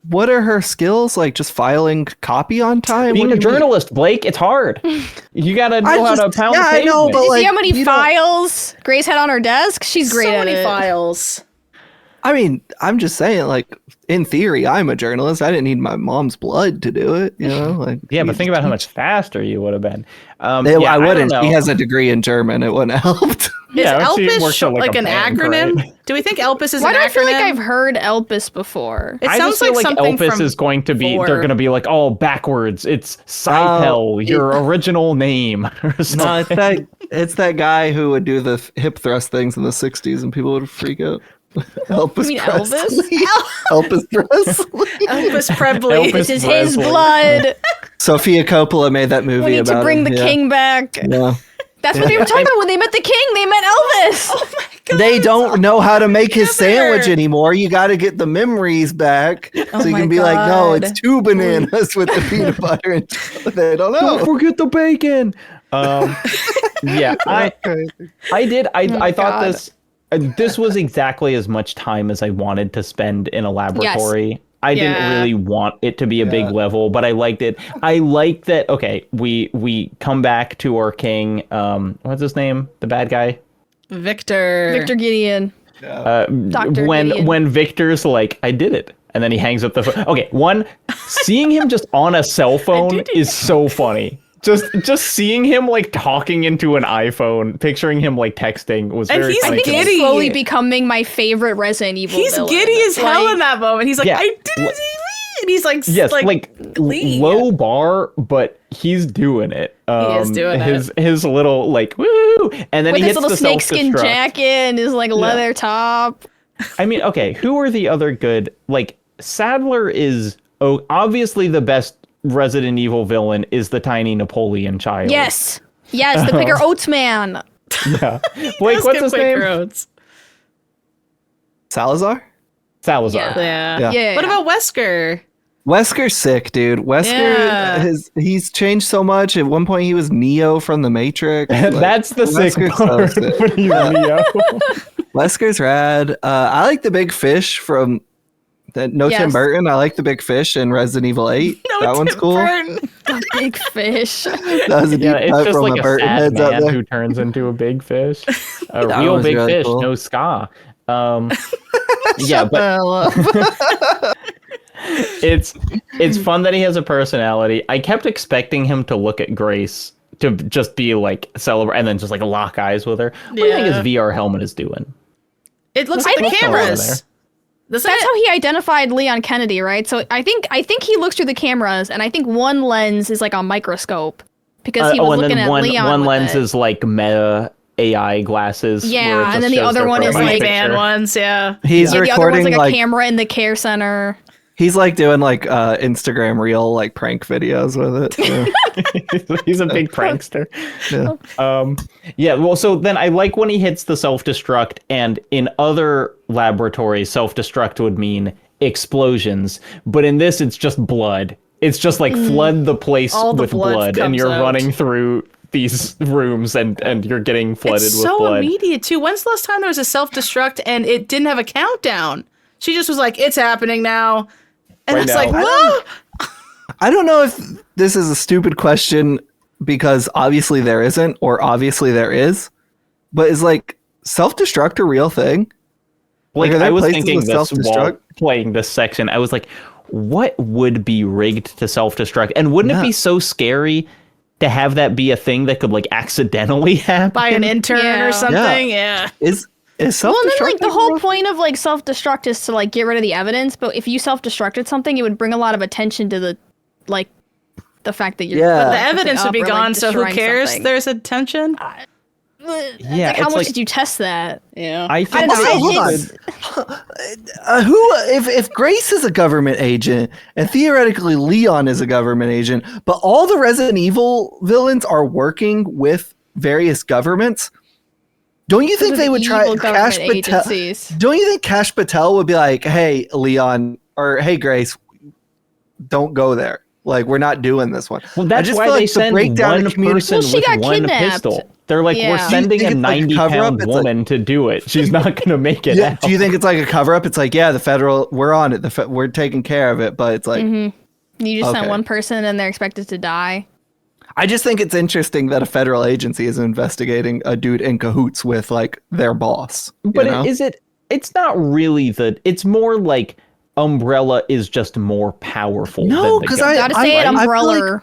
What are her skills? Like just filing copy on time? Being What a do you mean? journalist, Blake, it's hard. You gotta know how to pound I know, pavement. but See like, how many you don't- files Grace had on her desk? She's great so at many it. files. I mean, I'm just saying, like, in theory, I'm a journalist. I didn't need my mom's blood to do it, Like, Yeah, but think about how much faster you would have been. I don't wouldn't. know. He has a degree in German. It wouldn't have helped. Yeah, is she ELPIS works at, like a an bank, acronym? right? Do we think ELPIS is Why an do acronym? I feel like I've heard Elpis before? It I sounds just feel like something Elpis from is going to be. four. They're going to be like, oh, backwards. It's Seipel, your original name, or something. No, it's that guy who would do the hip thrust things in the '60s, and people would freak out. Elvis mean Presley. Elvis Presley. Elvis Presley. This is his blood. Sofia Coppola made that movie We need about to bring him. the king back. Yeah. That's what they were talking about when they met the king. They met Elvis. Oh my god. They don't know how to make his together. sandwich anymore. You got to get the memories back, so you my can be like, no, God. it's 2 bananas with the peanut butter. And they don't know. Don't forget the bacon. Yeah, I thought God. this was exactly as much time as I wanted to spend in a laboratory. I didn't Yeah. really want it to be a big level, but I liked it. I like that. Okay, we come back to our king. What's his name? The bad guy. Victor Gideon. Dr. When Gideon. Victor's like, I did it, and then he hangs up the phone. Okay, seeing him just on a cell phone is so funny. Just seeing him like talking into an iPhone, picturing him like texting was And very he's funny. I think to me. giddy. he's slowly becoming my favorite Resident Evil He's villain. giddy as hell Like, in that moment. He's like, Yeah. I did it. And he's like, Yes, like glee. low bar, but he's doing it. is doing his little like woo, and then with he his hits little the snakeskin self-destruct. jacket and his like leather top. I mean, okay, who are the other good? Like Sadler is obviously the best Resident Evil villain is the tiny Napoleon child. Yes, the Quaker Oats man. Yeah. Blake, what's his name? Roads. Salazar? Salazar. Yeah. Yeah. What about Wesker? Wesker's sick, dude. Wesker, Yeah. he's changed so much. At one point, he was Neo from The Matrix. Like, That's the sick Wesker's so part. sick. When he's Neo. Wesker's rad. I like the big fish from Tim Yes. Burton. I like the big fish in Resident Evil 8. That one's cool. The big fish. That was a deep Yeah, it's cut just from like the a Burton sad heads out man there. who turns into a big fish. A That real was big really fish, cool. no ska. Yeah, but it's fun that he has a personality. I kept expecting him to look at Grace to just be like celebrate and then just like lock eyes with her. What do you think his VR helmet is doing? It looks I like the think- cameras. Doesn't That's it? how he identified Leon Kennedy, right? So I think he looks through the cameras, and I think one lens is like a microscope because he was and looking then at one Leon. with lens it. is like meta AI glasses. Yeah, where it and just then the shows other their one is profile like- picture. band ones, yeah. He's the other one's recording like a like camera in the care center. he's like doing like Instagram reel like prank videos with it. So. He's a big prankster. Yeah. Yeah, well, so then I like when he hits the self-destruct, and in other laboratories, self-destruct would mean explosions, but in this, it's just blood. It's just like flood the place All the with blood blood, and comes you're out. running through these rooms, and you're getting flooded It's with so blood. immediate too. When's the last time there was a self-destruct and it didn't have a countdown? She just was like, "It's happening now," and Right it's now. like, "Whoa!" I don't know if this is a stupid question because obviously there isn't, or obviously there is, but is like self-destruct a real thing? Like Like, are there I was places thinking with this while self-destruct? playing this section. I was like, what would be rigged to self-destruct? And wouldn't it be so scary to have that be a thing that could like accidentally happen? By an intern Yeah. or something. Yeah. Is Well, and self-destruct then like the a whole real point of like self-destruct is to like get rid of the evidence. But if you self-destructed something, it would bring a lot of attention to the like the fact that you're Yeah. The evidence would be up or, like, gone, so who destroying cares? something. There's attention. Yeah, Like, how it's much like- did you test that? Yeah. I think don't know, that hold you on. could- who if Grace is a government agent and theoretically Leon is a government agent, but all the Resident Evil villains are working with various governments, don't you think Those are they the would try evil Cash government Patel? agencies. Don't you think Cash Patel would be like, "Hey Leon," or "Hey Grace, don't go there. Like we're not doing this one." Well, I that's just why feel they like the send breakdown one of communication- person Well, she with got one kidnapped. pistol. They're like, Yeah. we're Do you sending think a it's like a 90-pound cover-up? It's like- woman to do it. She's not going to make it Yeah, out. do you think it's like a cover up? It's like, yeah, the federal, we're on it. We're taking care of it, but it's like, You just sent Okay. one person and they're expected to die. I just think it's interesting that a federal agency is investigating a dude in cahoots with like their boss. you But know? it's not really it's more like Umbrella is just more powerful. No, than the 'cause government. Gotta say it, I feel umbrella.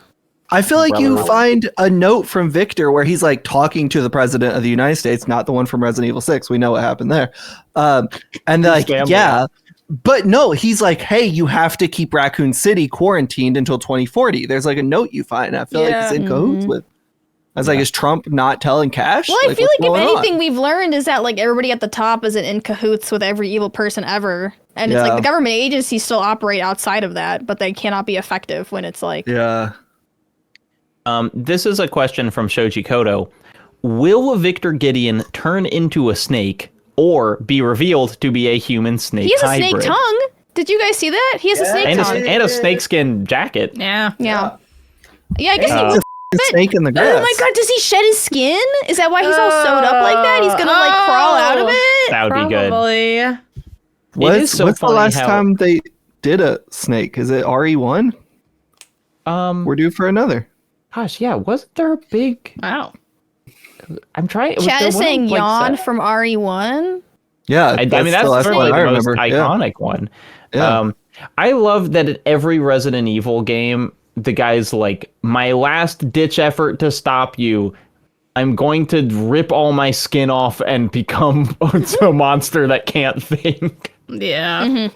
I feel like you Umbrella. find a note from Victor where he's like talking to the president of the United States, not the one from Resident Evil 6. We know what happened there. And they're like, Scammed yeah. But no, he's like, hey, you have to keep Raccoon City quarantined until 2040. There's like a note you find. I feel like Yeah. it's in cahoots with. I was like, is Trump not telling Cash? Well, I feel what's like if going on? anything we've learned is that like everybody at the top isn't in cahoots with every evil person ever. And it's like the government agencies still operate outside of that, but they cannot be effective when it's like Yeah. This is a question from Shoji Koto. Will Victor Gideon turn into a snake or be revealed to be a human snake he has a hybrid? snake tongue. Did you guys see that? He has a snake And tongue. and a snakeskin jacket. Yeah. Yeah. Yeah, I guess he It's would. a snake in the grass. Oh my god, does he shed his skin? Is that why he's all sewed up like that? He's gonna like crawl out of it? That would be good. Probably. It is so What's the funny last how- time they did a snake? Is it RE1? We're due for another. Gosh, yeah. Wasn't there a big? Wow. I'm trying. was Chad there is one, saying like, yawn set- from RE1. Yeah, I mean, the that's last certainly one the I most remember. iconic one. Yeah. I love that at every Resident Evil game, the guy's like, my last ditch effort to stop you, I'm going to rip all my skin off and become a monster that can't think. Yeah.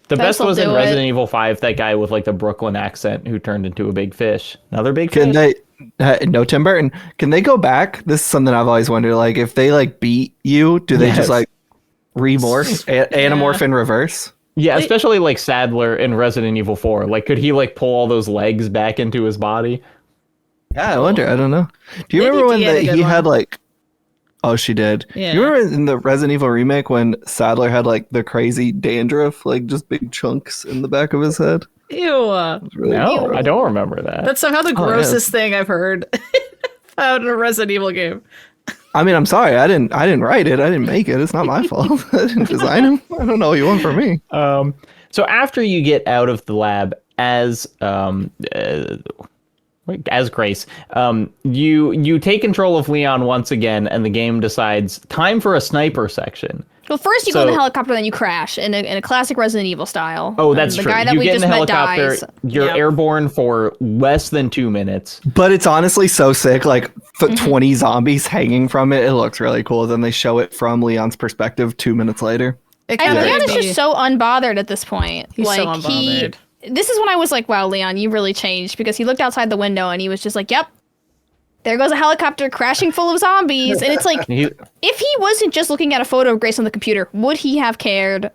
The best This'll was in do it. Resident Evil 5, that guy with like the Brooklyn accent who turned into a big fish. Another big Can fish. they? No, Tim Burton. Can they go back? This is something I've always wondered. Like, if they like beat you, do they Yes. just like remorph, anamorph in reverse? Yeah, especially like Sadler in Resident Evil 4. Like, could he like pull all those legs back into his body? Yeah, I wonder. I don't know. Do you Maybe remember when he had a good he one. had like? Oh, she did. Yeah. You remember in the Resident Evil remake when Sadler had like the crazy dandruff, like just big chunks in the back of his head? Ew. Really No, I don't remember that. That's somehow the yeah. grossest thing I've heard about in a Resident Evil game. I mean, I'm sorry. I didn't write it. I didn't make it. It's not my fault. I didn't design him. I don't know what you want from me. So after you get out of the lab as Grace, you take control of Leon once again, and the game decides time for a sniper section. Well, first you go in the So- helicopter, then you crash in a classic Resident Evil style. Oh, that's the true. guy that You we get in just the met helicopter. dies. You're Yep. airborne for less than 2 minutes. But it's honestly so sick. Like 20 zombies hanging from it. It looks really cool. Then they show it from Leon's perspective 2 minutes later. It And kinda Leon made is me- just so unbothered at this point. He's like so unbothered. this is when I was like, wow, Leon, you really changed, because he looked outside the window and he was just like, yep, there goes a helicopter crashing full of zombies. And it's like, He, if he wasn't just looking at a photo of Grace on the computer, would he have cared?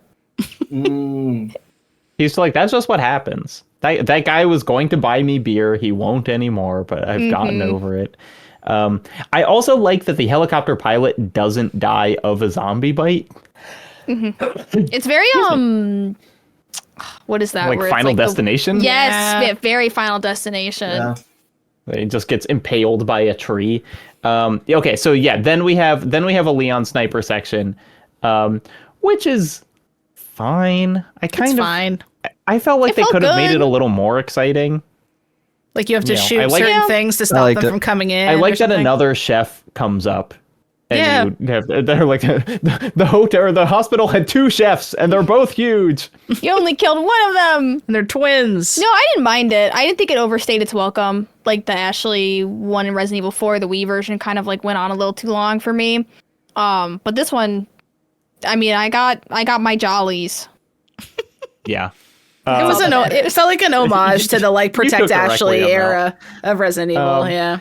he's like, that's just what happens. That guy was going to buy me beer. He won't anymore, but I've gotten over it. I also like that the helicopter pilot doesn't die of a zombie bite. It's very what is that? Like where it's Final the- Destination? Yes, Yeah. very Final Destination. He just gets impaled by a tree. Okay, so yeah, then we have a Leon sniper section, which is fine. It's fine. I felt like It they felt could have made good. it a little more exciting. Like you have to You know, I shoot like- certain Yeah. things to I stop liked them it. from coming in. I like or that something. another chef comes up. Yeah. And they're like the hotel or the hospital had 2 chefs and they're both huge. You only killed one of them. And they're twins. No, I didn't mind it. I didn't think it overstayed its welcome. Like the Ashley one in Resident Evil 4, the Wii version kind of like went on a little too long for me. But this one, I mean, I got my jollies. Yeah. It was it felt like an homage to the like took Protect the correct Ashley way era of Resident Evil. Yeah.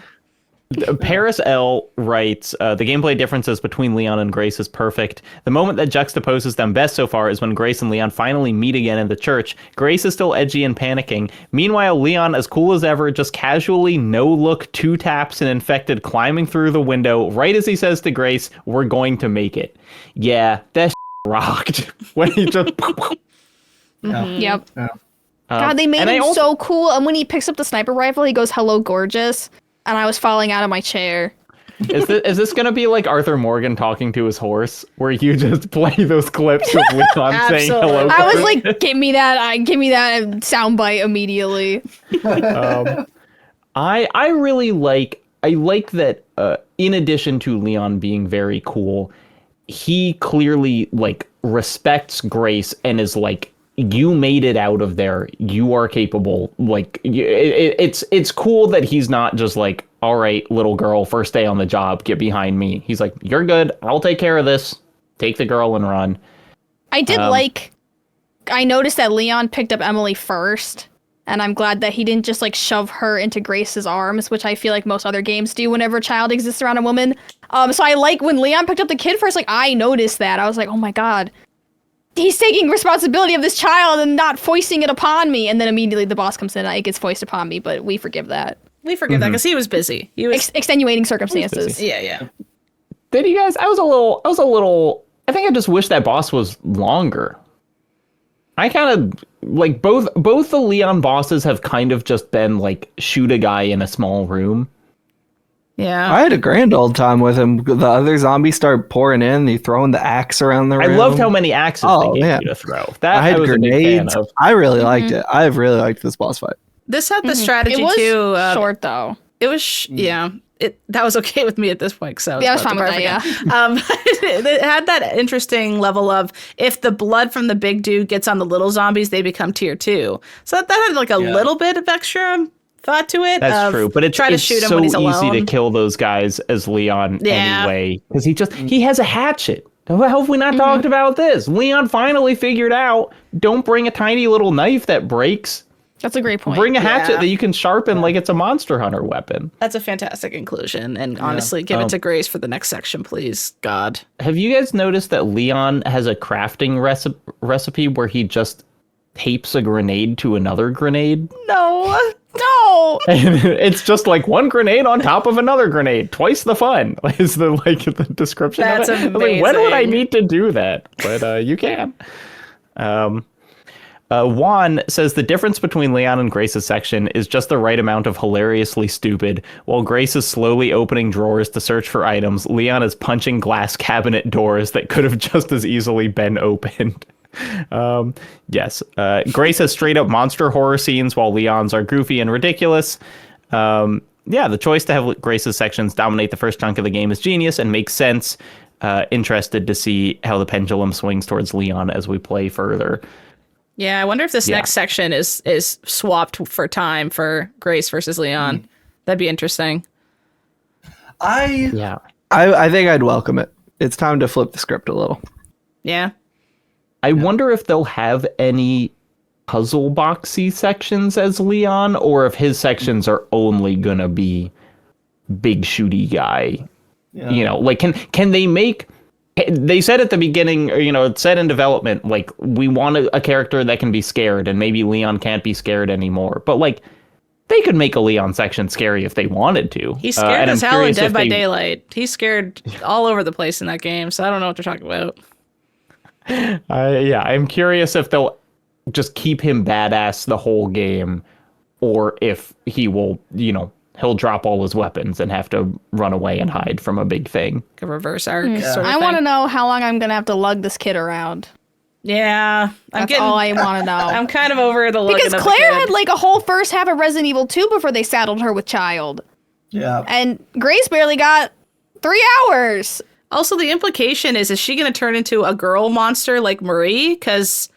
Paris L writes, the gameplay differences between Leon and Grace is perfect. The moment that juxtaposes them best so far is when Grace and Leon finally meet again in the church. Grace is still edgy and panicking. Meanwhile, Leon, as cool as ever, just casually no-look 2 taps and infected climbing through the window right as he says to Grace, "We're going to make it." Yeah, that rocked. When he just... Yep. God, they made and I him also- so cool. And when he picks up the sniper rifle, he goes, "Hello, gorgeous." And I was falling out of my chair. Is this going to be like Arthur Morgan talking to his horse, where you just play those clips of Leon saying hello? Absolutely. I was like, give me that soundbite immediately. I really like that in addition to Leon being very cool, he clearly like respects Grace and is like, you made it out of there. You are capable. Like it's cool that he's not just like, all right, little girl, first day on the job, get behind me. He's like, you're good. I'll take care of this. Take the girl and run. I did I noticed that Leon picked up Emily first. And I'm glad that he didn't just like shove her into Grace's arms, which I feel like most other games do whenever a child exists around a woman. So I like when Leon picked up the kid first, like I noticed that. I was like, oh my God, he's taking responsibility of this child and not foisting it upon me. And then immediately the boss comes in and it gets foisted upon me, but we forgive that. We forgive that because he was busy. He was Extenuating circumstances. Yeah. Did you guys? I think I just wish that boss was longer. I kind of like both the Leon bosses have kind of just been like shoot a guy in a small room. Yeah. I had a grand old time with him. The other zombies start pouring in. They throwing the axe around the room. I loved how many axes they gave you to throw. That I had was grenades. A big fan of. I really liked it. I've really liked this boss fight. This had the strategy It was too. short though. It was yeah. That was okay with me at this point. So Yeah, I was fine with that. Yeah. It had that interesting level of if the blood from the big dude gets on the little zombies, they become tier 2. So that had like a little bit of extra thought to it. That's true, but it's to shoot him so when he's easy alone. to kill those guys as Leon Yeah. anyway because he has a hatchet. How have we not talked about this? Leon finally figured out don't bring a tiny little knife that breaks. That's a great point. Bring a hatchet Yeah. that you can sharpen like it's a Monster Hunter weapon. That's a fantastic inclusion. And honestly, give it to Grace for the next section, please. God. Have you guys noticed that Leon has a crafting recipe where he just tapes a grenade to another grenade? No. No. It's just like one grenade on top of another grenade. Twice the fun is the description That's of it. I was like, when would I amazing. need to do that? But you can. Juan says the difference between Leon and Grace's section is just the right amount of hilariously stupid. While Grace is slowly opening drawers to search for items, Leon is punching glass cabinet doors that could have just as easily been opened. Yes. Grace has straight up monster horror scenes while Leon's are goofy and ridiculous. Yeah, the choice to have Grace's sections dominate the first chunk of the game is genius and makes sense. Interested to see how the pendulum swings towards Leon as we play further. Yeah, I wonder if this next section is swapped for time for Grace versus Leon. That'd be interesting. I Yeah. I think I'd welcome it. It's time to flip the script a little. Yeah. I wonder if they'll have any puzzle boxy sections as Leon, or if his sections are only gonna be big shooty guy. Yeah. You know, like can they make? They said at the beginning, or, you know, it said in development, like we want a character that can be scared, and maybe Leon can't be scared anymore. But like, they could make a Leon section scary if they wanted to. He's scared and as I'm hell in curious Dead if by they- Daylight. He's scared all over the place in that game, so I don't know what they're talking about. I'm curious if they'll just keep him badass the whole game, or if he will, you know, he'll drop all his weapons and have to run away and hide from a big thing. Like a reverse arc sort of I thing. want to know how long I'm gonna have to lug this kid around. Yeah. That's all I want to know. I'm kind of over the lugging Because of the Claire kid. had like a whole first half of Resident Evil 2 before they saddled her with Child. Yeah. And Grace barely got 3 hours. Also, the implication is she going to turn into a girl monster like Marie? Because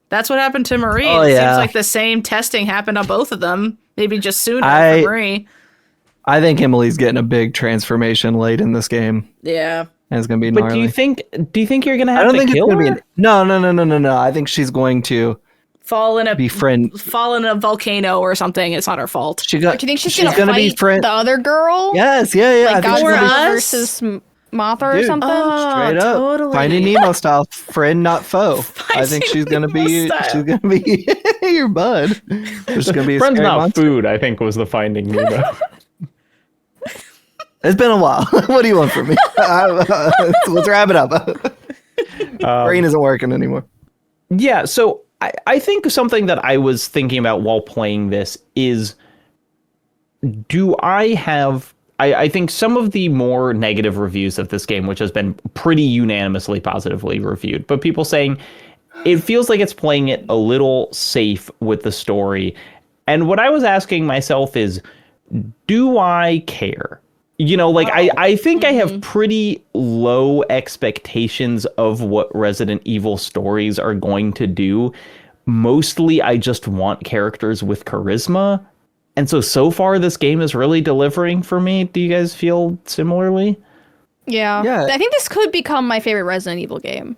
that's what happened to Marie. Oh, It yeah. seems like the same testing happened on both of them. Maybe just sooner I- for Marie. I think Emily's getting a big transformation late in this game. Yeah. And it's gonna be But gnarly. do you think you're gonna have I don't to think it's kill gonna her? be no. I think she's going to Fall in a volcano or something. It's not her fault. Do Do you think she's gonna be fight the other girl? Yes, yeah. Like I think she's For gonna be us? versus Mothra or Dude. something? straight up totally. Finding Nemo style, friend not foe. I think she's gonna be Nemo style. she's gonna be your bud. There's gonna be a Friends scary not monster. food, I think, was the Finding Nemo. It's been a while. What do you want from me? Let's wrap it up. Brain isn't working anymore. Yeah, so I think something that I was thinking about while playing this is, do I have... I think some of the more negative reviews of this game, which has been pretty unanimously positively reviewed, but people saying it feels like it's playing it a little safe with the story. And what I was asking myself is, do I care? You know, like I think I have pretty low expectations of what Resident Evil stories are going to do. Mostly, I just want characters with charisma. And so far, this game is really delivering for me. Do you guys feel similarly? Yeah. Yeah. I think this could become my favorite Resident Evil game.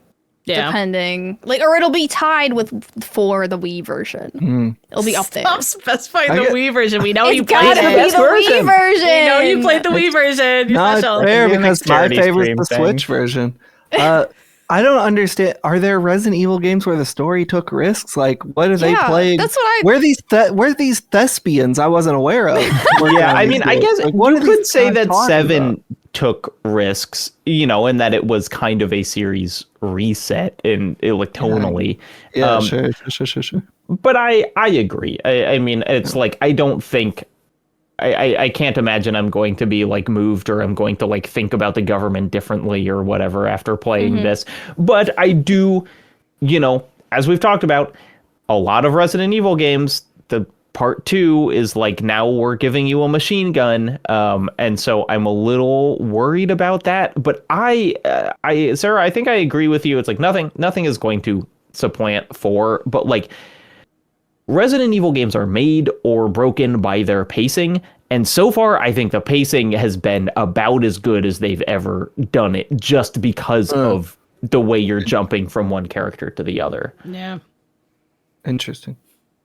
Yeah. depending. Like, or it'll be tied with 4, the Wii version. It'll be up there. Stop specifying I the get- Wii version. We know It's you played gotta it. be Best the Wii version. version. We know you played the Wii version. You're Not special. fair You're because my charity favorite is stream the thing. Switch version. I don't understand. Are there Resident Evil games where the story took risks? Like, what are they Yeah, playing? that's what I- Where are these thespians I wasn't aware of? Yeah, I mean, I guess What you are these could say guys that talking 7 about? took risks, and that it was kind of a series reset in like tonally. Yeah, Um, sure. But I agree. I mean, it's like I don't think I can't imagine I'm going to be like moved or I'm going to like think about the government differently or whatever after playing this. But I do, as we've talked about, a lot of Resident Evil games, the part 2 is like now we're giving you a machine gun, and so I'm a little worried about that. But Sarah, I think I agree with you. It's like nothing is going to supplant 4, but like Resident Evil games are made or broken by their pacing, and so far I think the pacing has been about as good as they've ever done it, just because of the way you're jumping from one character to the other. Yeah. Interesting.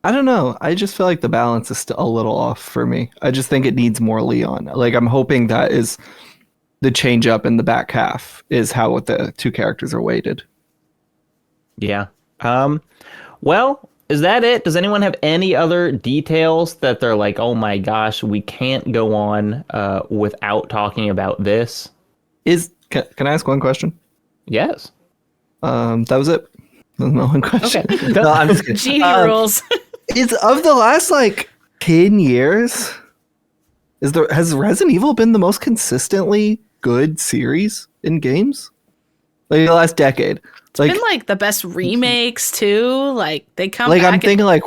I don't know. I just feel like the balance is still a little off for me. I just think it needs more Leon. Like, I'm hoping that is the change up in the back half is how the 2 characters are weighted. Yeah. Well, is that it? Does anyone have any other details that they're like, oh my gosh, we can't go on without talking about this? Can I ask one question? Yes. That was it. That was my one question. Okay. No, I'm just kidding. Genie rules. It's of the last like 10 years. Has Resident Evil been the most consistently good series in games? Like the last decade. It's like, Been like the best remakes too. Like they come like back. I'm thinking like,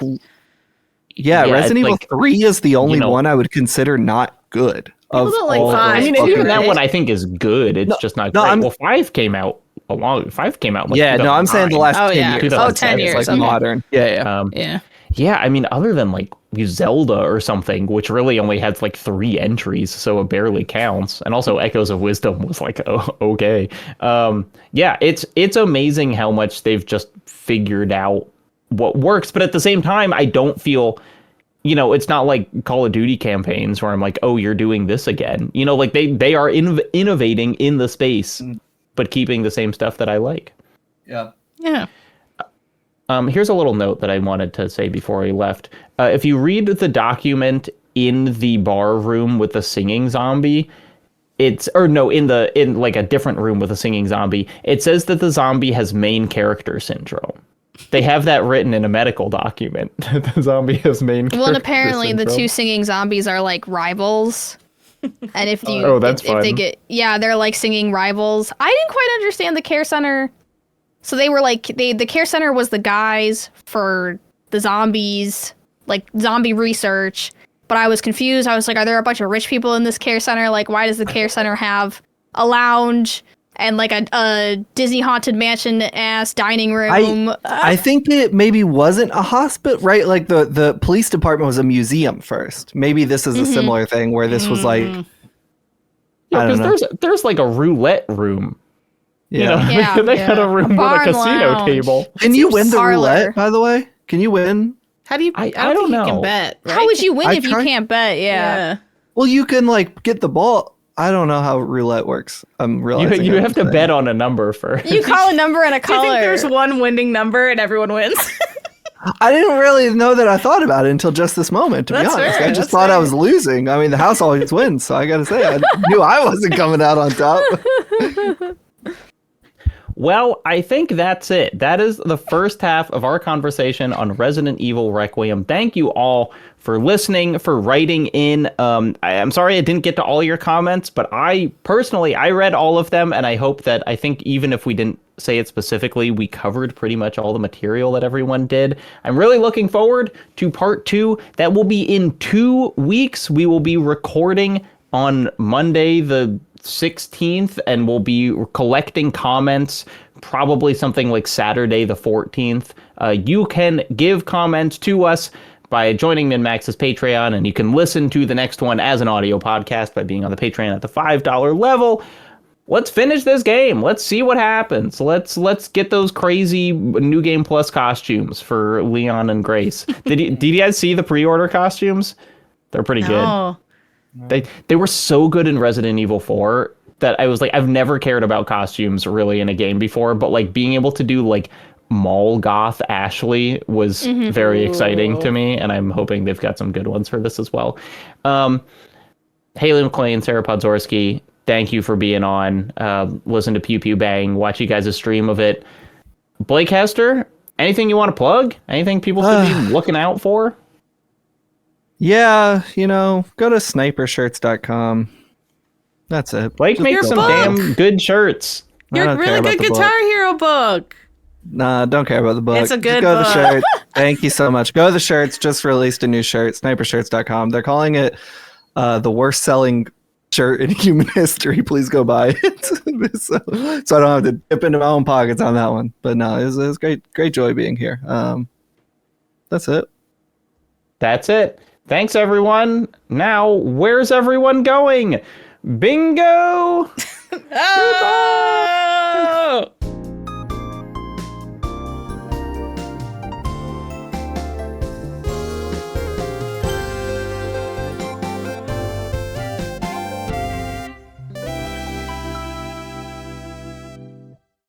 Yeah, Resident Evil like, 3 is the only one I would consider not good. Of don't like all 5. I mean, those even fucking- that one I think is good. It's just not no, great. I'm- Well, 5 came out like Yeah, no, I'm saying the last 10 yeah. years. Oh, Like, 10 years, Like okay. modern. Yeah. Yeah. Yeah, I mean, other than like Zelda or something, which really only had like 3 entries, so it barely counts. And also Echoes of Wisdom was like, oh, okay. Yeah, it's amazing how much they've just figured out what works. But at the same time, I don't feel, it's not like Call of Duty campaigns where I'm like, oh, you're doing this again. Like they are innovating in the space, but keeping the same stuff that I like. Yeah. Yeah. Here's a little note that I wanted to say before I left. If you read the document in the bar room with the singing zombie, in like a different room with a singing zombie, it says that the zombie has main character syndrome. They have that written in a medical document. The zombie has main character Well, and apparently the syndrome. 2 singing zombies are like rivals. And if you Oh, that's if they fun. get they're like singing rivals. I didn't quite understand the care center. So they were like the care center was the guys for the zombies, like zombie research. But I was confused. I was like, are there a bunch of rich people in this care center? Like, why does the care center have a lounge and like a Disney Haunted Mansion ass dining room? I think it maybe wasn't a hospital, right? Like the police department was a museum first. Maybe this is a similar thing where this was like, Yeah, I don't because there's like a roulette room. yeah. Yeah, they had a room with a barn casino lounge. table. Can you win the Parlor. roulette, by the way? Can you win? How do you? I don't don't think you know. can bet. Right? How would you win I if you tried- can't bet? Yeah. Well, you can like get the ball. I don't know how roulette works. I'm realizing You I'm have to saying. bet on a number first. You call a number and a Do you color. think there's one winning number and everyone wins? I didn't really know that I thought about it until just this moment, to be That's honest. fair, I just that's thought I fair. was losing. I mean, the house always wins, so I gotta say, I knew I wasn't coming out on top. Well, I think that's it. That is the first half of our conversation on Resident Evil Requiem. Thank you all for listening, for writing in. I'm sorry I didn't get to all your comments, but I read all of them, and I think even if we didn't say it specifically, we covered pretty much all the material that everyone did. I'm really looking forward to part 2. That will be in 2 weeks. We will be recording on Monday the 16th, and we'll be collecting comments probably something like Saturday the 14th. You can give comments to us by joining MinnMax's Patreon, and you can listen to the next one as an audio podcast by being on the Patreon at the $5 level. let's finish this game. Let's see what happens. Let's get those crazy New Game Plus costumes for Leon and Grace. Did you guys see the pre-order costumes? They're pretty good. They were so good in Resident Evil 4 that I was like, I've never cared about costumes really in a game before, but like being able to do like mall goth Ashley was very exciting to me, and I'm hoping they've got some good ones for this as well. Haley MacLean, Sarah Podzorski, thank you for being on. Listen to Pew Pew Bang, watch you guys' stream of it. Blake Hester, anything you want to plug? Anything people should be looking out for? Yeah, go to snipershirts.com. That's it. Blake makes some damn good shirts. Your really good Guitar Hero book. Nah, don't care about the book. It's a good Just go book. to the shirts. Thank you so much. Go to the shirts. Just released a new shirt, snipershirts.com. They're calling it the worst selling shirt in human history. Please go buy it. so I don't have to dip into my own pockets on that one. But no, it was great joy being here. That's it. That's it. Thanks, everyone. Now, where's everyone going? Bingo! Oh!